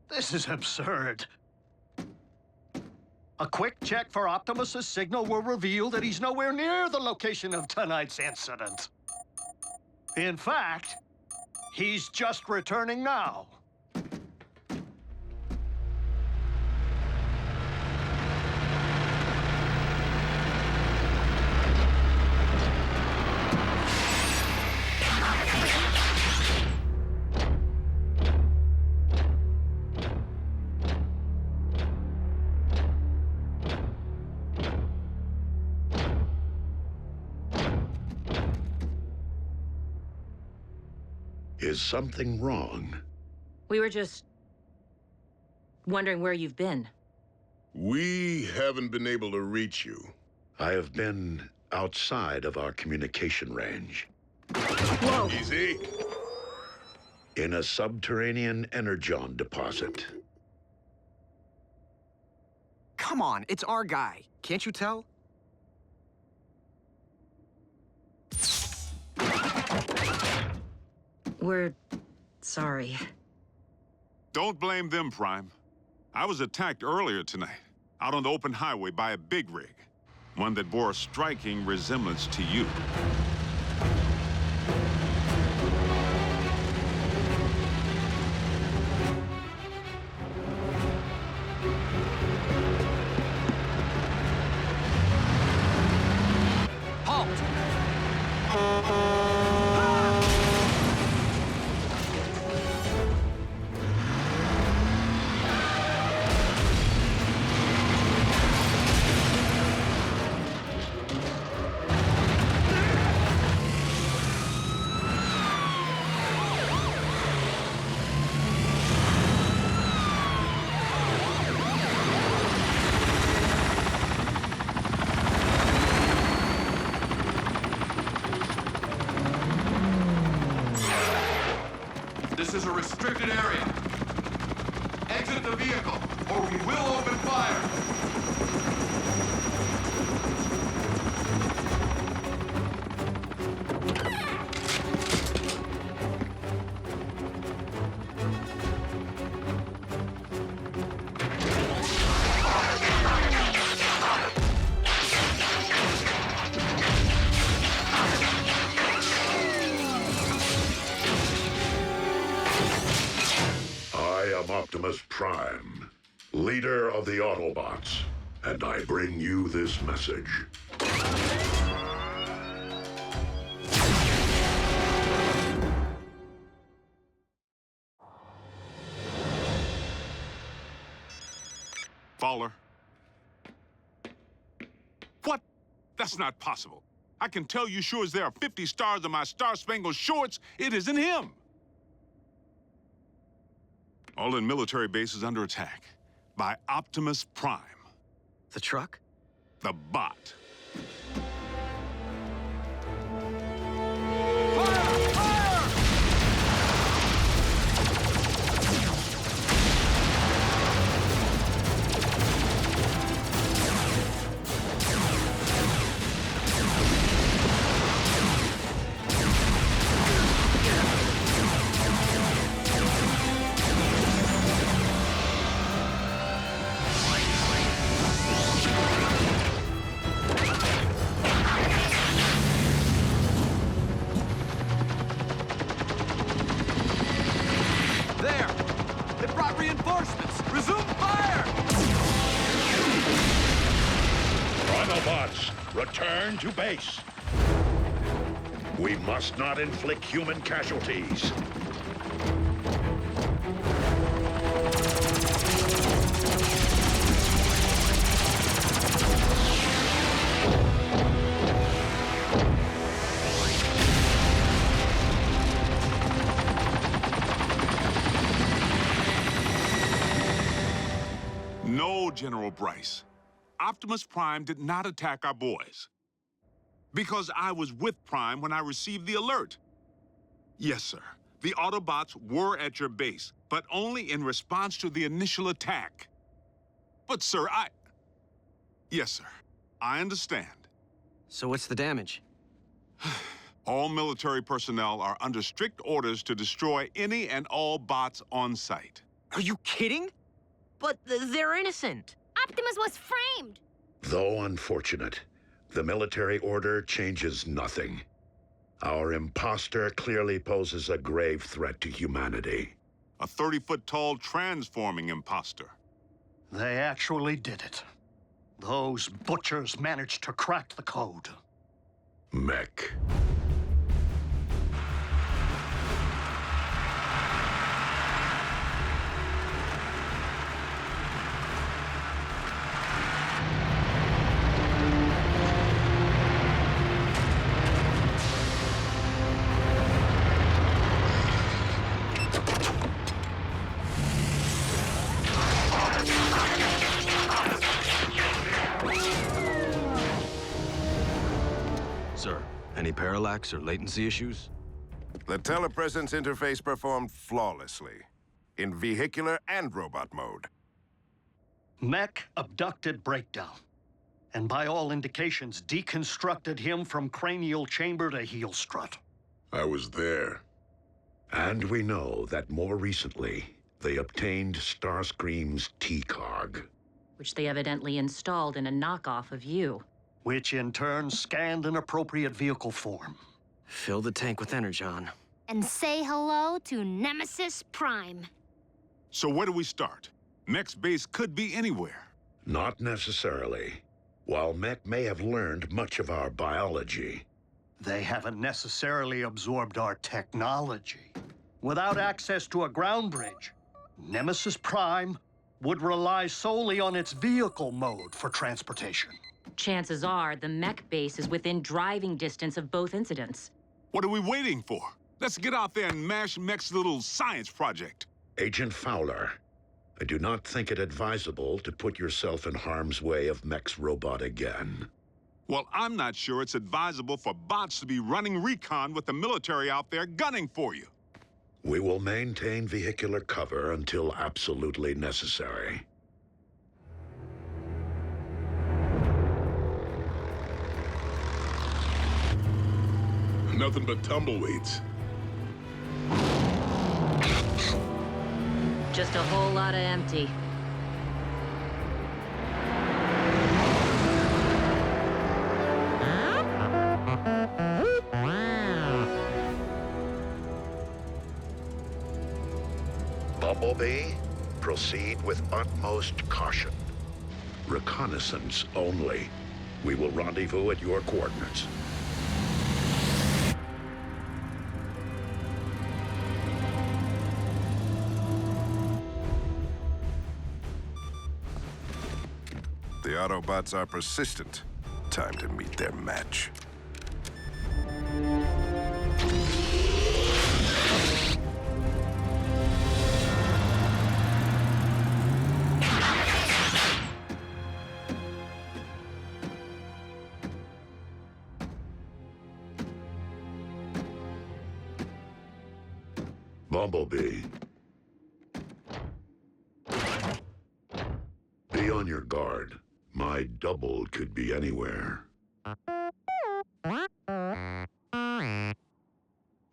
This is absurd. A quick check for Optimus's signal will reveal that he's nowhere near the location of tonight's incident. In fact, he's just returning now. Is something wrong? We were just wondering where you've been. We haven't been able to reach you. I have been outside of our communication range. Whoa! Easy. In a subterranean energon deposit. Come on, it's our guy. Can't you tell? We're sorry. Don't blame them, Prime. I was attacked earlier tonight, out on the open highway by a big rig. One that bore a striking resemblance to you. This is a restricted area. Exit the vehicle, or we will open fire. Optimus Prime, leader of the Autobots, and I bring you this message. Fowler. What? That's not possible. I can tell you sure as there are 50 stars on my Star-Spangled Shorts, it isn't him. All in military bases under attack by Optimus Prime. The truck? The bot. Return to base. We must not inflict human casualties. No, General Bryce. Optimus Prime did not attack our boys. Because I was with Prime when I received the alert. Yes, sir. The Autobots were at your base, but only in response to the initial attack. But, sir, Yes, sir. I understand. So what's the damage? All military personnel are under strict orders to destroy any and all bots on site. Are you kidding? But they're innocent. Optimus was framed! Though unfortunate, the military order changes nothing. Our imposter clearly poses a grave threat to humanity. A 30-foot-tall transforming imposter. They actually did it. Those butchers managed to crack the code. Mech. Sir, any parallax or latency latency issues? The telepresence interface performed flawlessly, in vehicular and robot mode. Mech abducted Breakdown, and by all indications deconstructed him from cranial chamber to heel strut. I was there. And we know that more recently, they obtained Starscream's T-Cog. Which they evidently installed in a knockoff of you. Which in turn scanned an appropriate vehicle form. Fill the tank with energon. And say hello to Nemesis Prime. So where do we start? Mech's base could be anywhere. Not necessarily. While Mech may have learned much of our biology, they haven't necessarily absorbed our technology. Without access to a ground bridge, Nemesis Prime would rely solely on its vehicle mode for transportation. Chances are the mech base is within driving distance of both incidents. What are we waiting for? Let's get out there and mash Mech's little science project. Agent Fowler, I do not think it advisable to put yourself in harm's way of Mech's robot again. Well, I'm not sure it's advisable for bots to be running recon with the military out there gunning for you. We will maintain vehicular cover until absolutely necessary. Nothing but tumbleweeds. Just a whole lot of empty. Bumblebee, proceed with utmost caution. Reconnaissance only. We will rendezvous at your coordinates. The Autobots are persistent. Time to meet their match. Bumblebee. Be on your guard. My double could be anywhere.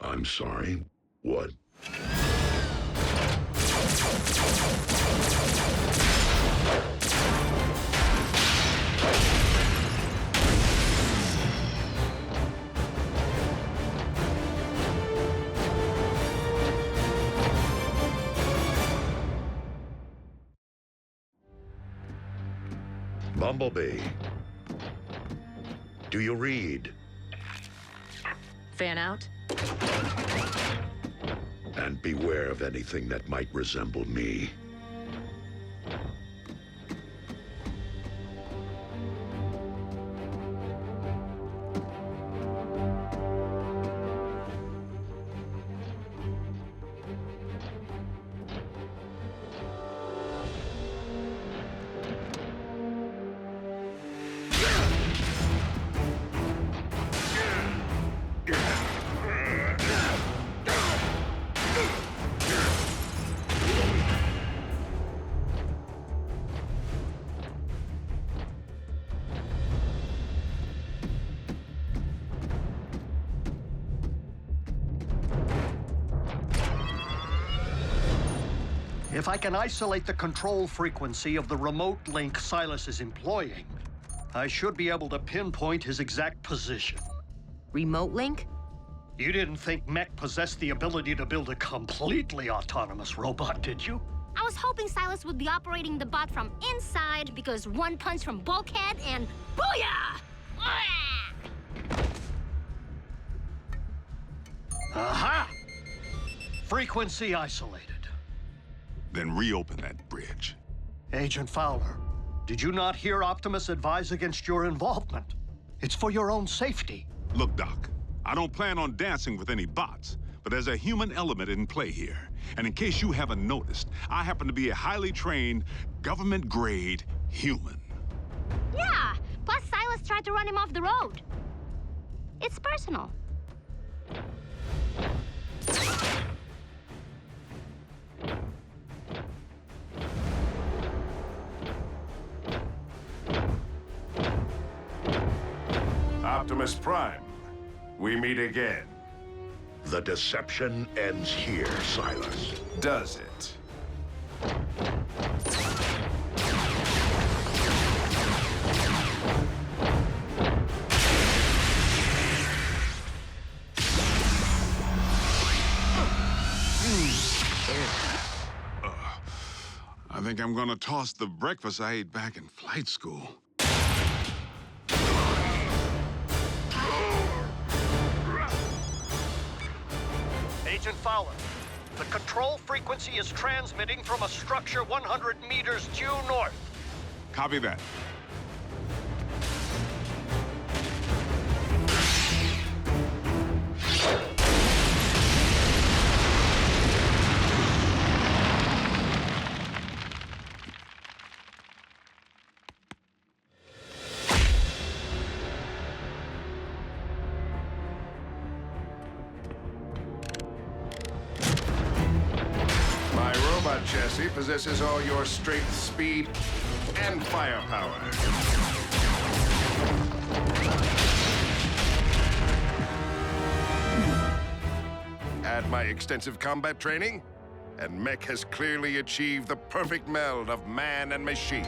I'm sorry. What? Bumblebee. Do you read? Fan out? And beware of anything that might resemble me. If I can isolate the control frequency of the remote link Silas is employing, I should be able to pinpoint his exact position. Remote link? You didn't think Mech possessed the ability to build a completely autonomous robot, did you? I was hoping Silas would be operating the bot from inside because one punch from Bulkhead and booyah! Aha! Frequency isolated. Then reopen that bridge. Agent Fowler, did you not hear Optimus advise against your involvement? It's for your own safety. Look, Doc, I don't plan on dancing with any bots, but there's a human element in play here. And in case you haven't noticed, I happen to be a highly trained, government-grade human. Yeah, plus Silas tried to run him off the road. It's personal. Optimus Prime, we meet again. The deception ends here, Silas. Does it? I think I'm gonna toss the breakfast I ate back in flight school. Agent Fowler, the control frequency is transmitting from a structure 100 meters due north. Copy that. Chassis possesses all your strength, speed, and firepower. Add my extensive combat training, and Mech has clearly achieved the perfect meld of man and machine.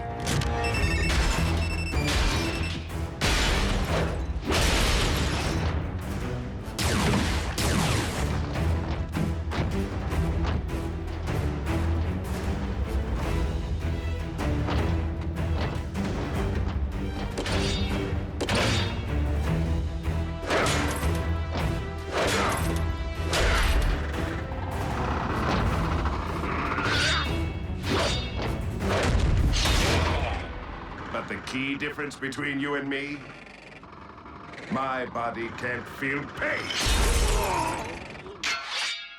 The key difference between you and me? My body can't feel pain.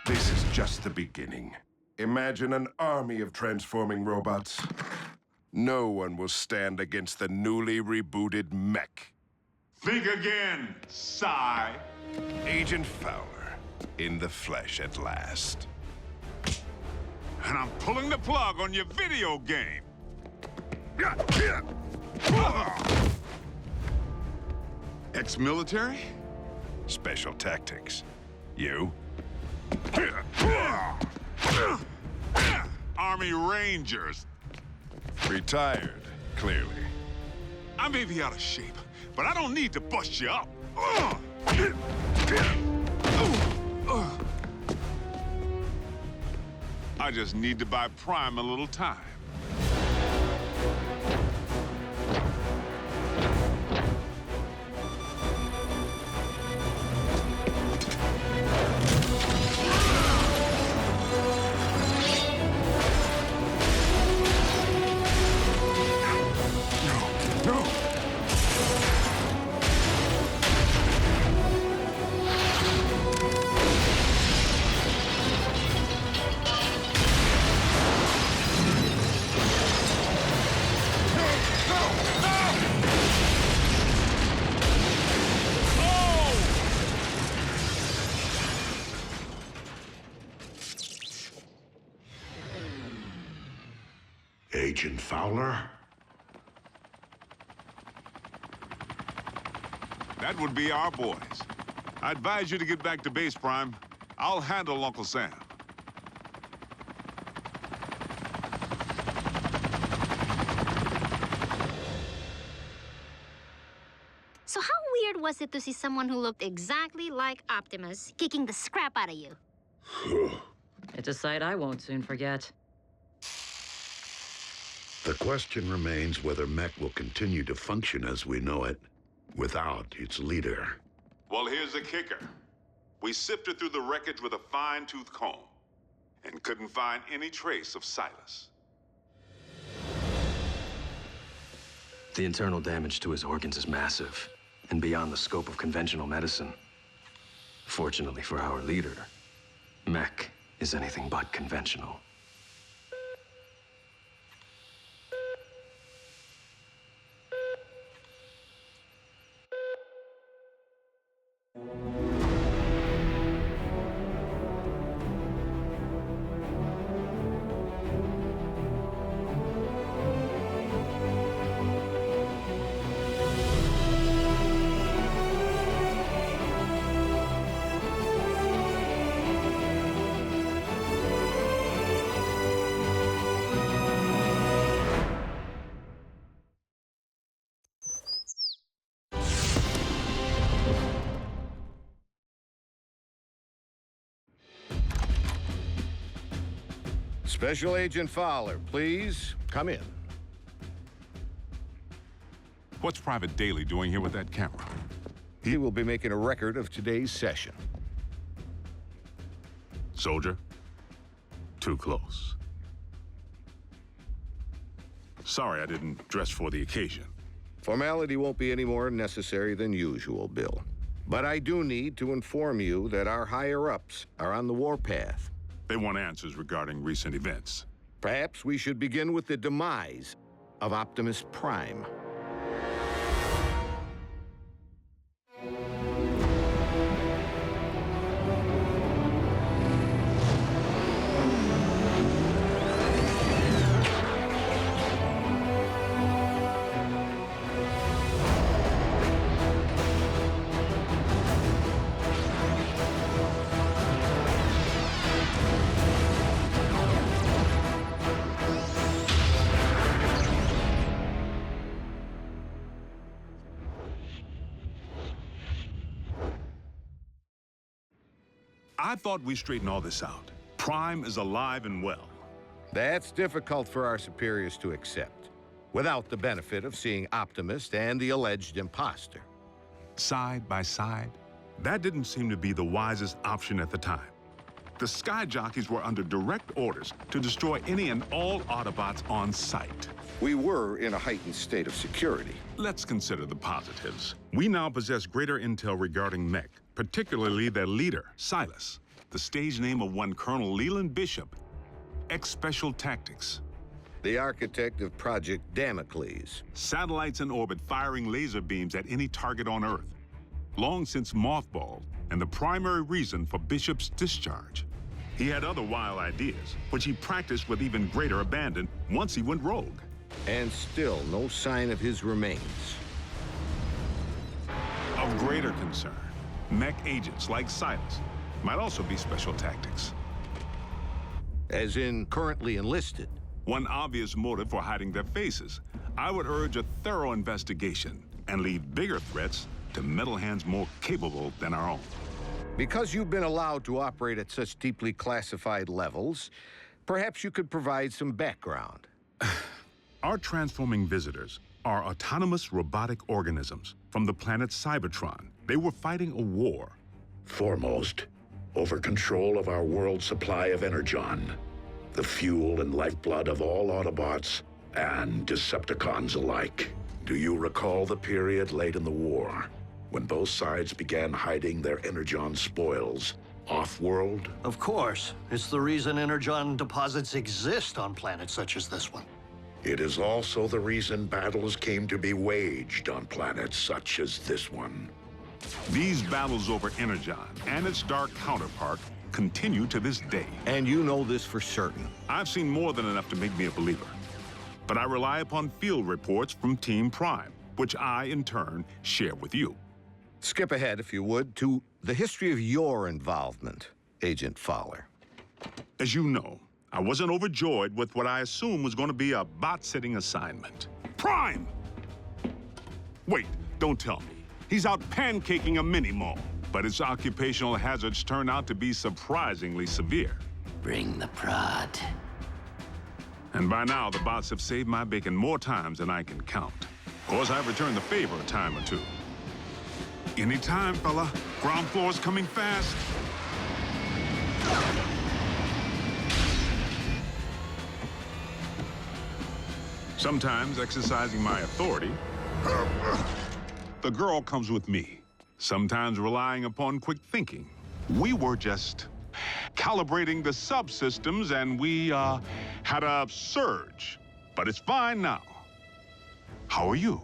This is just the beginning. Imagine an army of transforming robots. No one will stand against the newly rebooted Mech. Think again, Psy. Agent Fowler, in the flesh at last. And I'm pulling the plug on your video game. Ex-military? Special tactics. You? Army Rangers. Retired, clearly. I may be out of shape, but I don't need to bust you up. I just need to buy Prime a little time. Agent Fowler? That would be our boys. I advise you to get back to base, Prime. I'll handle Uncle Sam. was it to see someone who looked exactly like Optimus kicking the scrap out of you? It's a sight I won't soon forget. The question remains whether mech will continue to function as we know it, without its leader. Well, here's the kicker. We sifted through the wreckage with a fine-tooth comb and couldn't find any trace of Silas. The internal damage to his organs is massive and beyond the scope of conventional medicine. Fortunately for our leader, mech is anything but conventional. Special Agent Fowler, please come in. What's Private Daly doing here with that camera? He will be making a record of today's session. Soldier, too close. Sorry I didn't dress for the occasion. Formality won't be any more necessary than usual, Bill. But I do need to inform you that our higher-ups are on the warpath. They want answers regarding recent events. Perhaps we should begin with the demise of Optimus Prime. I thought we straightened all this out. Prime is alive and well. That's difficult for our superiors to accept, without the benefit of seeing Optimus and the alleged imposter. Side by side, that didn't seem to be the wisest option at the time. The Sky Jockeys were under direct orders to destroy any and all Autobots on sight. We were in a heightened state of security. Let's consider the positives. We now possess greater intel regarding mech, particularly their leader, Silas, the stage name of one Colonel Leland Bishop, ex-Special Tactics. The architect of Project Damocles. Satellites in orbit firing laser beams at any target on Earth. Long since mothballed, and the primary reason for Bishop's discharge. He had other wild ideas, which he practiced with even greater abandon once he went rogue. And still no sign of his remains. Of greater concern, mech agents like Silas might also be Special Tactics. As in currently enlisted? One obvious motive for hiding their faces. I would urge a thorough investigation and leave bigger threats to metal hands more capable than our own. Because you've been allowed to operate at such deeply classified levels, perhaps you could provide some background. Our transforming visitors are autonomous robotic organisms from the planet Cybertron. They were fighting a war. Foremost, over control of our world's supply of energon, the fuel and lifeblood of all Autobots and Decepticons alike. Do you recall the period late in the war, when both sides began hiding their energon spoils off-world? Of course. It's the reason energon deposits exist on planets such as this one. It is also the reason battles came to be waged on planets such as this one. These battles over Energon and its dark counterpart continue to this day. And you know this for certain. I've seen more than enough to make me a believer. But I rely upon field reports from Team Prime, which I, in turn, share with you. Skip ahead, if you would, to the history of your involvement, Agent Fowler. As you know, I wasn't overjoyed with what I assumed was going to be a bot-sitting assignment. Prime! Wait, don't tell me. He's out pancaking a mini-mall. But its occupational hazards turn out to be surprisingly severe. Bring the prod. And by now, the bots have saved my bacon more times than I can count. Of course, I've returned the favor a time or two. Anytime, fella. Ground floor's coming fast. Sometimes, exercising my authority, the girl comes with me. Sometimes relying upon quick thinking. We were just calibrating the subsystems and we had a surge. But it's fine now. How are you?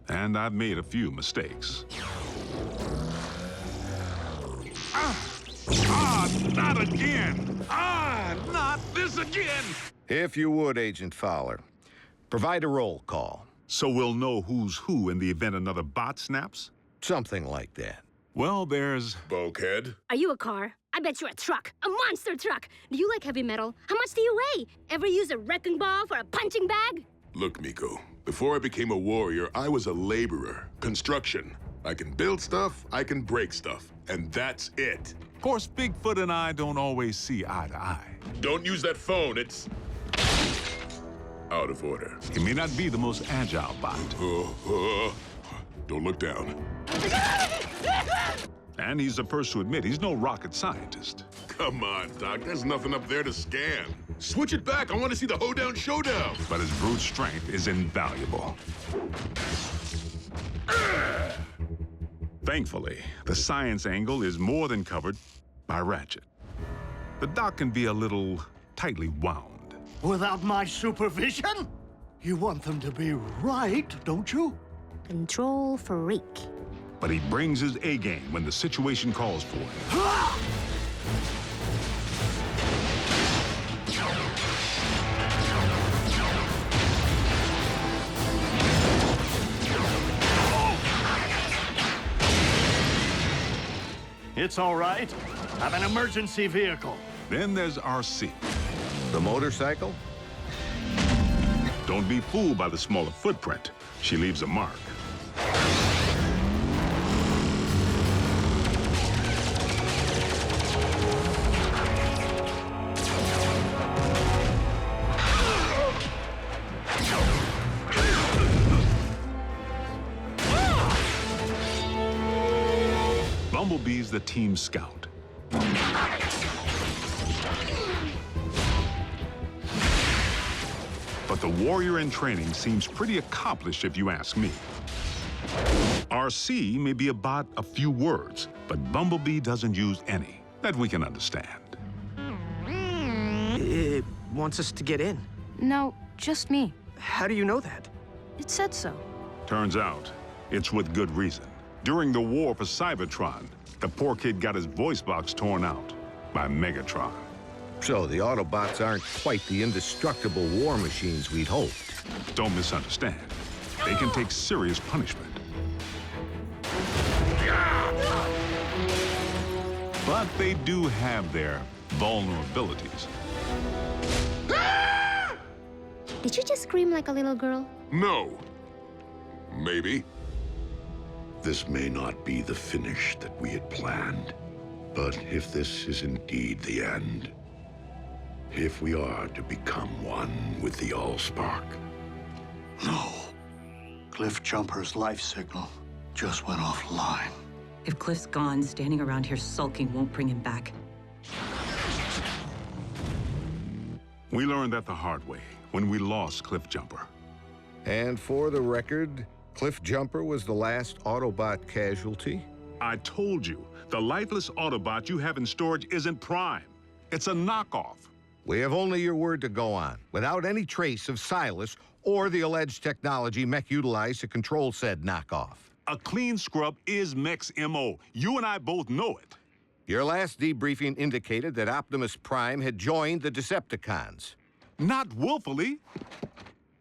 And I've made a few mistakes. Not again! Not this again! If you would, Agent Fowler, provide a roll call. So we'll know who's who in the event another bot snaps? Something like that. Well, there's... Bulkhead? Are you a car? I bet you're a truck. A monster truck. Do you like heavy metal? How much do you weigh? Ever use a wrecking ball for a punching bag? Look, Miko, before I became a warrior, I was a laborer. Construction. I can build stuff, I can break stuff. And that's it. Of course, Bigfoot and I don't always see eye to eye. Don't use that phone, it's... out of order. He may not be the most agile bot. Don't look down. And he's the first to admit he's no rocket scientist. Come on, Doc, there's nothing up there to scan. Switch it back, I want to see the hoedown showdown. But his brute strength is invaluable. Thankfully, the science angle is more than covered by Ratchet. The doc can be a little tightly wound. Without my supervision? You want them to be right, don't you? Control freak. But he brings his A-game when the situation calls for it. It's all right. I'm an emergency vehicle. Then there's RC. The motorcycle? Don't be fooled by the smaller footprint. She leaves a mark. Bumblebee's the team scout. But the warrior in training seems pretty accomplished if you ask me. RC may be about a few words, but Bumblebee doesn't use any that we can understand. It wants us to get in. No, just me. How do you know that? It said so. Turns out, it's with good reason. During the war for Cybertron, the poor kid got his voice box torn out by Megatron. So the Autobots aren't quite the indestructible war machines we'd hoped. Don't misunderstand. They can take serious punishment. But they do have their vulnerabilities. Did you just scream like a little girl? No. Maybe. This may not be the finish that we had planned, but if this is indeed the end, if we are to become one with the Allspark. No. Cliff Jumper's life signal just went offline. If Cliff's gone, standing around here sulking won't bring him back. We learned that the hard way when we lost Cliff Jumper. And for the record, Cliff Jumper was the last Autobot casualty? I told you, the lifeless Autobot you have in storage isn't Prime. It's a knockoff. We have only your word to go on, without any trace of Silas or the alleged technology Mech utilized to control said knockoff. A clean scrub is Mech's MO. You and I both know it. Your last debriefing indicated that Optimus Prime had joined the Decepticons. Not willfully.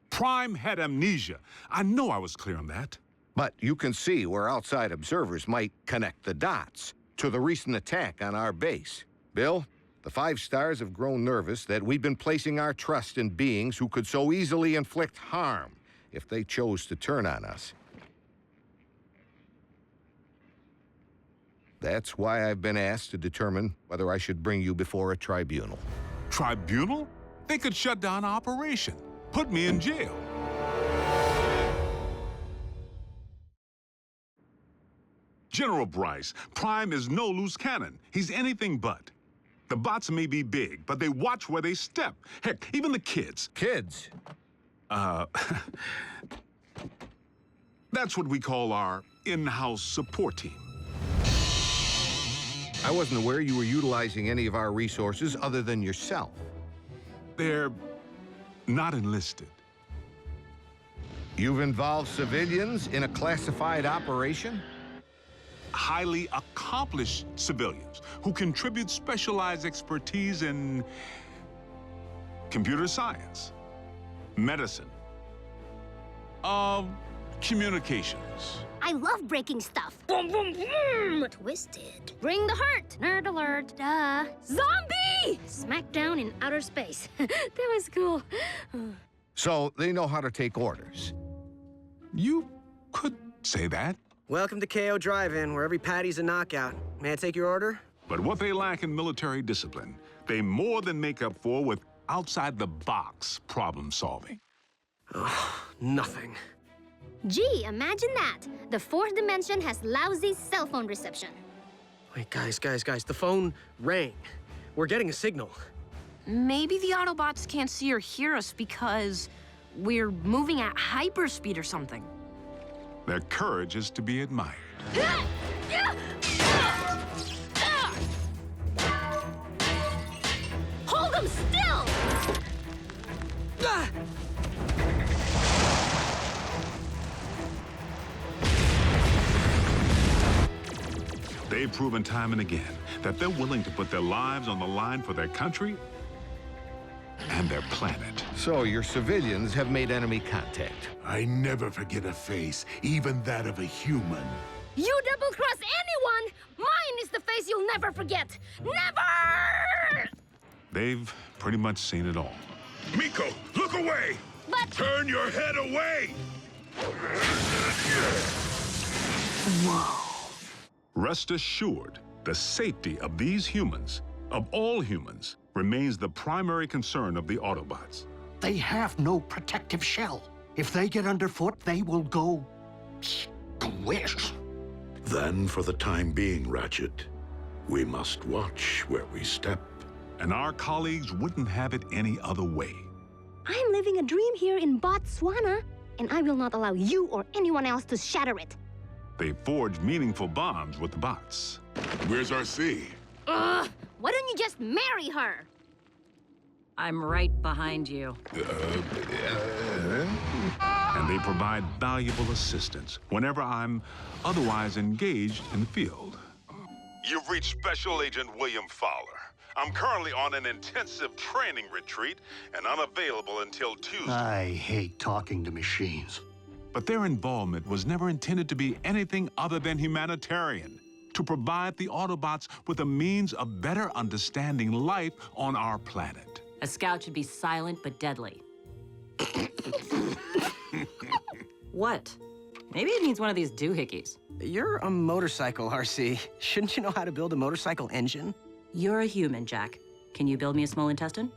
Prime had amnesia. I know I was clear on that. But you can see where outside observers might connect the dots to the recent attack on our base. Bill, the 5 stars have grown nervous that we've been placing our trust in beings who could so easily inflict harm if they chose to turn on us. That's why I've been asked to determine whether I should bring you before a tribunal. Tribunal? They could shut down our operation, put me in jail. General Bryce, Prime is no loose cannon. He's anything but. The bots may be big, but they watch where they step. Heck, even the kids. Kids? That's what we call our in-house support team. I wasn't aware you were utilizing any of our resources other than yourself. They're not enlisted. You've involved civilians in a classified operation? Highly accomplished civilians who contribute specialized expertise in computer science, medicine, communications. I love breaking stuff. Boom, boom, boom! Twisted. Bring the hurt. Nerd alert. Duh. Zombie! Smackdown in outer space. That was cool. So they know how to take orders. You could say that. Welcome to KO Drive-In, where every patty's a knockout. May I take your order? But what they lack in military discipline, they more than make up for with outside-the-box problem solving. Oh, nothing. Gee, imagine that. The fourth dimension has lousy cell phone reception. Wait, guys, the phone rang. We're getting a signal. Maybe the Autobots can't see or hear us because we're moving at hyperspeed or something. Their courage is to be admired. Hold them still! They've proven time and again that they're willing to put their lives on the line for their country and their planet. So your civilians have made enemy contact. I never forget a face, even that of a human. You double-cross anyone, mine is the face you'll never forget. Never! They've pretty much seen it all. Miko, look away! But... Turn your head away! Whoa. Rest assured, the safety of these humans, of all humans, remains the primary concern of the Autobots. They have no protective shell. If they get underfoot, they will go squish. Then, for the time being, Ratchet, we must watch where we step. And our colleagues wouldn't have it any other way. I'm living a dream here in Botswana, and I will not allow you or anyone else to shatter it. They forged meaningful bonds with the bots. Where's RC? Why don't you just marry her? I'm right behind you. And they provide valuable assistance whenever I'm otherwise engaged in the field. You've reached Special Agent William Fowler. I'm currently on an intensive training retreat and unavailable until Tuesday. I hate talking to machines. But their involvement was never intended to be anything other than humanitarian, to provide the Autobots with a means of better understanding life on our planet. A scout should be silent but deadly. What? Maybe it needs one of these doohickeys. You're a motorcycle, RC. Shouldn't you know how to build a motorcycle engine? You're a human, Jack. Can you build me a small intestine?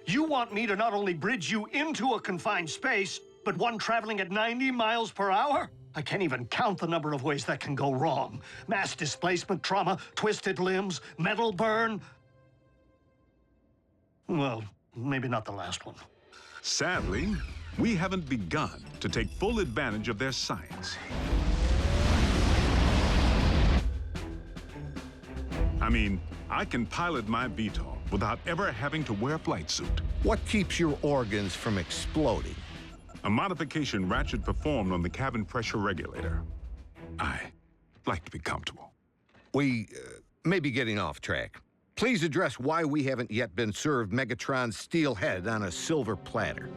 You want me to not only bridge you into a confined space, but one traveling at 90 miles per hour? I can't even count the number of ways that can go wrong. Mass displacement trauma, twisted limbs, metal burn. Well, maybe not the last one. Sadly, we haven't begun to take full advantage of their science. I mean, I can pilot my VTOL without ever having to wear a flight suit. What keeps your organs from exploding? A modification Ratchet performed on the cabin pressure regulator. I like to be comfortable. We may be getting off track. Please address why we haven't yet been served Megatron's steel head on a silver platter.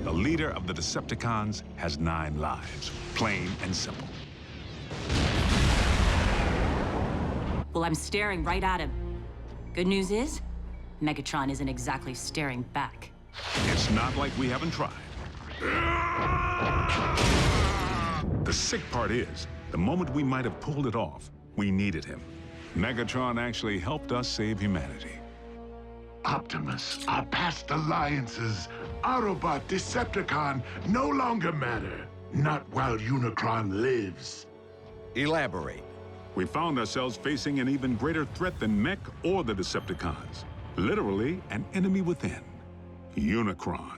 The leader of the Decepticons has 9 lives, plain and simple. Well, I'm staring right at him. Good news is, Megatron isn't exactly staring back. It's not like we haven't tried. The sick part is, The moment we might have pulled it off, we needed him. Megatron actually helped us save humanity. Optimus, our past alliances, Autobot, Decepticon, no longer matter. Not while Unicron lives. Elaborate. We found ourselves facing an even greater threat than Mech or the Decepticons. Literally, an enemy within. Unicron.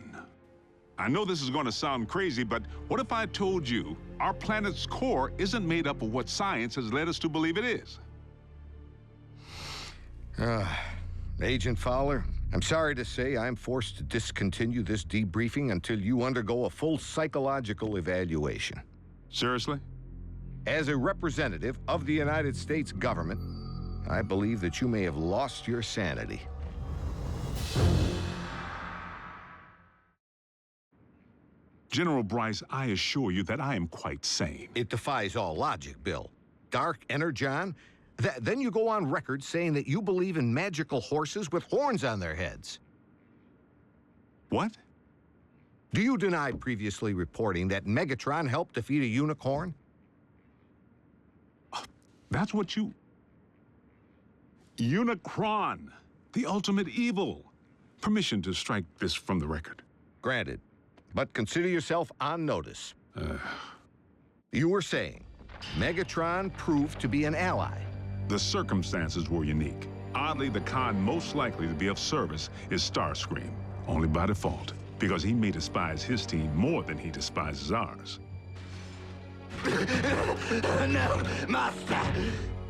I know this is going to sound crazy, but what if I told you our planet's core isn't made up of what science has led us to believe it is? Agent Fowler, I'm sorry to say I'm forced to discontinue this debriefing until you undergo a full psychological evaluation. Seriously? As a representative of the United States government, I believe that you may have lost your sanity. General Bryce, I assure you that I am quite sane. It defies all logic, Bill. Dark Energon? Then you go on record saying that you believe in magical horses with horns on their heads. What? Do you deny previously reporting that Megatron helped defeat a unicorn? That's what you... Unicron, the ultimate evil. Permission to strike this from the record. Granted, but consider yourself on notice. You were saying Megatron proved to be an ally. The circumstances were unique. Oddly, the con most likely to be of service is Starscream, only by default, because he may despise his team more than he despises ours. No, Master!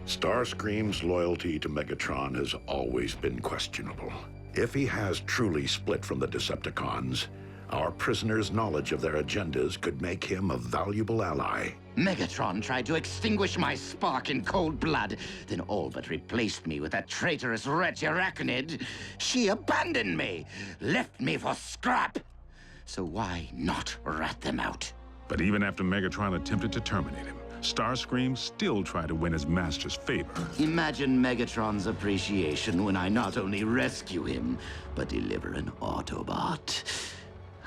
Starscream's loyalty to Megatron has always been questionable. If he has truly split from the Decepticons, our prisoner's knowledge of their agendas could make him a valuable ally. Megatron tried to extinguish my spark in cold blood, then all but replaced me with that traitorous wretch Arachnid. She abandoned me, left me for scrap. So why not rat them out? But even after Megatron attempted to terminate him, Starscream still tried to win his master's favor. Imagine Megatron's appreciation when I not only rescue him, but deliver an Autobot.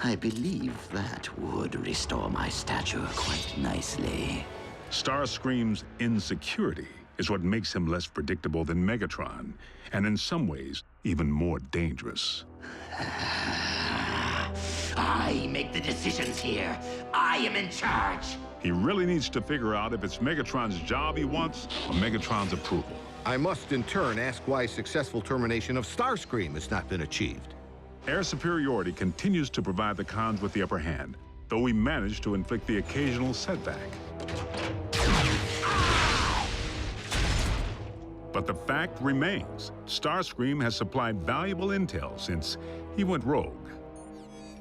I believe that would restore my stature quite nicely. Starscream's insecurity is what makes him less predictable than Megatron, and in some ways, even more dangerous. I make the decisions here. I am in charge. He really needs to figure out if it's Megatron's job he wants or Megatron's approval. I must in turn ask why successful termination of Starscream has not been achieved. Air superiority continues to provide the cons with the upper hand, though we manage to inflict the occasional setback. But the fact remains, Starscream has supplied valuable intel since he went rogue.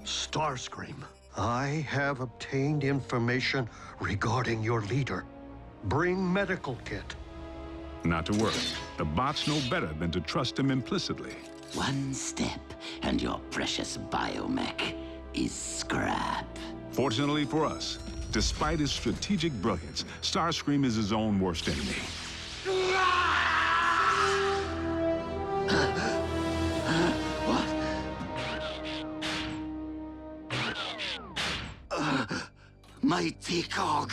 Starscream, I have obtained information regarding your leader. Bring medical kit. Not to worry. The bots know better than to trust him implicitly. One step, and your precious biomech is scrap. Fortunately for us, despite his strategic brilliance, Starscream is his own worst enemy. Mighty Cog.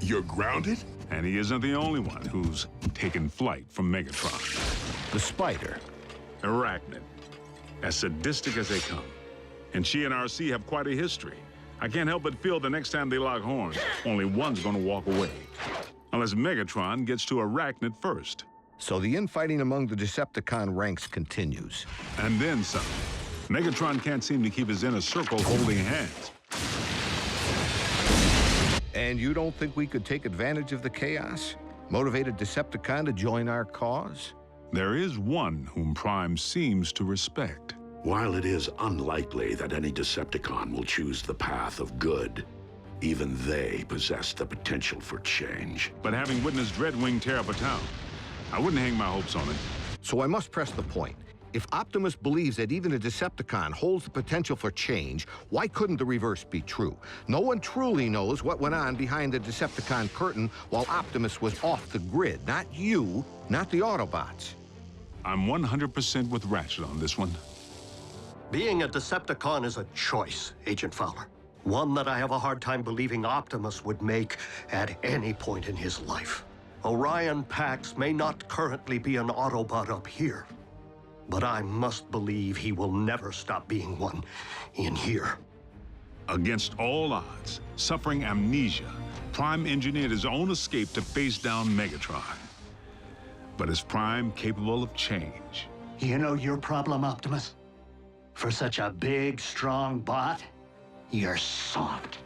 You're grounded? And he isn't the only one who's taken flight from Megatron. The Spider. Arachnid. As sadistic as they come. And she and RC have quite a history. I can't help but feel the next time they lock horns, only one's gonna walk away. Unless Megatron gets to Arachnid first. So the infighting among the Decepticon ranks continues. And then some. Megatron can't seem to keep his inner circle holding hands. And you don't think we could take advantage of the chaos? Motivate a Decepticon to join our cause? There is one whom Prime seems to respect. While it is unlikely that any Decepticon will choose the path of good, even they possess the potential for change. But having witnessed Dreadwing tear up a town, I wouldn't hang my hopes on it. So I must press the point. If Optimus believes that even a Decepticon holds the potential for change, why couldn't the reverse be true? No one truly knows what went on behind the Decepticon curtain while Optimus was off the grid. Not you, not the Autobots. I'm 100% with Ratchet on this one. Being a Decepticon is a choice, Agent Fowler. One that I have a hard time believing Optimus would make at any point in his life. Orion Pax may not currently be an Autobot up here, but I must believe he will never stop being one in here. Against all odds, suffering amnesia, Prime engineered his own escape to face down Megatron. But is Prime capable of change? You know your problem, Optimus? For such a big, strong bot, you're soft.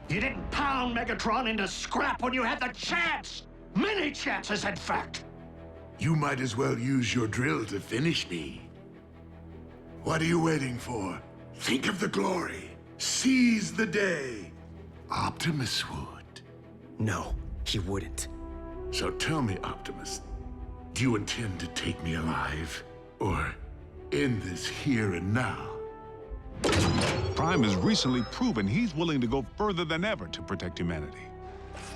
You didn't pound Megatron into scrap when you had the chance! Many chances, in fact! You might as well use your drill to finish me. What are you waiting for? Think of the glory. Seize the day. Optimus would. No, he wouldn't. So tell me, Optimus, do you intend to take me alive? Or end this here and now? Prime has recently proven he's willing to go further than ever to protect humanity.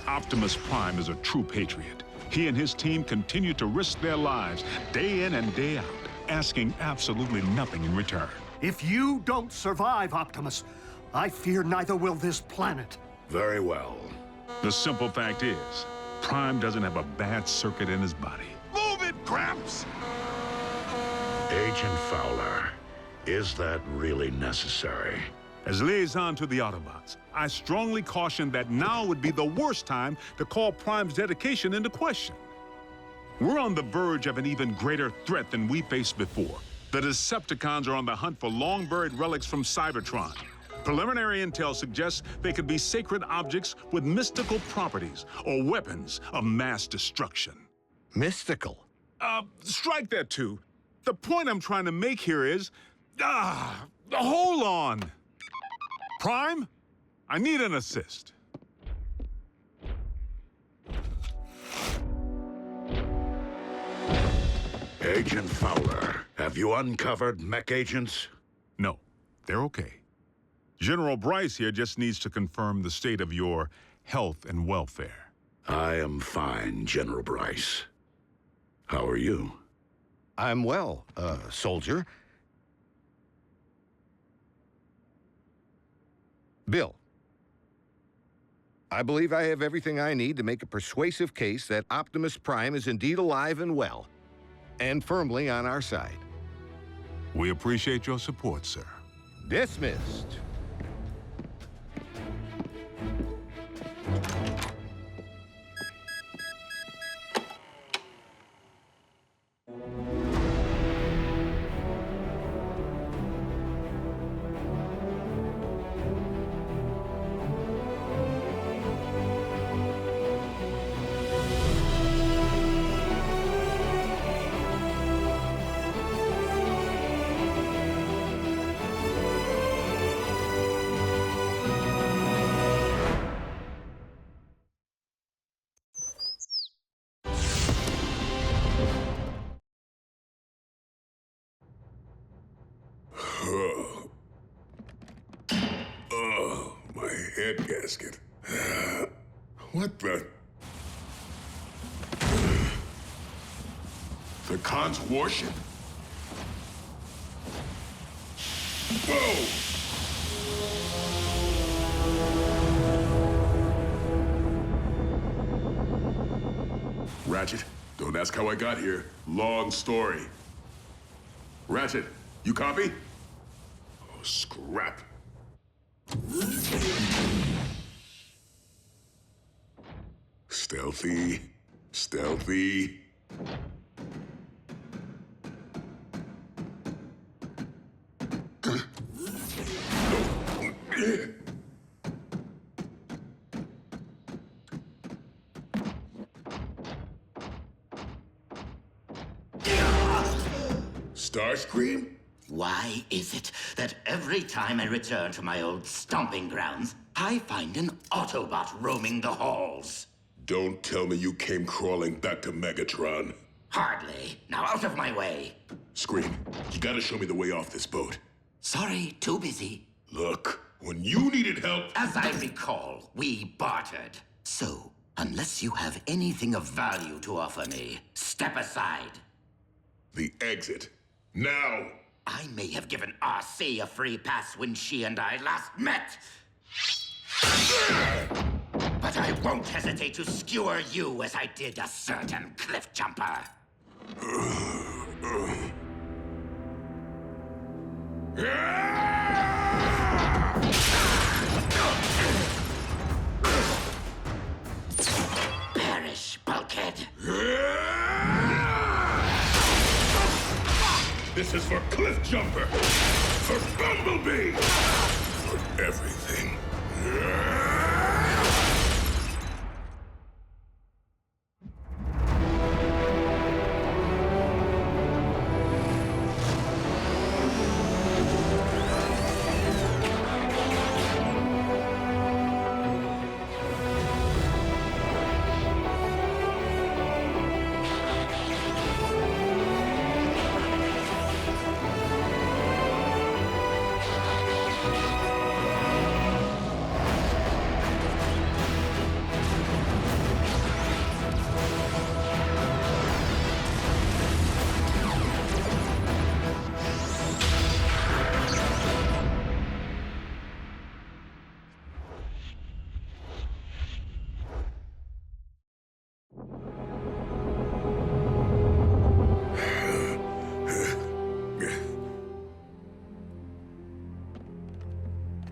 Optimus Prime is a true patriot. He and his team continue to risk their lives day in and day out, asking absolutely nothing in return. If you don't survive, Optimus, I fear neither will this planet. Very well. The simple fact is, Prime doesn't have a bad circuit in his body. Move it, Gramps! Agent Fowler, is that really necessary? As liaison to the Autobots, I strongly caution that now would be the worst time to call Prime's dedication into question. We're on the verge of an even greater threat than we faced before. The Decepticons are on the hunt for long-buried relics from Cybertron. Preliminary intel suggests they could be sacred objects with mystical properties or weapons of mass destruction. Mystical? Strike that too. The point I'm trying to make here is, hold on. Prime, I need an assist. Agent Fowler, have you uncovered mech agents? No, they're okay. General Bryce here just needs to confirm the state of your health and welfare. I am fine, General Bryce. How are you? I'm well, soldier. Bill, I believe I have everything I need to make a persuasive case that Optimus Prime is indeed alive and well, and firmly on our side. We appreciate your support, sir. Dismissed. Oh, my head gasket. What the? The Khan's warship? Whoa! Ratchet, don't ask how I got here. Long story. Ratchet, you copy? Oh, scrap. Stealthy, stealthy. Starscream? Why is it that every time I return to my old stomping grounds, I find an Autobot roaming the halls? Don't tell me you came crawling back to Megatron. Hardly. Now out of my way. Scream, you gotta show me the way off this boat. Sorry, too busy. Look, when you needed help... As I recall, we bartered. So, unless you have anything of value to offer me, step aside. The exit. Now! I may have given RC a free pass when she and I last met, But I won't hesitate to skewer you as I did a certain cliff jumper. Perish, bulkhead. This is for Cliff Jumper, for Bumblebee, for everything.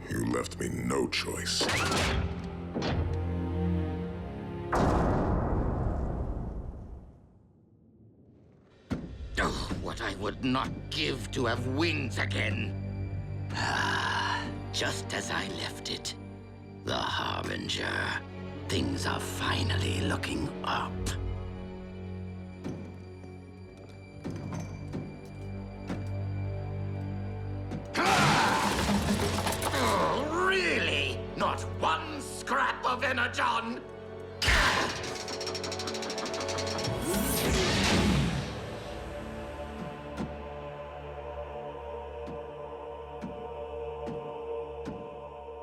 You left me no choice. Oh, what I would not give to have wings again. Ah, just as I left it. The Harbinger. Things are finally looking up. Oh, really? Not one scrap of energon?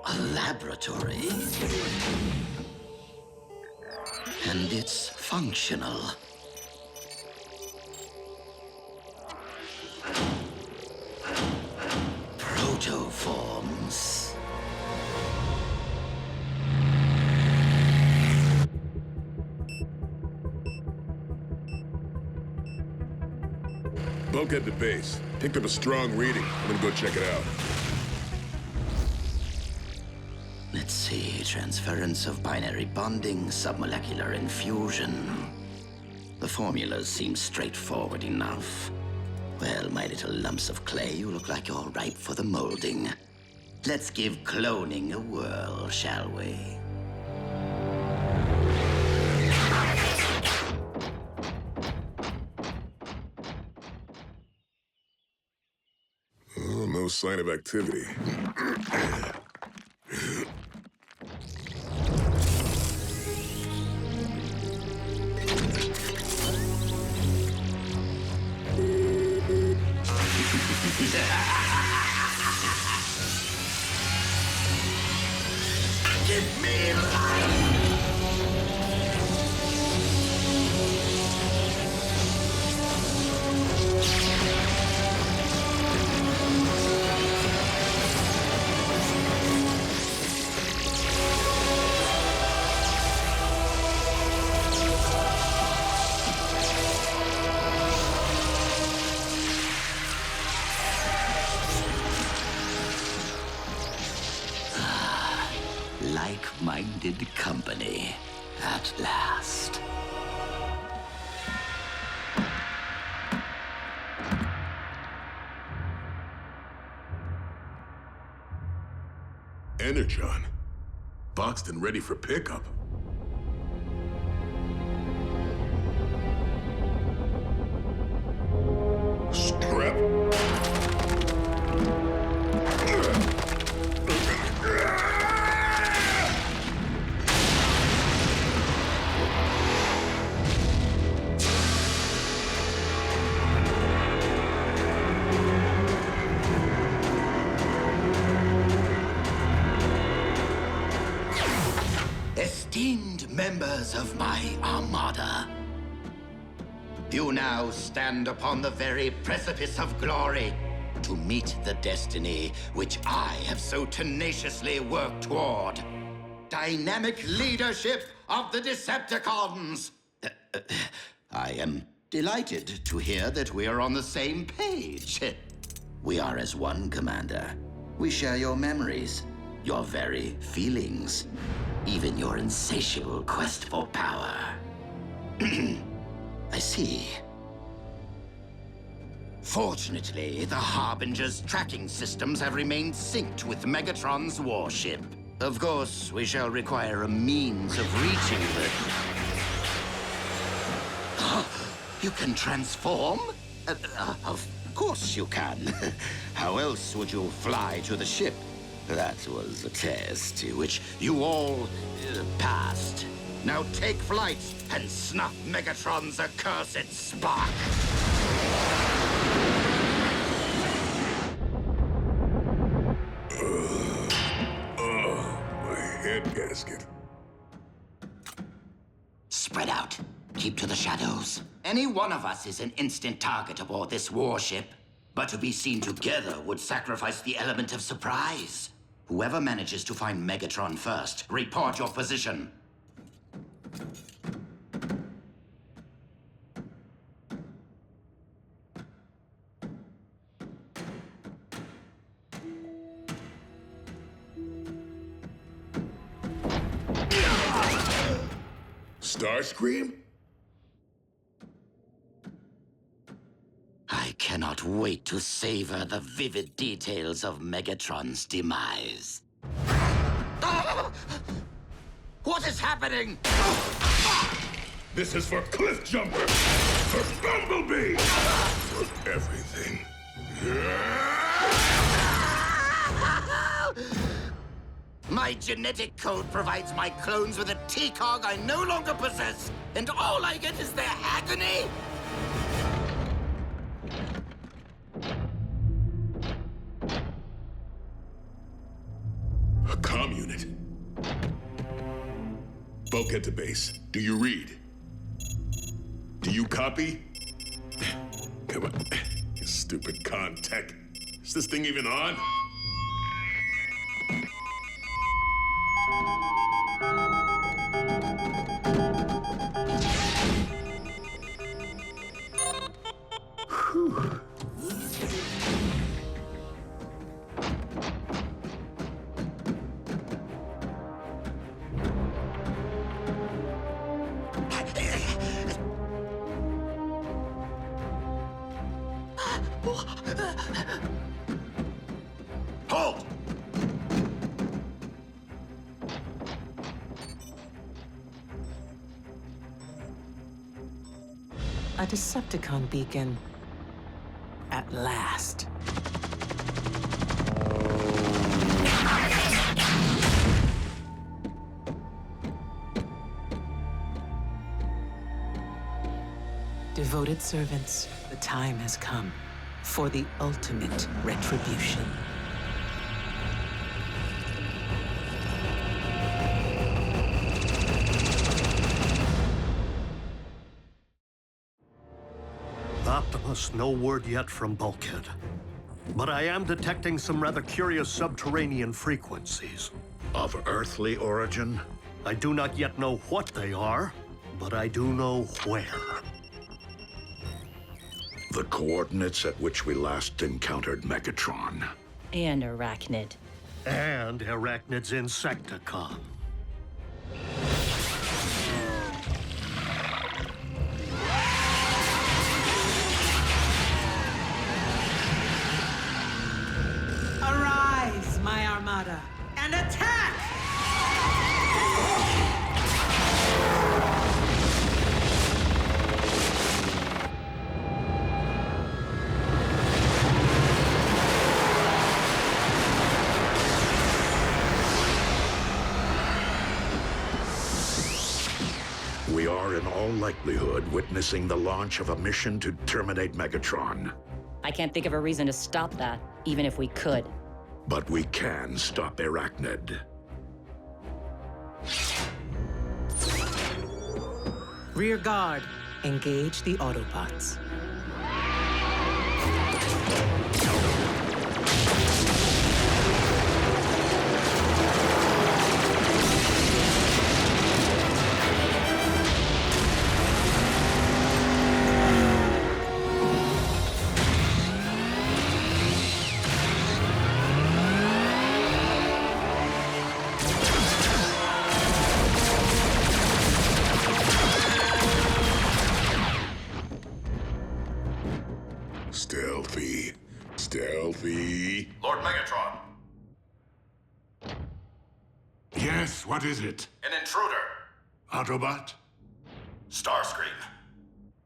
A laboratory. And it's functional. Protoforms. Bulkhead to base. Picked up a strong reading. I'm gonna go check it out. Let's see, transference of binary bonding, submolecular infusion. The formulas seem straightforward enough. Well, my little lumps of clay, you look like you're ripe for the molding. Let's give cloning a whirl, shall we? Oh, no sign of activity. Give me life! Like-minded company, at last. Energon. Boxed and ready for pickup. Scrap. Esteemed members of my Armada, you now stand upon the very precipice of glory to meet the destiny which I have so tenaciously worked toward. Dynamic leadership of the Decepticons! I am delighted to hear that we are on the same page. We are as one, Commander. We share your memories, your very feelings, even your insatiable quest for power. I see. Fortunately, the Harbinger's tracking systems have remained synced with Megatron's warship. Of course, we shall require a means of reaching the... You can transform? Of course you can. How else would you fly to the ship? That was a test which you all passed. Now take flight and snuff Megatron's accursed spark. My head gasket. Spread out. Keep to the shadows. Any one of us is an instant target aboard this warship. But to be seen together would sacrifice the element of surprise. Whoever manages to find Megatron first, report your position. Starscream? I cannot wait to savor the vivid details of Megatron's demise. What is happening? This is for Cliffjumper! For Bumblebee! For everything. My genetic code provides my clones with a T-cog I no longer possess, and all I get is their agony? A comm unit. Bulkhead to base. Do you read? Do you copy? Come on, you stupid con tech. Is this thing even on? Halt! A Decepticon beacon. At last. Devoted servants, the time has come for the ultimate retribution. Optimus, no word yet from Bulkhead. But I am detecting some rather curious subterranean frequencies. Of earthly origin? I do not yet know what they are, but I do know where. The coordinates at which we last encountered Megatron. And Arachnid. And Arachnid's Insecticon. Arise, my Armada, and attack! We are in all likelihood witnessing the launch of a mission to terminate Megatron. I can't think of a reason to stop that, even if we could. But we can stop Arachnid. Rear guard, engage the Autobots. what is it? An intruder. Autobot? Starscream.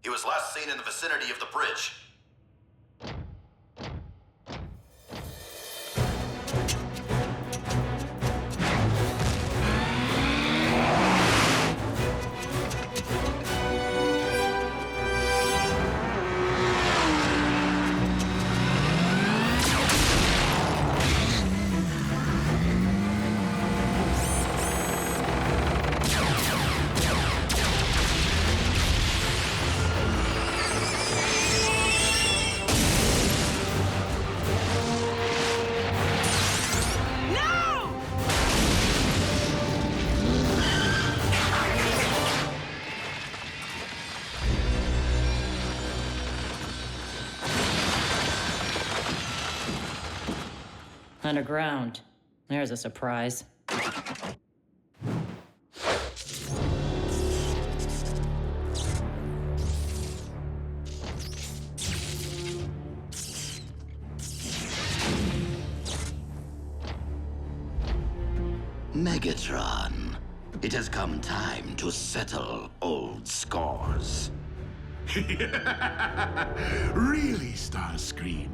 He was last seen in the vicinity of the bridge. Underground. There's a surprise. Megatron, it has come time to settle old scores. Really, Starscream?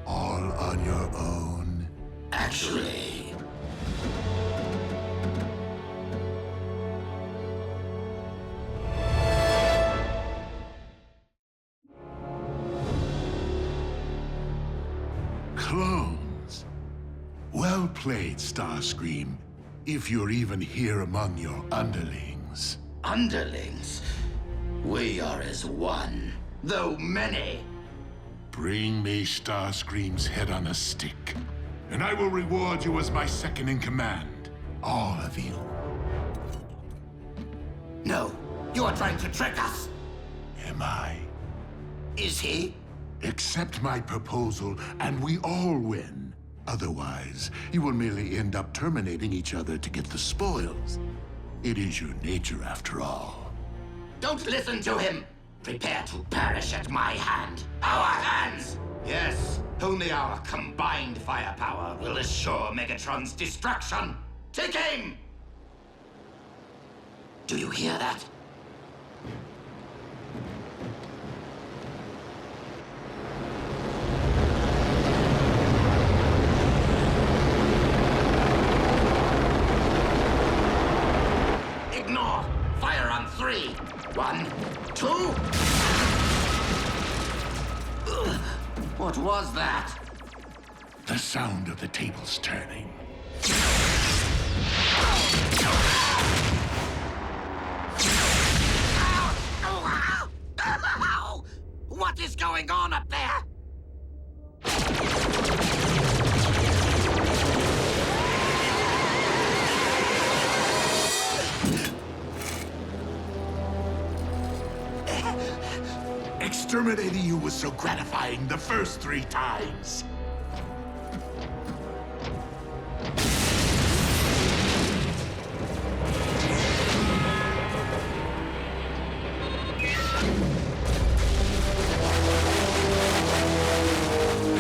All on your own? Actually... Clones. Well played, Starscream. If you're even here among your underlings. Underlings? We are as one, though many. Bring me Starscream's head on a stick, and I will reward you as my second in command. All of you. No, you are trying to trick us. Am I? Is he? Accept my proposal, and we all win. Otherwise, you will merely end up terminating each other to get the spoils. It is your nature, after all. Don't listen to him! Prepare to perish at my hand. Our hands! Yes, only our combined firepower will assure Megatron's destruction. Take aim! Do you hear that? Ignore! Fire on 3. 1, 2... What was that? The sound of the tables turning. What is going on up there? Exterminating you was so gratifying the first 3 times.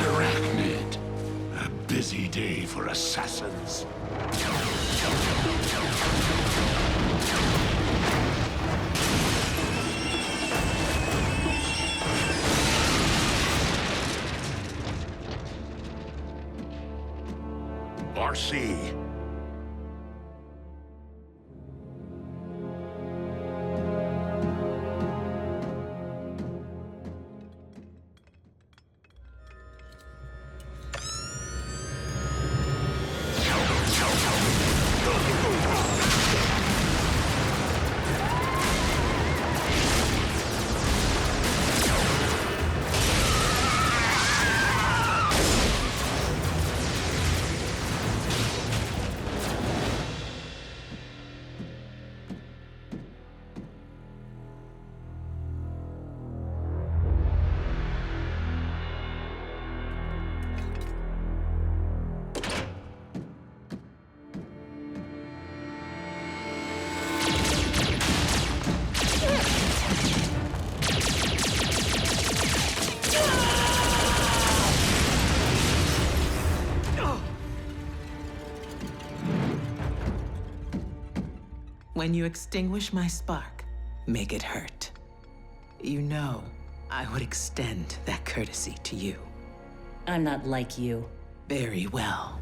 Arachnid. A busy day for assassins. RC. When you extinguish my spark, make it hurt. You know, I would extend that courtesy to you. I'm not like you. Very well.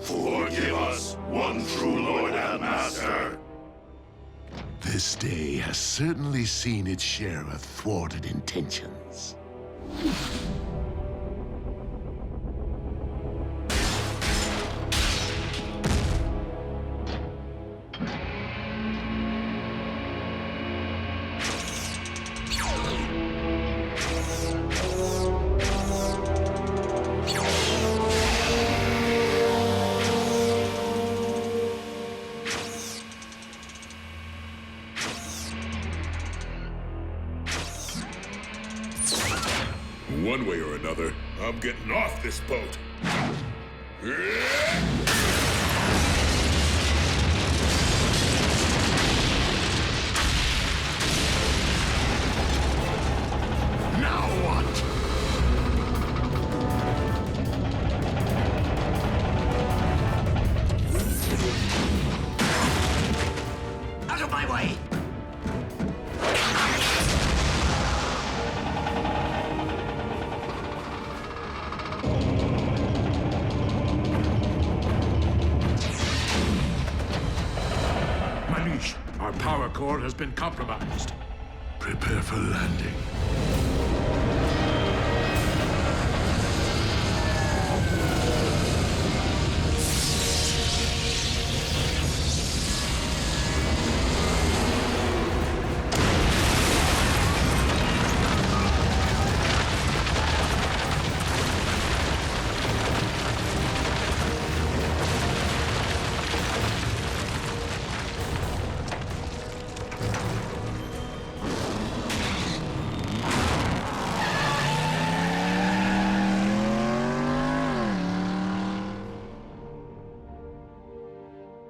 Forgive us, one true Lord and Master. This day has certainly seen its share of thwarted intentions. One way or another, I'm getting off this boat. Now what? Out of my way! Our power core has been compromised. Prepare for landing.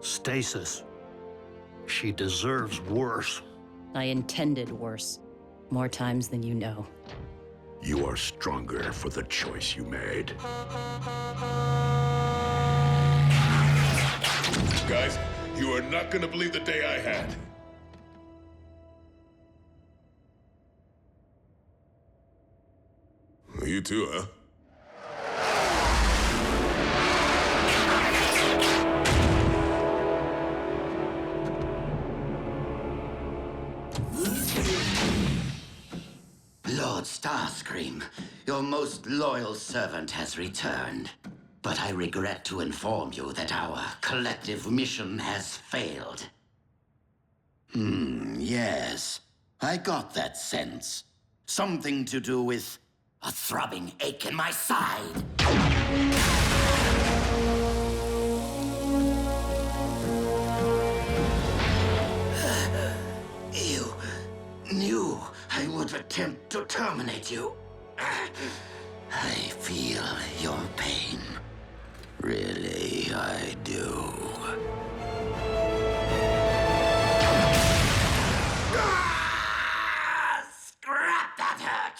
Stasis. She deserves worse. I intended worse. More times than you know. You are stronger for the choice you made. Guys, you are not gonna believe the day I had. You too, huh? Lord Starscream, your most loyal servant has returned. But I regret to inform you that our collective mission has failed. Yes. I got that sense. Something to do with a throbbing ache in my side. You knew I would attempt to terminate you. I feel your pain. Really, I do. Scrap that hurt!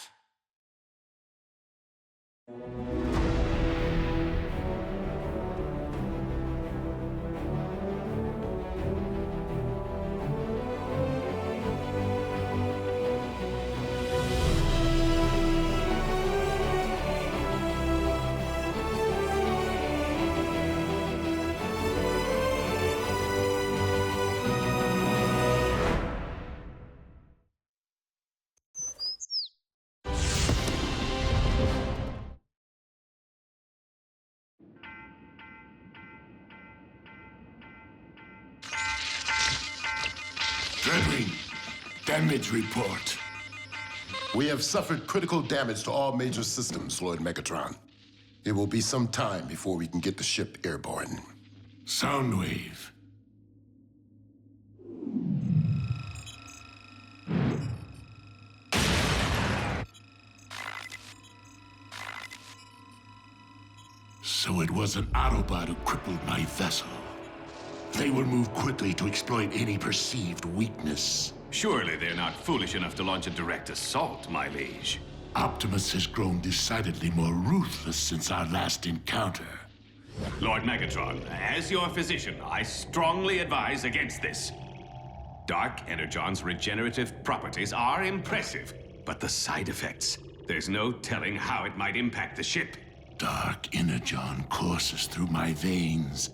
Dreadwing, damage report. We have suffered critical damage to all major systems, Lord Megatron. It will be some time before we can get the ship airborne. Soundwave. So it was an Autobot who crippled my vessel. They will move quickly to exploit any perceived weakness. Surely they're not foolish enough to launch a direct assault, my liege. Optimus has grown decidedly more ruthless since our last encounter. Lord Megatron, as your physician, I strongly advise against this. Dark Energon's regenerative properties are impressive, but the side effects, there's no telling how it might impact the ship. Dark Energon courses through my veins.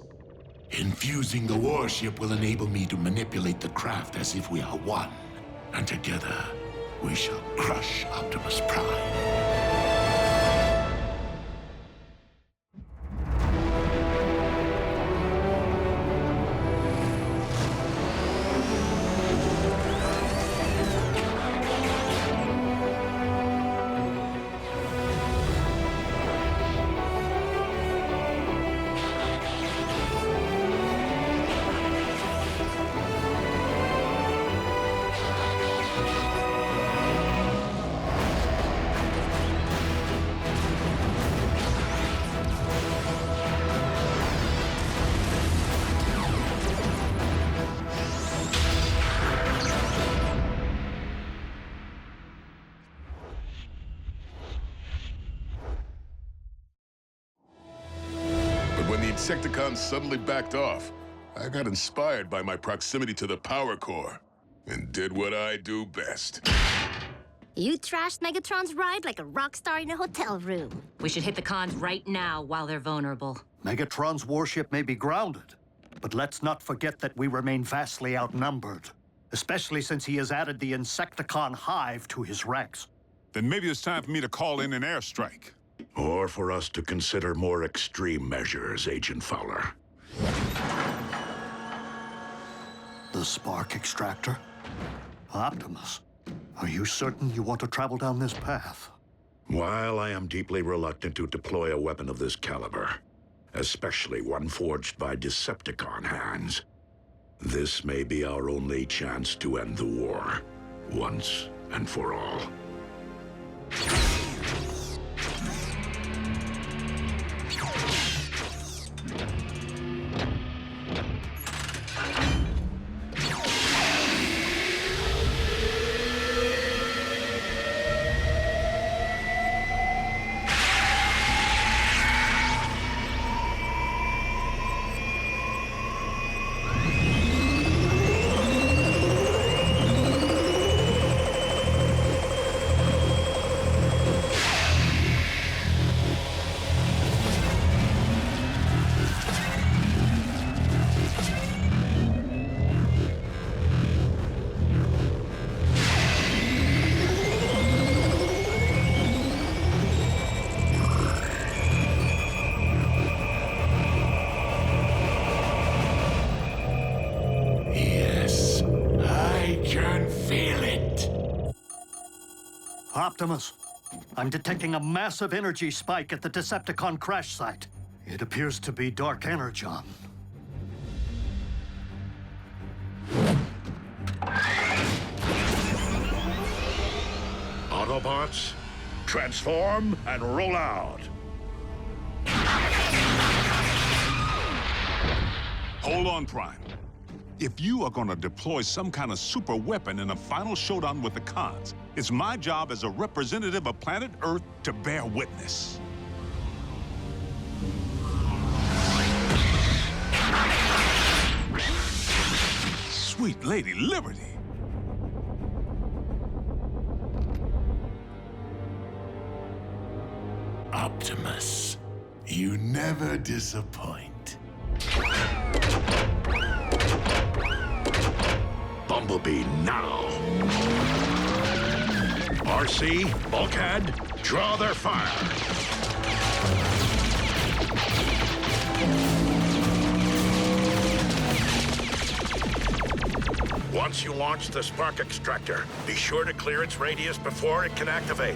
Infusing the warship will enable me to manipulate the craft as if we are one. And together, we shall crush Optimus Prime. When the Insecticons suddenly backed off, I got inspired by my proximity to the power core and did what I do best. You trashed Megatron's ride like a rock star in a hotel room. We should hit the cons right now while they're vulnerable. Megatron's warship may be grounded, but let's not forget that we remain vastly outnumbered, especially since he has added the Insecticon hive to his ranks. Then maybe it's time for me to call in an airstrike. Or for us to consider more extreme measures, Agent Fowler. The spark extractor? Optimus, are you certain you want to travel down this path? While I am deeply reluctant to deploy a weapon of this caliber, especially one forged by Decepticon hands, this may be our only chance to end the war, once and for all. Optimus, I'm detecting a massive energy spike at the Decepticon crash site. It appears to be Dark Energon. Autobots, transform and roll out. Hold on, Prime. If you are going to deploy some kind of super weapon in a final showdown with the cons, it's my job as a representative of planet Earth to bear witness. Sweet Lady Liberty. Optimus, you never disappoint. Bumblebee now. RC, Bulkhead, draw their fire. Once you launch the spark extractor, be sure to clear its radius before it can activate.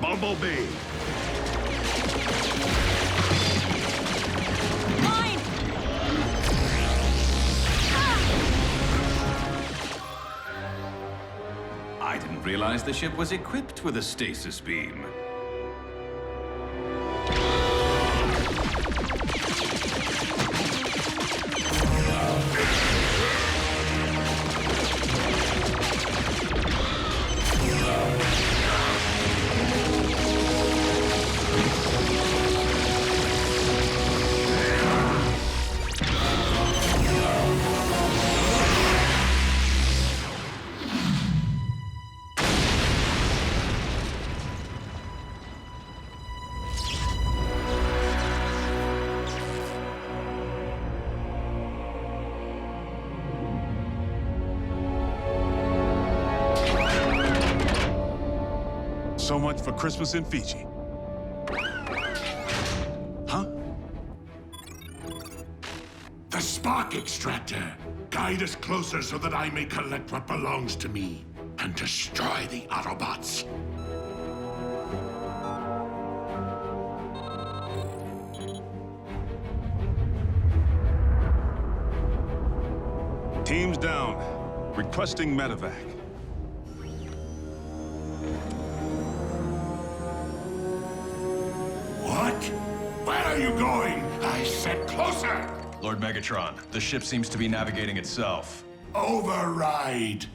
Bumblebee! Mine! I didn't realize the ship was equipped with a stasis beam. So much for Christmas in Fiji. Huh? The spark extractor. Guide us closer so that I may collect what belongs to me and destroy the Autobots. Teams down. Requesting medevac. What? Where are you going? I said closer! Lord Megatron, the ship seems to be navigating itself. Override!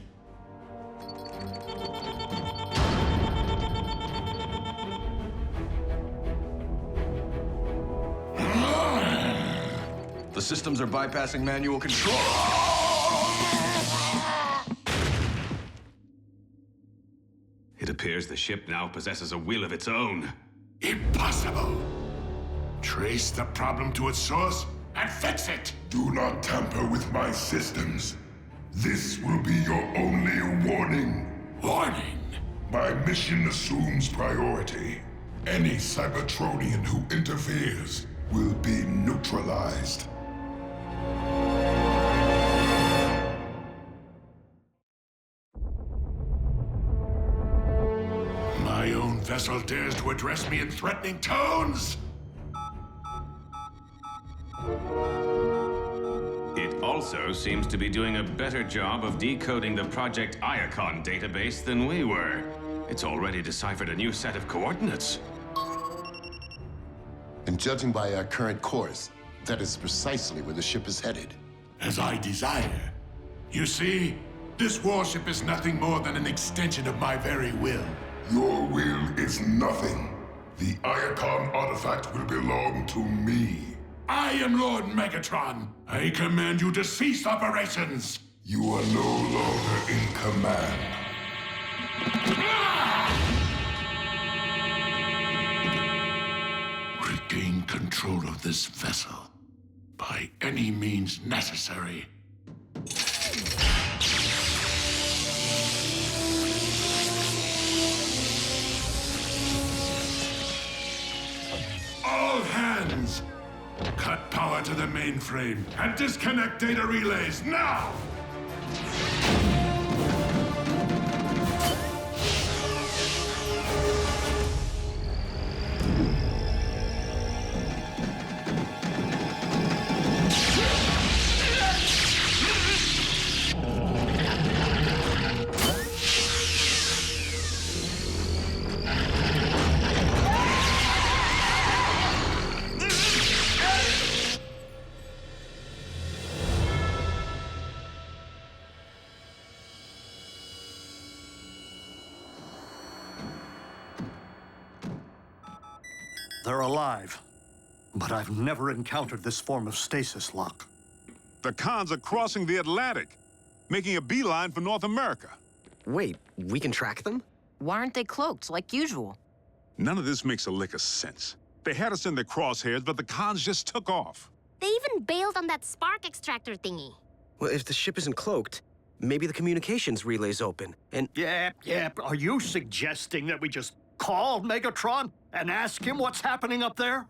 The systems are bypassing manual control. It appears the ship now possesses a will of its own. Impossible! Trace the problem to its source and fix it! Do not tamper with my systems. This will be your only warning. Warning? My mission assumes priority. Any Cybertronian who interferes will be neutralized. My own vessel dares to address me in threatening tones? It also seems to be doing a better job of decoding the Project Iacon database than we were. It's already deciphered a new set of coordinates. And judging by our current course, that is precisely where the ship is headed. As I desire. You see, this warship is nothing more than an extension of my very will. Your will is nothing. The Iacon artifact will belong to me. I am Lord Megatron. I command you to cease operations. You are no longer in command. Regain control of this vessel by any means necessary. All hands! Cut power to the mainframe and disconnect data relays now! They're alive, but I've never encountered this form of stasis lock. The cons are crossing the Atlantic, making a beeline for North America. Wait, we can track them? Why aren't they cloaked like usual? None of this makes a lick of sense. They had us in their crosshairs, but the cons just took off. They even bailed on that spark extractor thingy. Well, if the ship isn't cloaked, maybe the communications relay's open, and... Yep. Are you suggesting that we just call Megatron and ask him what's happening up there?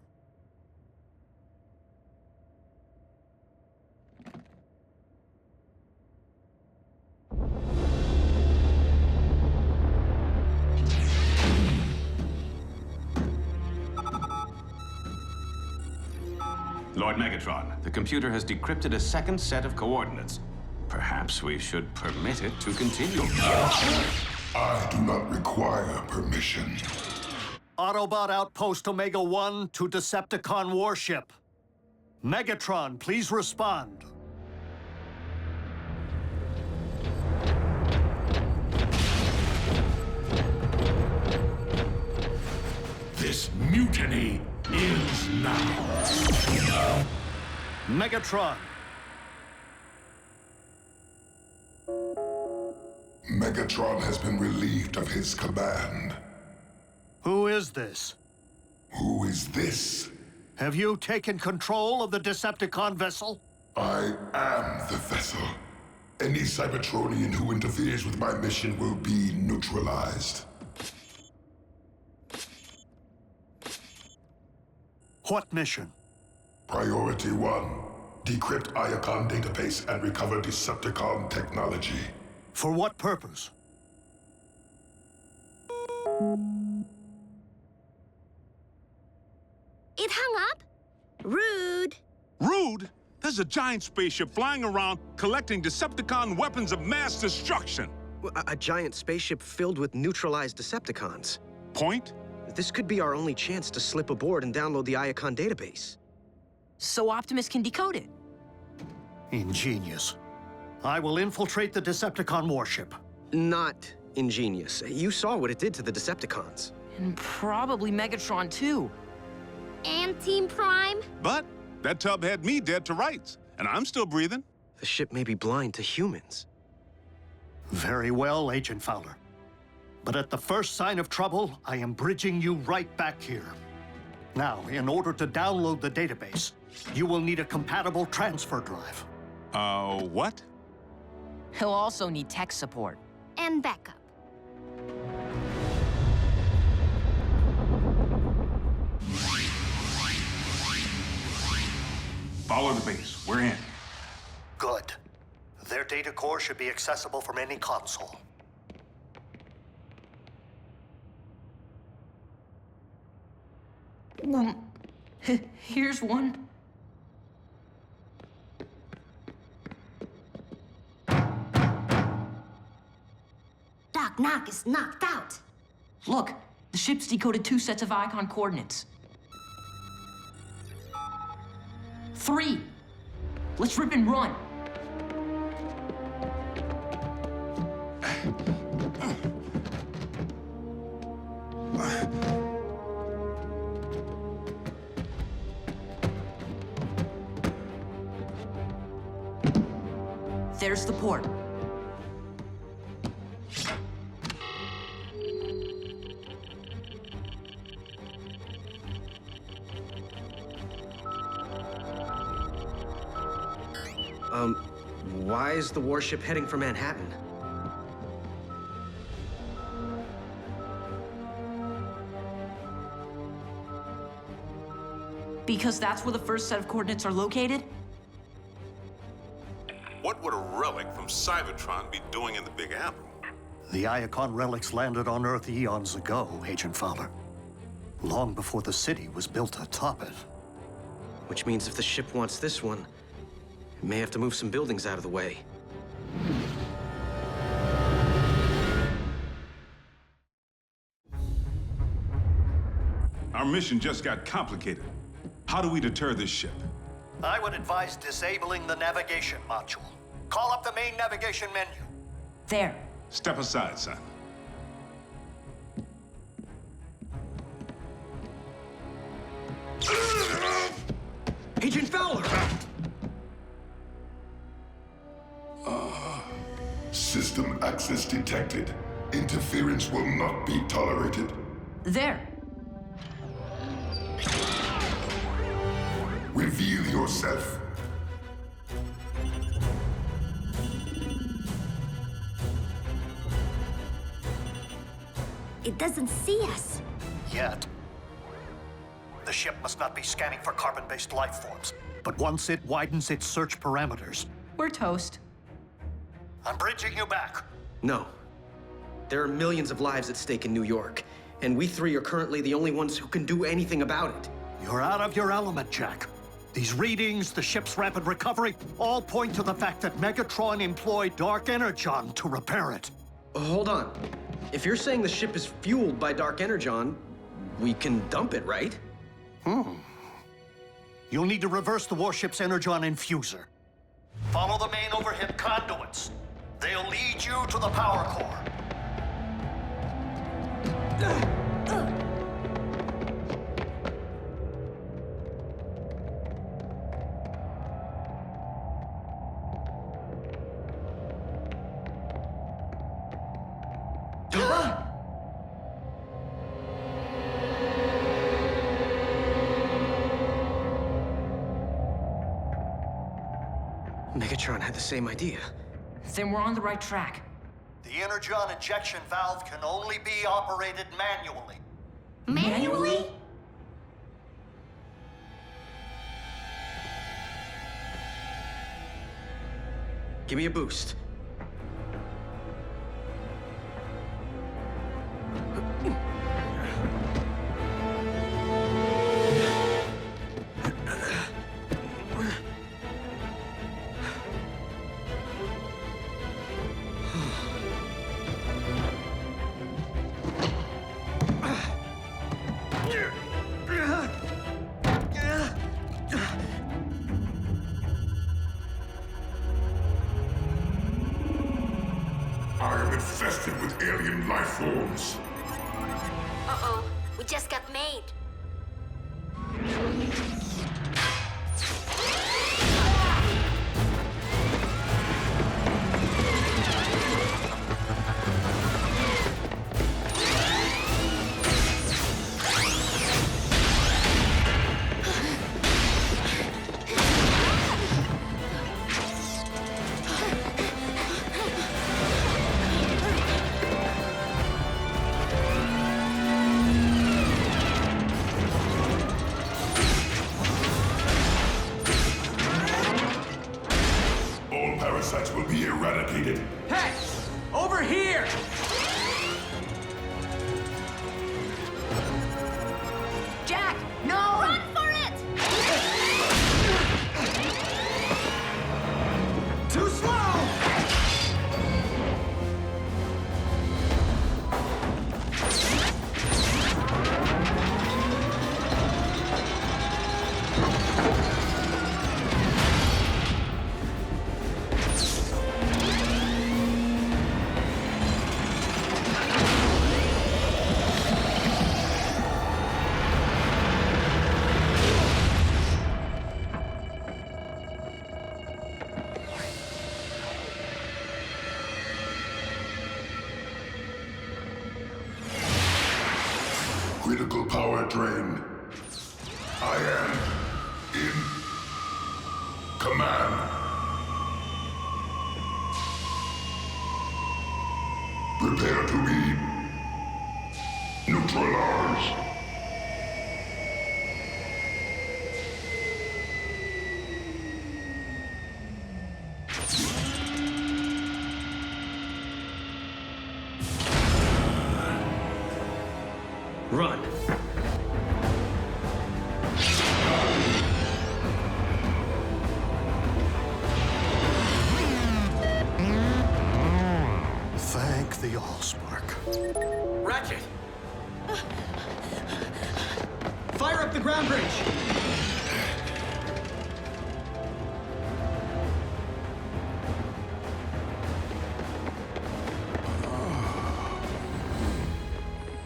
Lord Megatron, the computer has decrypted a second set of coordinates. Perhaps we should permit it to continue. I do not require permission. Autobot Outpost Omega-1 to Decepticon warship. Megatron, please respond. This mutiny ends now. Megatron. Megatron has been relieved of his command. Who is this? Who is this? Have you taken control of the Decepticon vessel? I am the vessel. Any Cybertronian who interferes with my mission will be neutralized. What mission? Priority 1. Decrypt Iacon database and recover Decepticon technology. For what purpose? It hung up? Rude. Rude? There's a giant spaceship flying around collecting Decepticon weapons of mass destruction. A giant spaceship filled with neutralized Decepticons. Point? This could be our only chance to slip aboard and download the Iacon database. So Optimus can decode it. Ingenious. I will infiltrate the Decepticon warship. Not ingenious. You saw what it did to the Decepticons. And probably Megatron, too. And Team Prime? But that tub had me dead to rights, and I'm still breathing. The ship may be blind to humans. Very well, Agent Fowler. But at the first sign of trouble, I am bridging you right back here. Now, in order to download the database, you will need a compatible transfer drive. What? He'll also need tech support. And backup. Follow the base. We're in. Good. Their data core should be accessible from any console. Here's one. Doc Knock is knocked out. Look, the ship's decoded 2 sets of Icon coordinates. 3. Let's rip and run. There's the port. Why is the warship heading for Manhattan? Because that's where the first set of coordinates are located? What would a relic from Cybertron be doing in the Big Apple? The Iacon relics landed on Earth eons ago, Agent Fowler. Long before the city was built atop it. Which means if the ship wants this one, it may have to move some buildings out of the way. Our mission just got complicated. How do we deter this ship? I would advise disabling the navigation module. Call up the main navigation menu. There. Step aside, son. Agent Fowler! System access detected. Interference will not be tolerated. There. Reveal yourself. It doesn't see us. Yet. The ship must not be scanning for carbon-based life forms. But once it widens its search parameters... We're toast. I'm bridging you back. No. There are millions of lives at stake in New York, and we three are currently the only ones who can do anything about it. You're out of your element, Jack. These readings, the ship's rapid recovery, all point to the fact that Megatron employed Dark Energon to repair it. Hold on. If you're saying the ship is fueled by Dark Energon, we can dump it, right? You'll need to reverse the warship's Energon infuser. Follow the main overhead conduits. They'll lead you to the power core. Megatron had the same idea. Then we're on the right track. The Energon injection valve can only be operated manually. Manually? Give me a boost. I am infested with alien life forms. Uh-oh. We just got made. Parasites will be eradicated. Hey! Over here! Jack, no! Run for it! Too slow! Critical power drain. I am in command. Prepare to be neutralized. Run. Thank the Allspark. Ratchet! Fire up the ground bridge!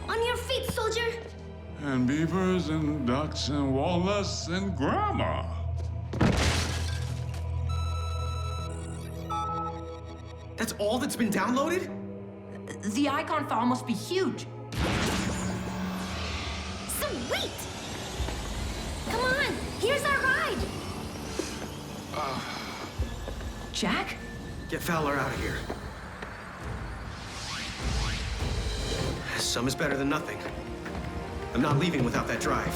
On your feet, soldier! And beavers and ducks and walnuts and grandma. That's all that's been downloaded? The icon file must be huge. Sweet! Come on, here's our ride! Jack? Get Fowler out of here. Some is better than nothing. I'm not leaving without that drive.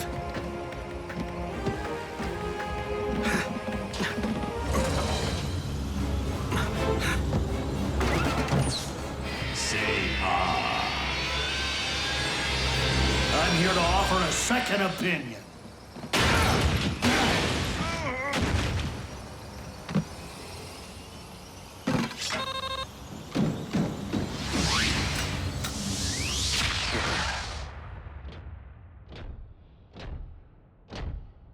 Say ah. I'm here to offer a second opinion.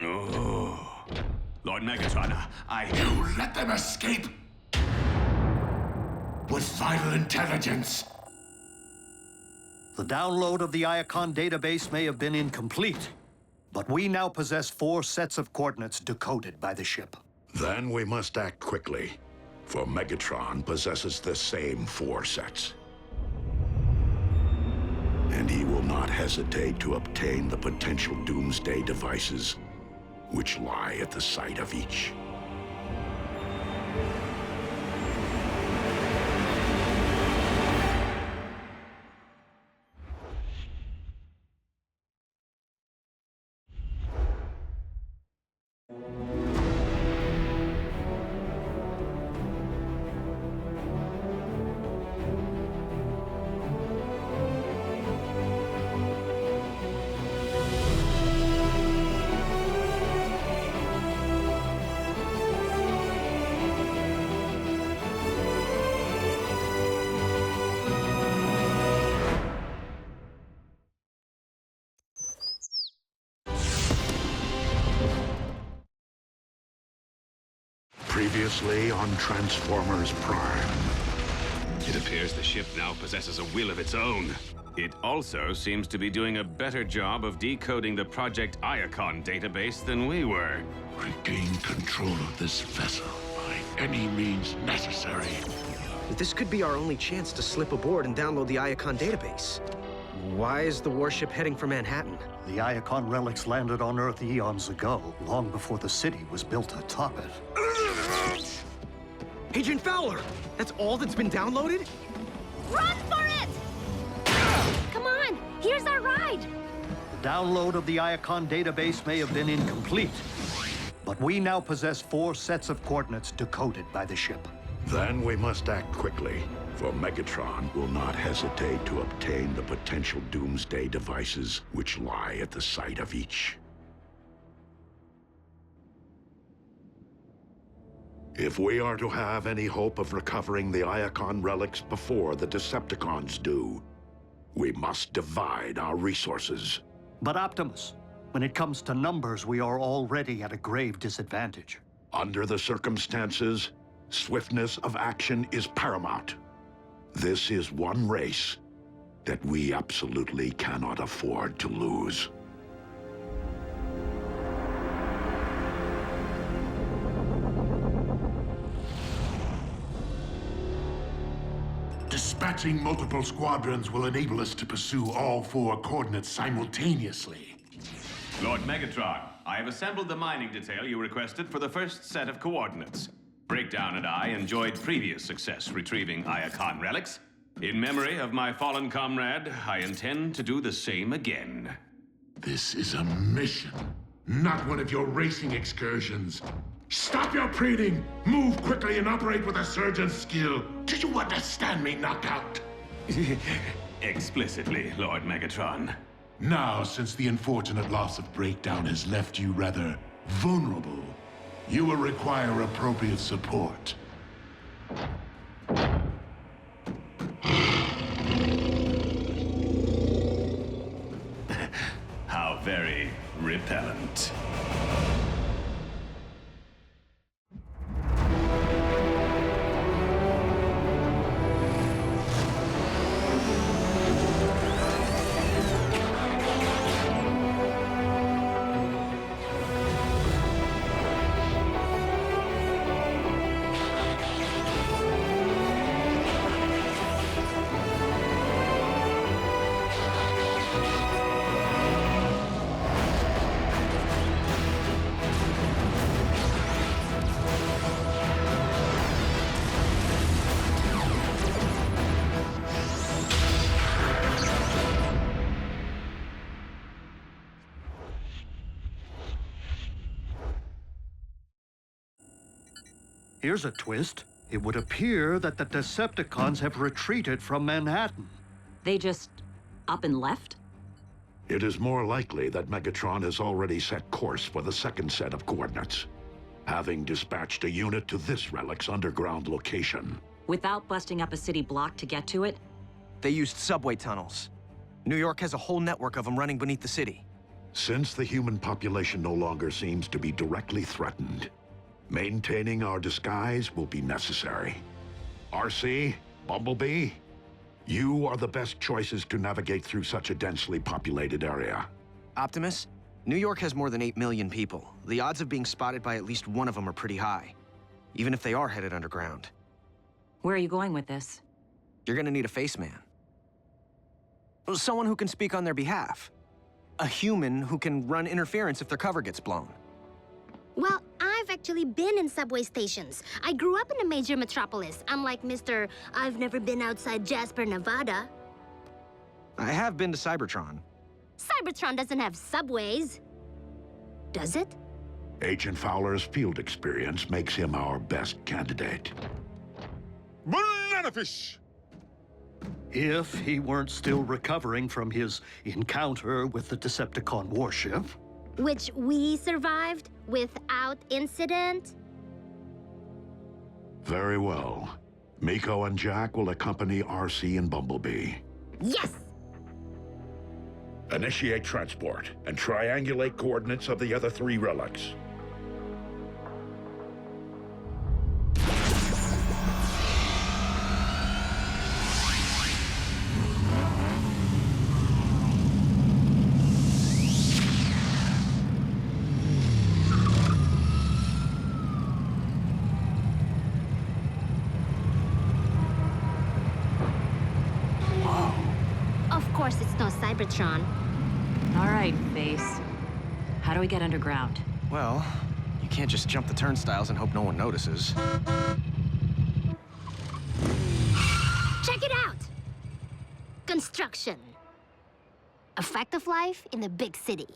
Oh. Lord Megatron, You let them escape? With vital intelligence? The download of the Iacon database may have been incomplete, but we now possess 4 sets of coordinates decoded by the ship. Then we must act quickly, for Megatron possesses the same 4 sets. And he will not hesitate to obtain the potential doomsday devices which lie at the site of each. Previously on Transformers Prime. It appears the ship now possesses a will of its own. It also seems to be doing a better job of decoding the Project Iacon database than we were. Regain control of this vessel by any means necessary. This could be our only chance to slip aboard and download the Iacon database. Why is the warship heading for Manhattan? The Iacon relics landed on Earth eons ago, long before the city was built atop it. Agent Fowler! That's all that's been downloaded? Run for it! Come on, here's our ride. The download of the Iacon database may have been incomplete, but we now possess 4 sets of coordinates decoded by the ship. Then we must act quickly, for Megatron will not hesitate to obtain the potential doomsday devices which lie at the site of each. If we are to have any hope of recovering the Iacon relics before the Decepticons do, we must divide our resources. But Optimus, when it comes to numbers, we are already at a grave disadvantage. Under the circumstances, swiftness of action is paramount. This is one race that we absolutely cannot afford to lose. Dispatching multiple squadrons will enable us to pursue all 4 coordinates simultaneously. Lord Megatron, I have assembled the mining detail you requested for the first set of coordinates. Breakdown and I enjoyed previous success retrieving Iacon relics. In memory of my fallen comrade, I intend to do the same again. This is a mission, not one of your racing excursions. Stop your preening! Move quickly and operate with a surgeon's skill. Do you understand me, Knockout? Explicitly, Lord Megatron. Now, since the unfortunate loss of Breakdown has left you rather vulnerable, you will require appropriate support. How very repellent. Here's a twist. It would appear that the Decepticons have retreated from Manhattan. They just up and left? It is more likely that Megatron has already set course for the second set of coordinates, having dispatched a unit to this relic's underground location. Without busting up a city block to get to it? They used subway tunnels. New York has a whole network of them running beneath the city. Since the human population no longer seems to be directly threatened, maintaining our disguise will be necessary. RC, Bumblebee, you are the best choices to navigate through such a densely populated area. Optimus, New York has more than 8 million people. The odds of being spotted by at least one of them are pretty high, even if they are headed underground. Where are you going with this? You're gonna need a face man. Someone who can speak on their behalf. A human who can run interference if their cover gets blown. Well, I've actually been in subway stations. I grew up in a major metropolis, unlike Mr. I've never been outside Jasper, Nevada. I have been to Cybertron. Cybertron doesn't have subways. Does it? Agent Fowler's field experience makes him our best candidate. Bananafish! If he weren't still recovering from his encounter with the Decepticon warship. Which we survived without incident? Very well. Miko and Jack will accompany RC and Bumblebee. Yes! Initiate transport and triangulate coordinates of the other 3 relics. Of course it's no Cybertron. All right, Face. How do we get underground? Well, you can't just jump the turnstiles and hope no one notices. Check it out! Construction. A fact of life in the big city.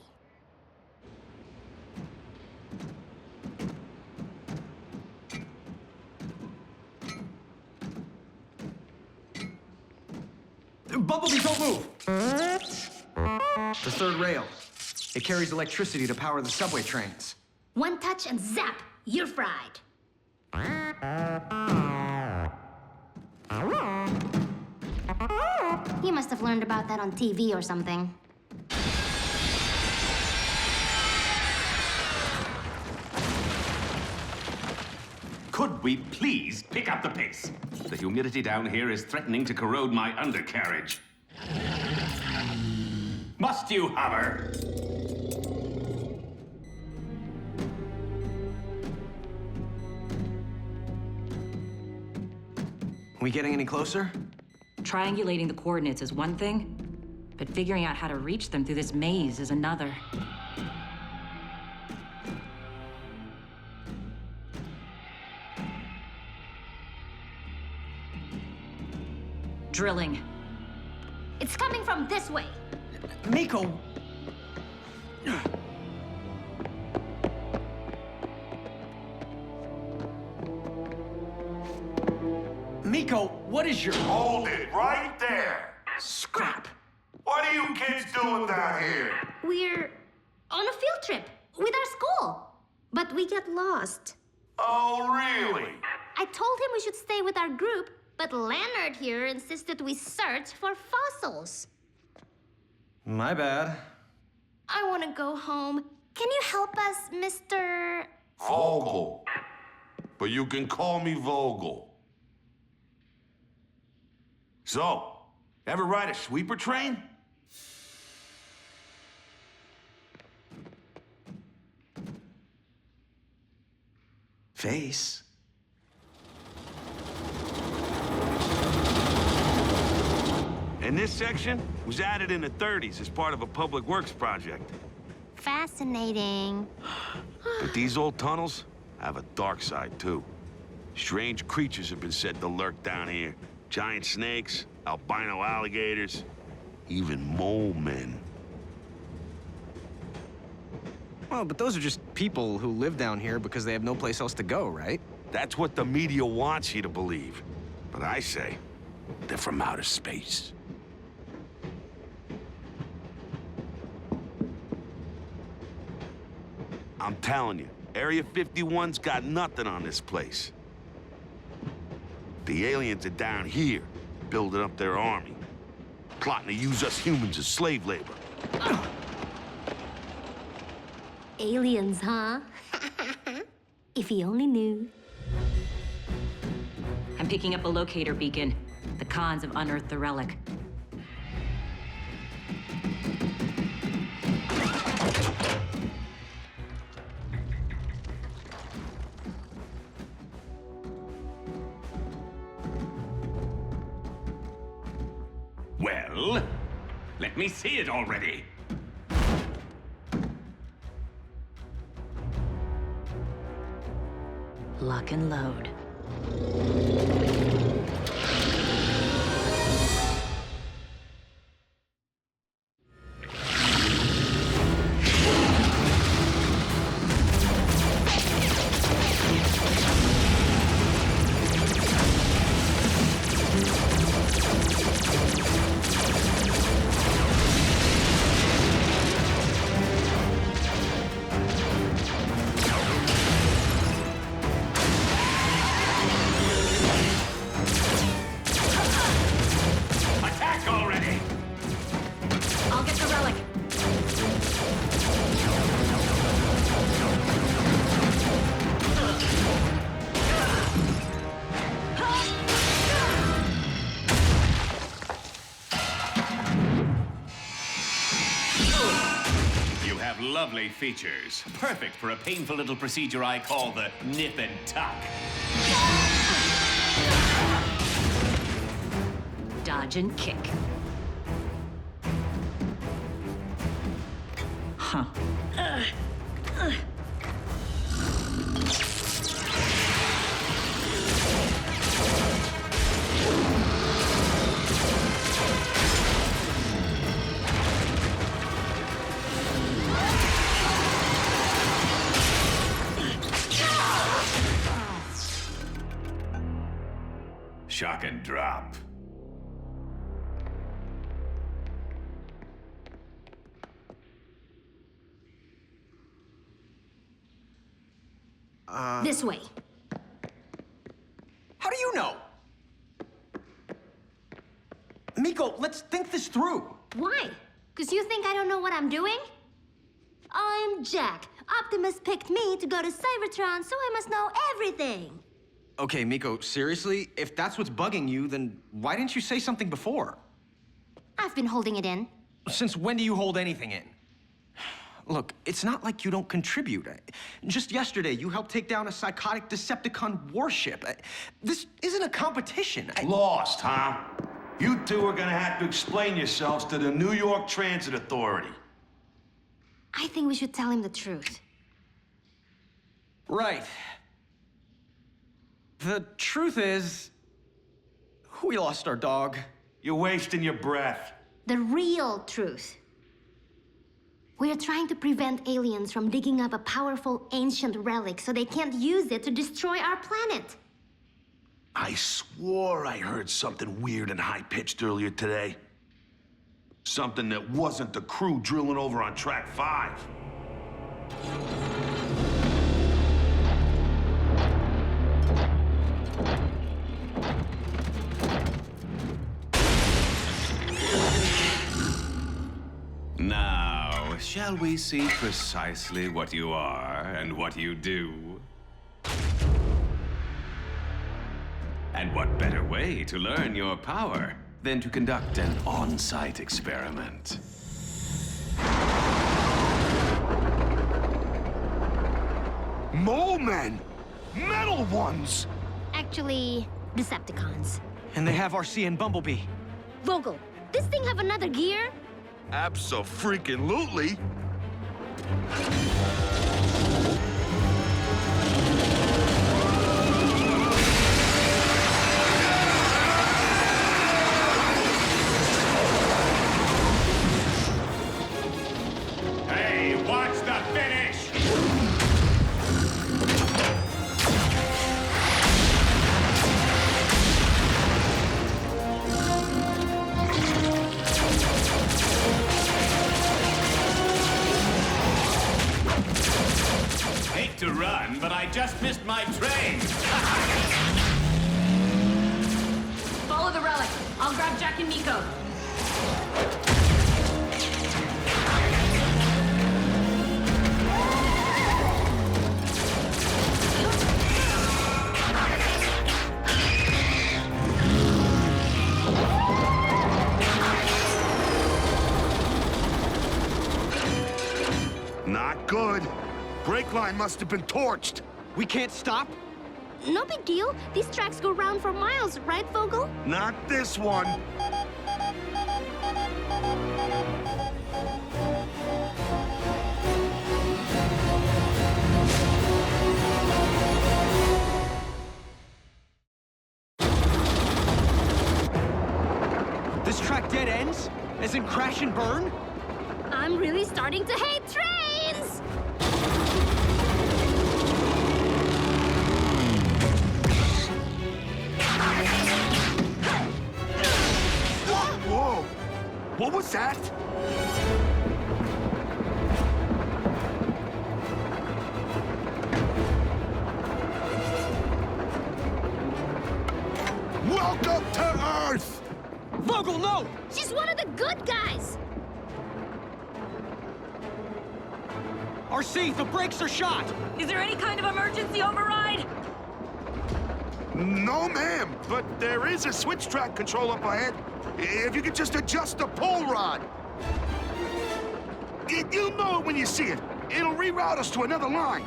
Bumblebee, don't move! The third rail. It carries electricity to power the subway trains. One touch and zap, you're fried. You must have learned about that on TV or something. Could we please pick up the pace? The humidity down here is threatening to corrode my undercarriage. Must you hover? We getting any closer? Triangulating the coordinates is one thing, but figuring out how to reach them through this maze is another. Drilling. It's coming from this way. Miko! Miko, what is your... Hold it right there! Scrap! What are you kids doing down here? We're on a field trip with our school, but we get lost. Oh, really? I told him we should stay with our group, but Leonard here insisted we search for fossils. My bad. I want to go home. Can you help us, Mr. Vogel. But you can call me Vogel. So, ever ride a sweeper train? Face. And this section was added in the 30s as part of a public works project. Fascinating. But these old tunnels have a dark side, too. Strange creatures have been said to lurk down here. Giant snakes, albino alligators, even mole men. Well, but those are just people who live down here because they have no place else to go, right? That's what the media wants you to believe. But I say, they're from outer space. I'm telling you, Area 51's got nothing on this place. The aliens are down here, building up their army, plotting to use us humans as slave labor. Aliens, huh? If he only knew. I'm picking up a locator beacon. The cons have unearthed the relic. Well, let me see it already. Lock and load. Lovely features. Perfect for a painful little procedure I call the nip and tuck. Dodge and kick. Huh. Shock and drop. This way. How do you know? Miko, let's think this through. Why? Because you think I don't know what I'm doing? I'm Jack. Optimus picked me to go to Cybertron, so I must know everything. Okay, Miko, seriously? If that's what's bugging you, then why didn't you say something before? I've been holding it in. Since when do you hold anything in? Look, it's not like you don't contribute. Just yesterday, you helped take down a psychotic Decepticon warship. This isn't a competition. Lost, huh? You two are gonna have to explain yourselves to the New York Transit Authority. I think we should tell him the truth. Right. The truth is, we lost our dog. You're wasting your breath. The real truth. We are trying to prevent aliens from digging up a powerful ancient relic so they can't use it to destroy our planet. I swore I heard something weird and high-pitched earlier today. Something that wasn't the crew drilling over on Track 5. Now, shall we see precisely what you are and what you do? And what better way to learn your power than to conduct an on-site experiment? Mole men! Metal ones! Actually, Decepticons. And they have RC and Bumblebee. Vogel, this thing have another gear? Abso-freaking-lutely! Hey, watch the finish! just missed my train! Follow the relic. I'll grab Jack and Nico. Not good. Brake line must have been torched. We can't stop? No big deal. These tracks go round for miles, right, Vogel? Not this one. This track dead ends? As in crash and burn? I'm really starting to hate trains! Whoa! What was that? Welcome to Earth! Vogel, no! She's one of the good guys! RC, the brakes are shot! Is there any kind of emergency override? No, ma'am, but there is a switch track control up ahead. If you could just adjust the pull rod. You'll know it when you see it. It'll reroute us to another line.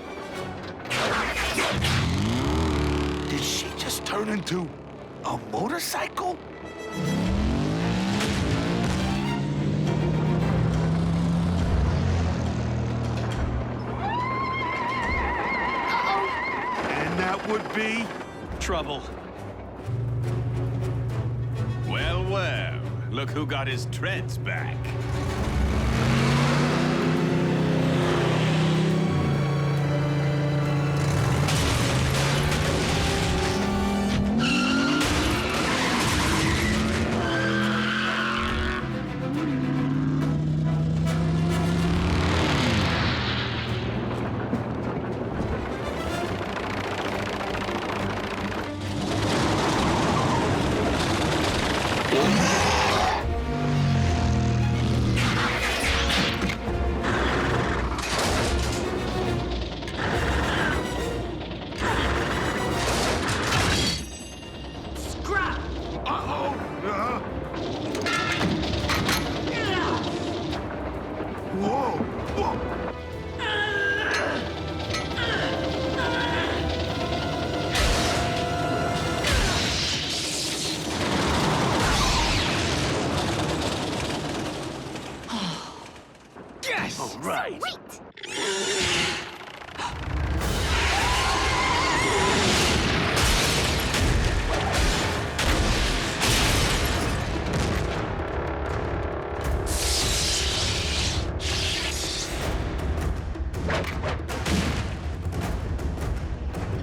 Did she just turn into a motorcycle? And that would be trouble. Well, well. Look who got his treads back.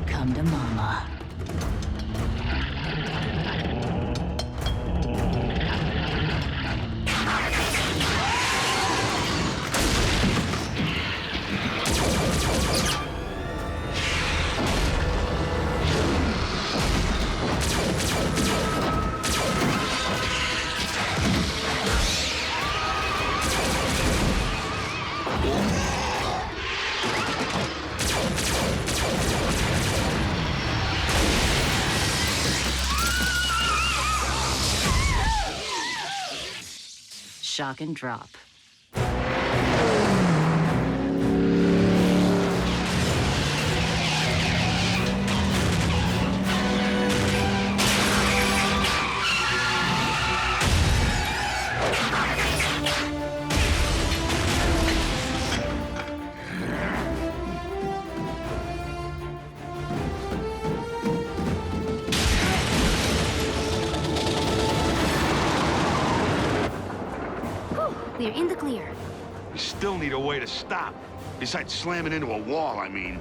Come to mama. Shock and drop. We're in the clear. We still need a way to stop. Besides slamming into a wall, I mean.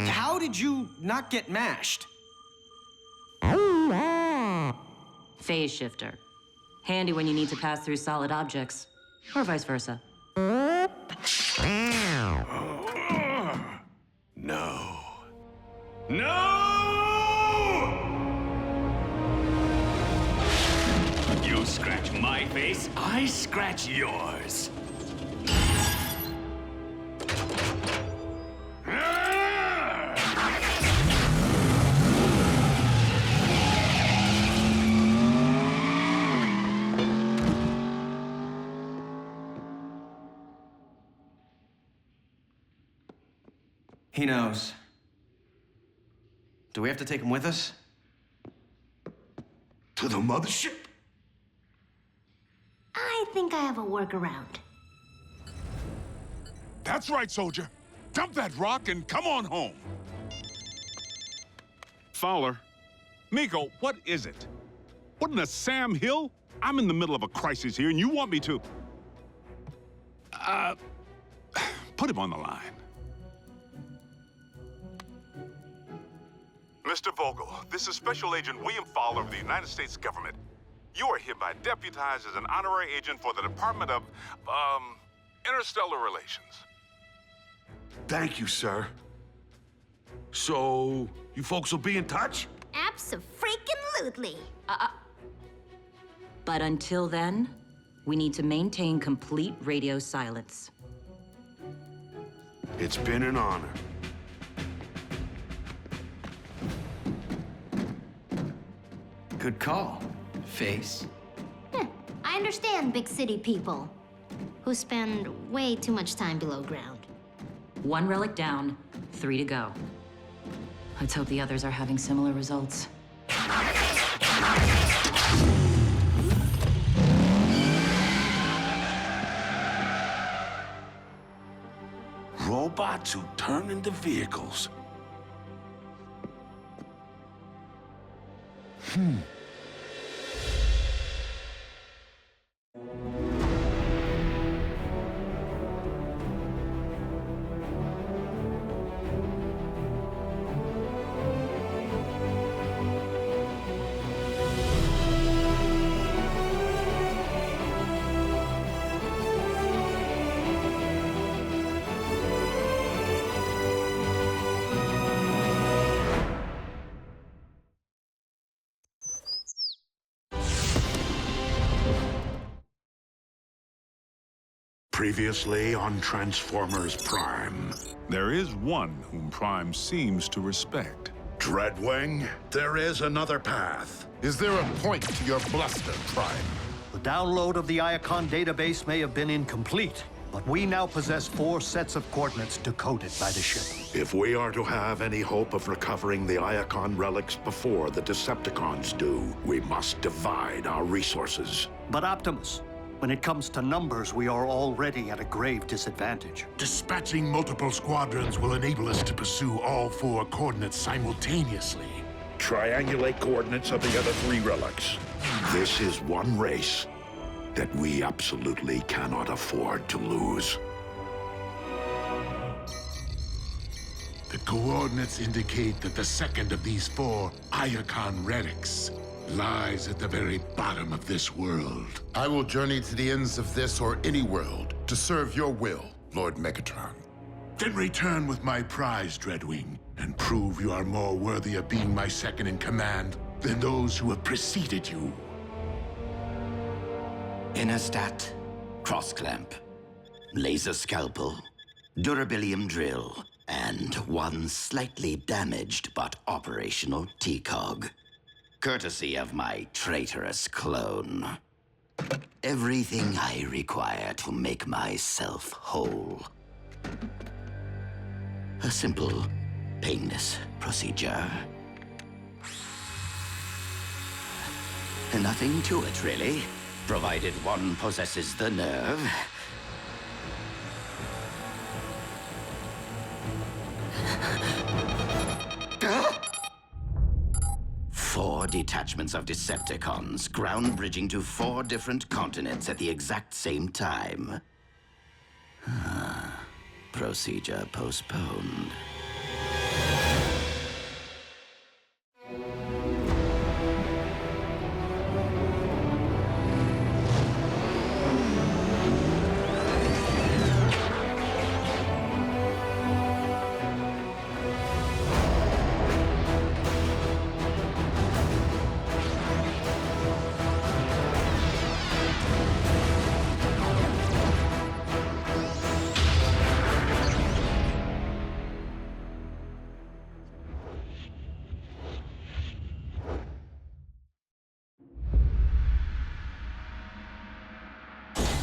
How did you not get mashed? Phase shifter. Handy when you need to pass through solid objects, or vice versa. No. No! You scratch my face, I scratch yours. He knows. Do we have to take him with us? To the mothership? I think I have a workaround. That's right, soldier. Dump that rock and come on home. Fowler. Miko, what is it? What in the Sam Hill? I'm in the middle of a crisis here, and you want me to... put him on the line. Mr. Vogel, this is Special Agent William Fowler of the United States government. You are hereby deputized as an honorary agent for the Department of, Interstellar Relations. Thank you, sir. So, you folks will be in touch? Abso-freaking-lutely. But until then, we need to maintain complete radio silence. It's been an honor. Good call, Face. I understand big city people who spend way too much time below ground. 1 relic down, 3 to go. Let's hope the others are having similar results. Robots who turn into vehicles. Previously on Transformers Prime. There is one whom Prime seems to respect. Dreadwing, there is another path. Is there a point to your bluster, Prime? The download of the Iacon database may have been incomplete, but we now possess 4 sets of coordinates decoded by the ship. If we are to have any hope of recovering the Iacon relics before the Decepticons do, we must divide our resources. But Optimus, when it comes to numbers, we are already at a grave disadvantage. Dispatching multiple squadrons will enable us to pursue all 4 coordinates simultaneously. Triangulate coordinates of the other 3 relics. This is one race that we absolutely cannot afford to lose. The coordinates indicate that the second of these 4 Iacon relics lies at the very bottom of this world. I will journey to the ends of this or any world to serve your will, Lord Megatron. Then return with my prize, Dreadwing, and prove you are more worthy of being my second in command than those who have preceded you. Interstat, cross-clamp, laser scalpel, durabilium drill, and 1 slightly damaged but operational T-cog. Courtesy of my traitorous clone. Everything I require to make myself whole. A simple, painless procedure. Nothing to it, really, provided one possesses the nerve. detachments of Decepticons, ground bridging to 4 different continents at the exact same time. Procedure postponed.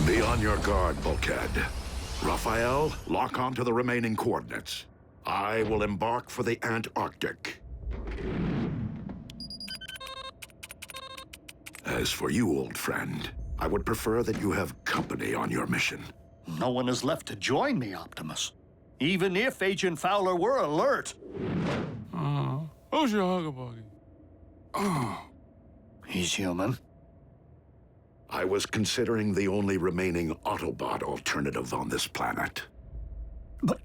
Be on your guard, Bulkhead. Raphael, lock on to the remaining coordinates. I will embark for the Antarctic. As for you, old friend, I would prefer that you have company on your mission. No one is left to join me, Optimus. Even if Agent Fowler were alert. Who's your hugger buddy? He's human. I was considering the only remaining Autobot alternative on this planet. But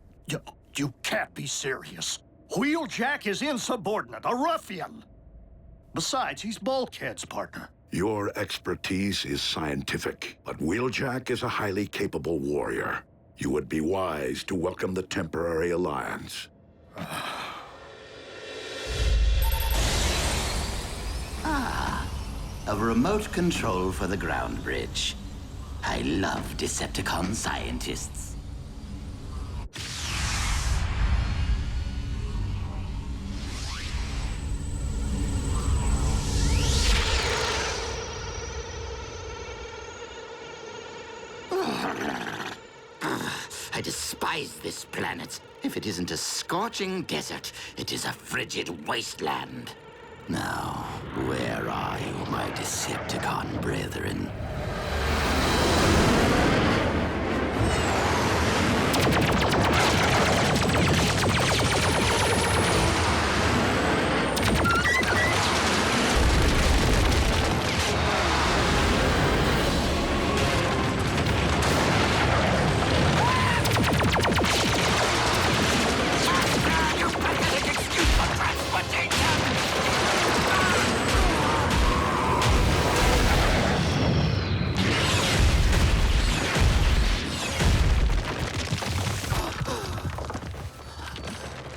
you can't be serious. Wheeljack is insubordinate, a ruffian. Besides, he's Bulkhead's partner. Your expertise is scientific, but Wheeljack is a highly capable warrior. You would be wise to welcome the temporary alliance. A remote control for the ground bridge. I love Decepticon scientists. I despise this planet. If it isn't a scorching desert, it is a frigid wasteland. Now, where are you, my Decepticon brethren?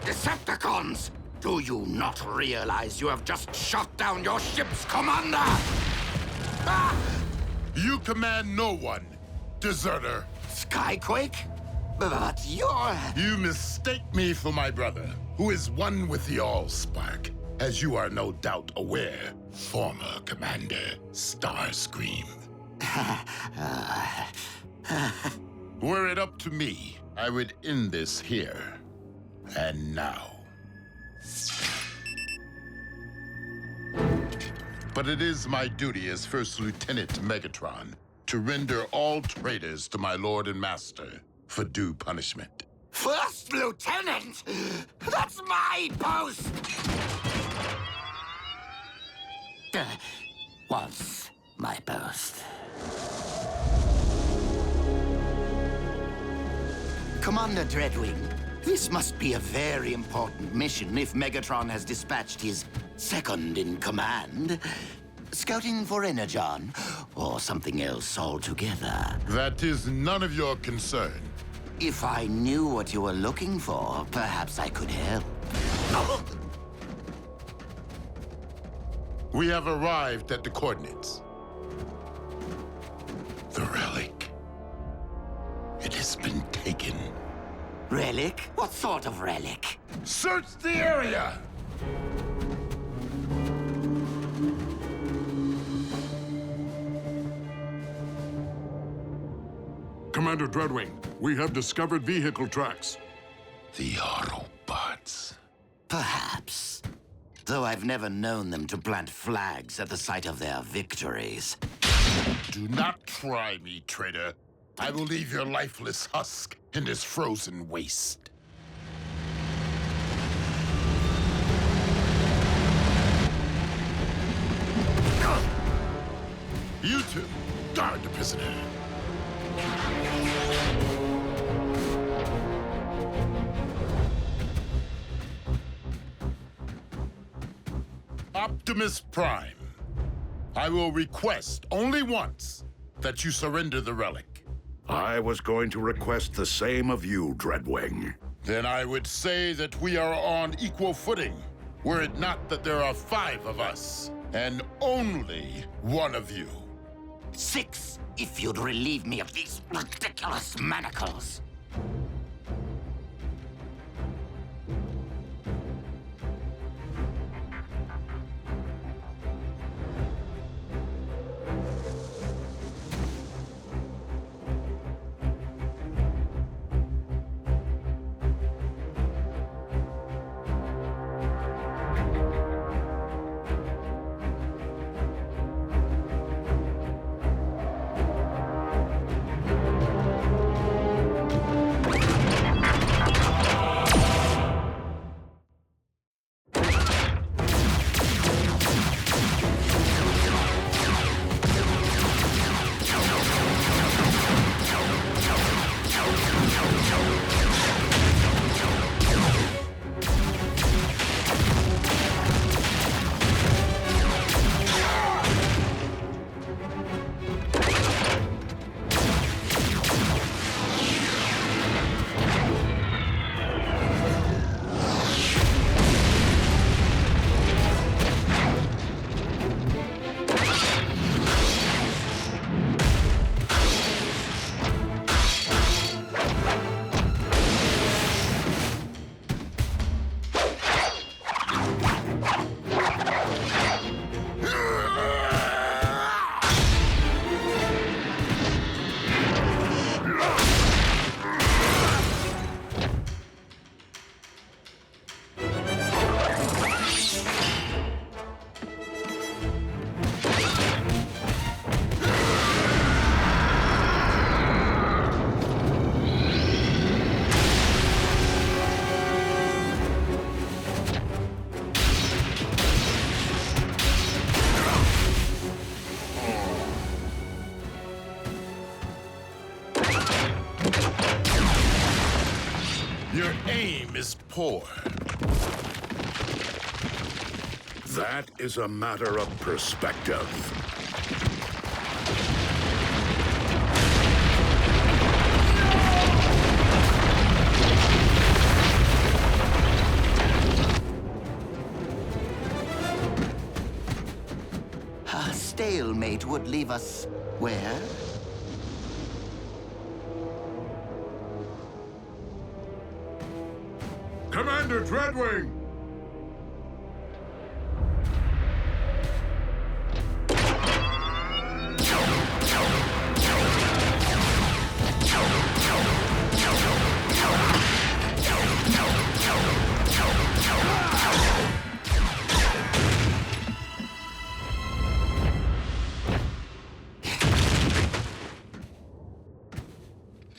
Decepticons! Do you not realize you have just shot down your ship's commander? Ah! You command no one, deserter. Skyquake? But you're... You mistake me for my brother, who is one with the Allspark, as you are no doubt aware, former Commander Starscream. Were it up to me, I would end this here and now. But it is my duty as First Lieutenant Megatron to render all traitors to my lord and master for due punishment. First Lieutenant? That's my post! Was my post. Commander Dreadwing, this must be a very important mission if Megatron has dispatched his second-in-command. Scouting for Energon, or something else altogether. That is none of your concern. If I knew what you were looking for, perhaps I could help. We have arrived at the coordinates. The relic. It has been taken. Relic? What sort of relic? Search the area! Commander Dreadwing, we have discovered vehicle tracks. The Autobots. Perhaps. Though I've never known them to plant flags at the site of their victories. Do not try me, traitor. I will leave your lifeless husk in this frozen waste. You two, guard the prisoner. Optimus Prime, I will request only once that you surrender the relic. I was going to request the same of you, Dreadwing. Then I would say that we are on equal footing, were it not that there are 5 of us, and only one of you. 6, if you'd relieve me of these ridiculous manacles. Your aim is poor. That is a matter of perspective. A stalemate would leave us where? Commander Dreadwing!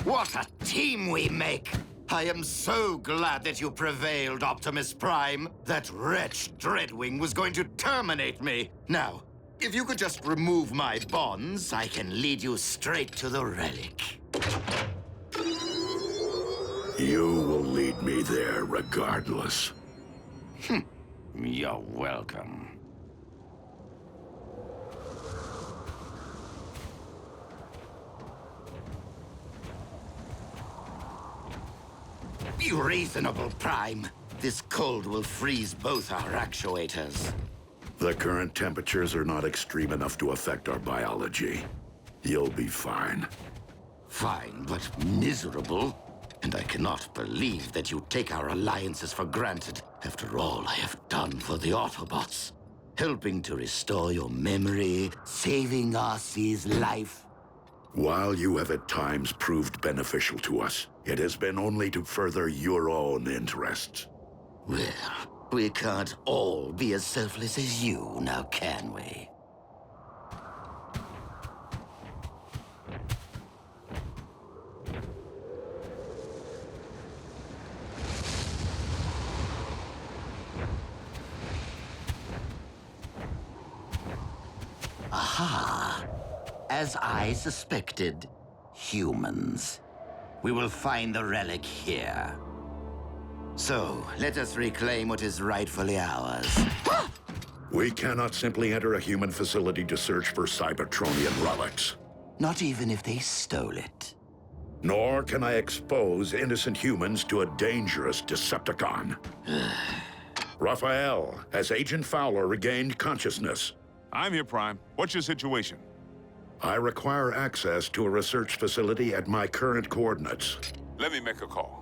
What a team we make! I am so glad that you prevailed, Optimus Prime. That wretch Dreadwing was going to terminate me. Now, if you could just remove my bonds, I can lead you straight to the relic. You will lead me there regardless. You're welcome. Be reasonable, Prime. This cold will freeze both our actuators. The current temperatures are not extreme enough to affect our biology. You'll be fine. Fine, but miserable. And I cannot believe that you take our alliances for granted after all I have done for the Autobots. Helping to restore your memory, saving Arcee's life. While you have at times proved beneficial to us, it has been only to further your own interests. Well, we can't all be as selfless as you, now can we? Aha! as I suspected, humans. We will find the relic here. So, let us reclaim what is rightfully ours. We cannot simply enter a human facility to search for Cybertronian relics. Not even if they stole it. Nor can I expose innocent humans to a dangerous Decepticon. Raphael, has Agent Fowler regained consciousness? I'm here, Prime. What's your situation? I require access to a research facility at my current coordinates. Let me make a call.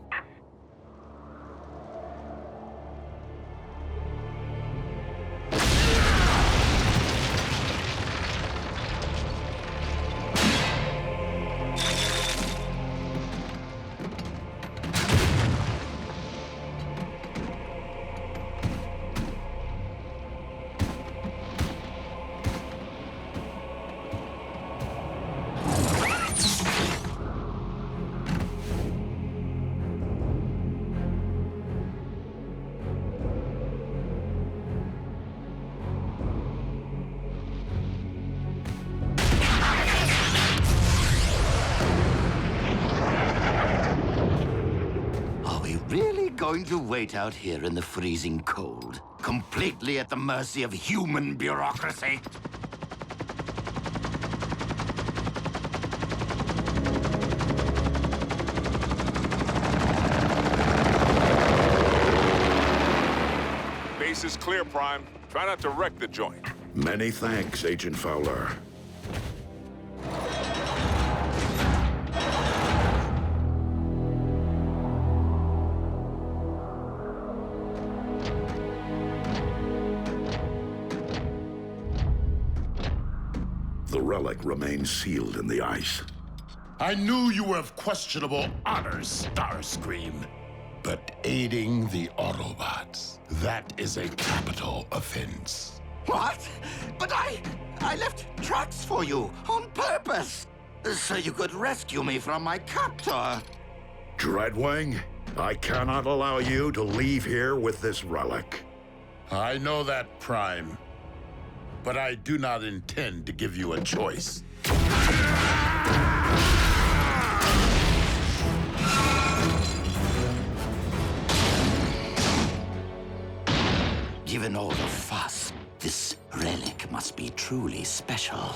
Going to wait out here in the freezing cold, completely at the mercy of human bureaucracy? Base is clear, Prime. Try not to wreck the joint. Many thanks, Agent Fowler. The relic remains sealed in the ice. I knew you were of questionable honor, Starscream. But aiding the Autobots, that is a capital offense. What? But I left tracks for you on purpose, so you could rescue me from my captor. Dreadwing, I cannot allow you to leave here with this relic. I know that, Prime. But I do not intend to give you a choice. Given all the fuss, this relic must be truly special.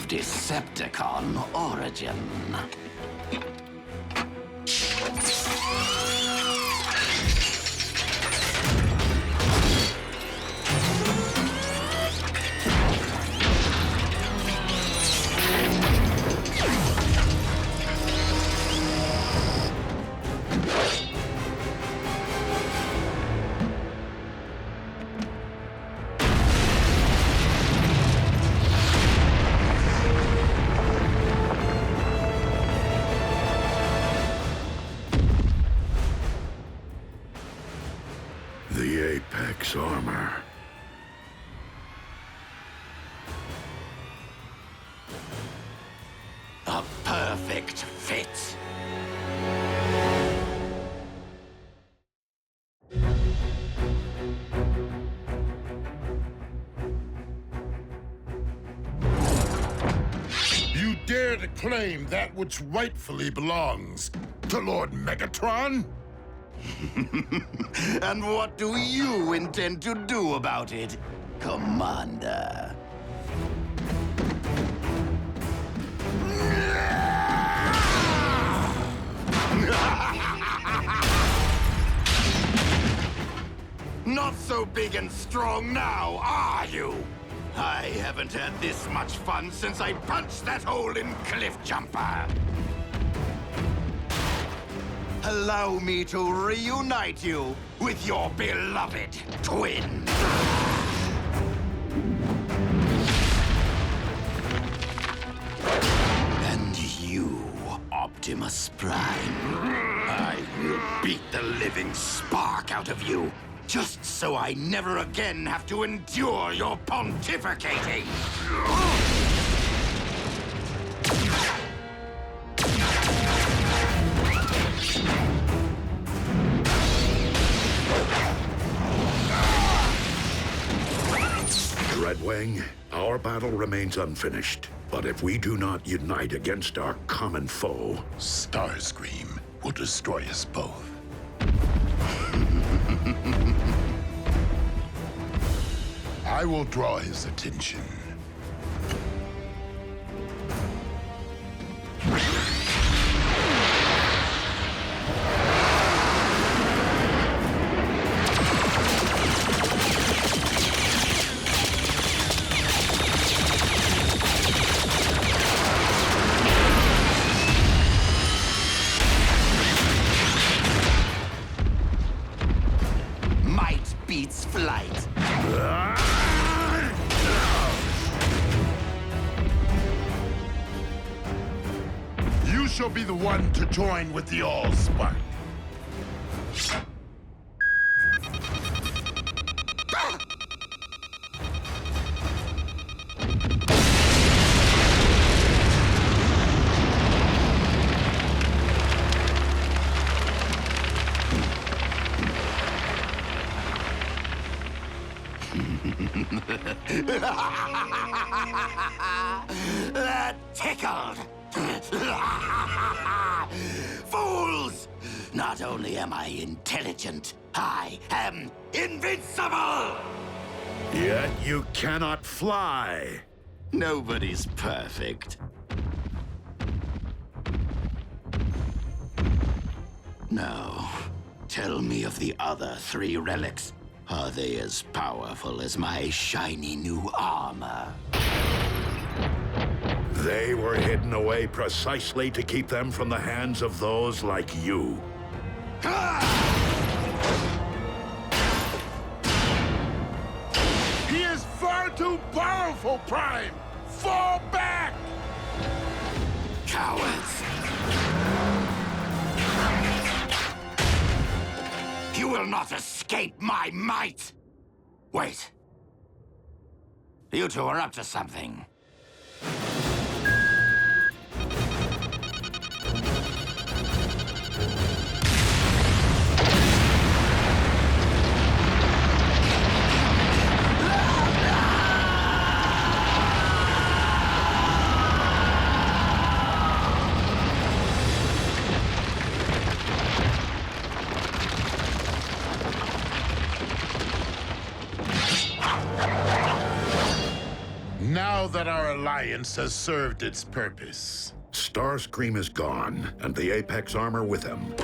Decepticon origin. The Apex armor. A perfect fit. You dare to claim that which rightfully belongs to Lord Megatron? And what do you intend to do about it, Commander? Not so big and strong now, are you? I haven't had this much fun since I punched that hole in Cliff Jumper. Allow me to reunite you with your beloved twin. And you, Optimus. Optimus Prime. I will beat the living spark out of you, just so I never again have to endure your pontificating. Dreadwing, our battle remains unfinished. But if we do not unite against our common foe, Starscream will destroy us both. I will draw his attention. Might beats flight. You shall be the one to join with the Allspark. That tickled. Fools! Not only am I intelligent, I am invincible! yet you cannot fly. Nobody's perfect. Now, tell me of the other 3 relics. Are they as powerful as my shiny new armor? They were hidden away precisely to keep them from the hands of those like you. He is far too powerful, Prime! Fall back! Cowards! You will not escape my might! Wait. You two are up to something. Now that our alliance has served its purpose. Starscream is gone, and the Apex armor with him.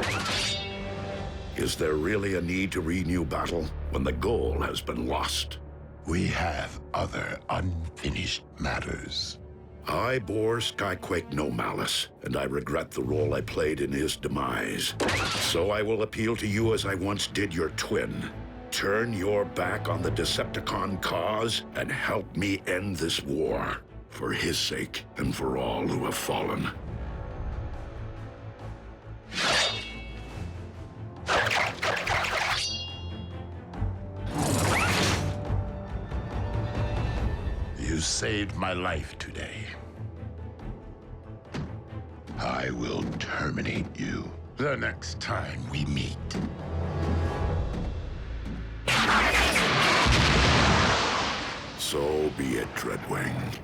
Is there really a need to renew battle when the goal has been lost? We have other unfinished matters. I bore Skyquake no malice, and I regret the role I played in his demise. So I will appeal to you as I once did your twin. Turn your back on the Decepticon cause and help me end this war. For his sake and for all who have fallen. You saved my life today. I will terminate you the next time we meet. So be it, Dreadwing.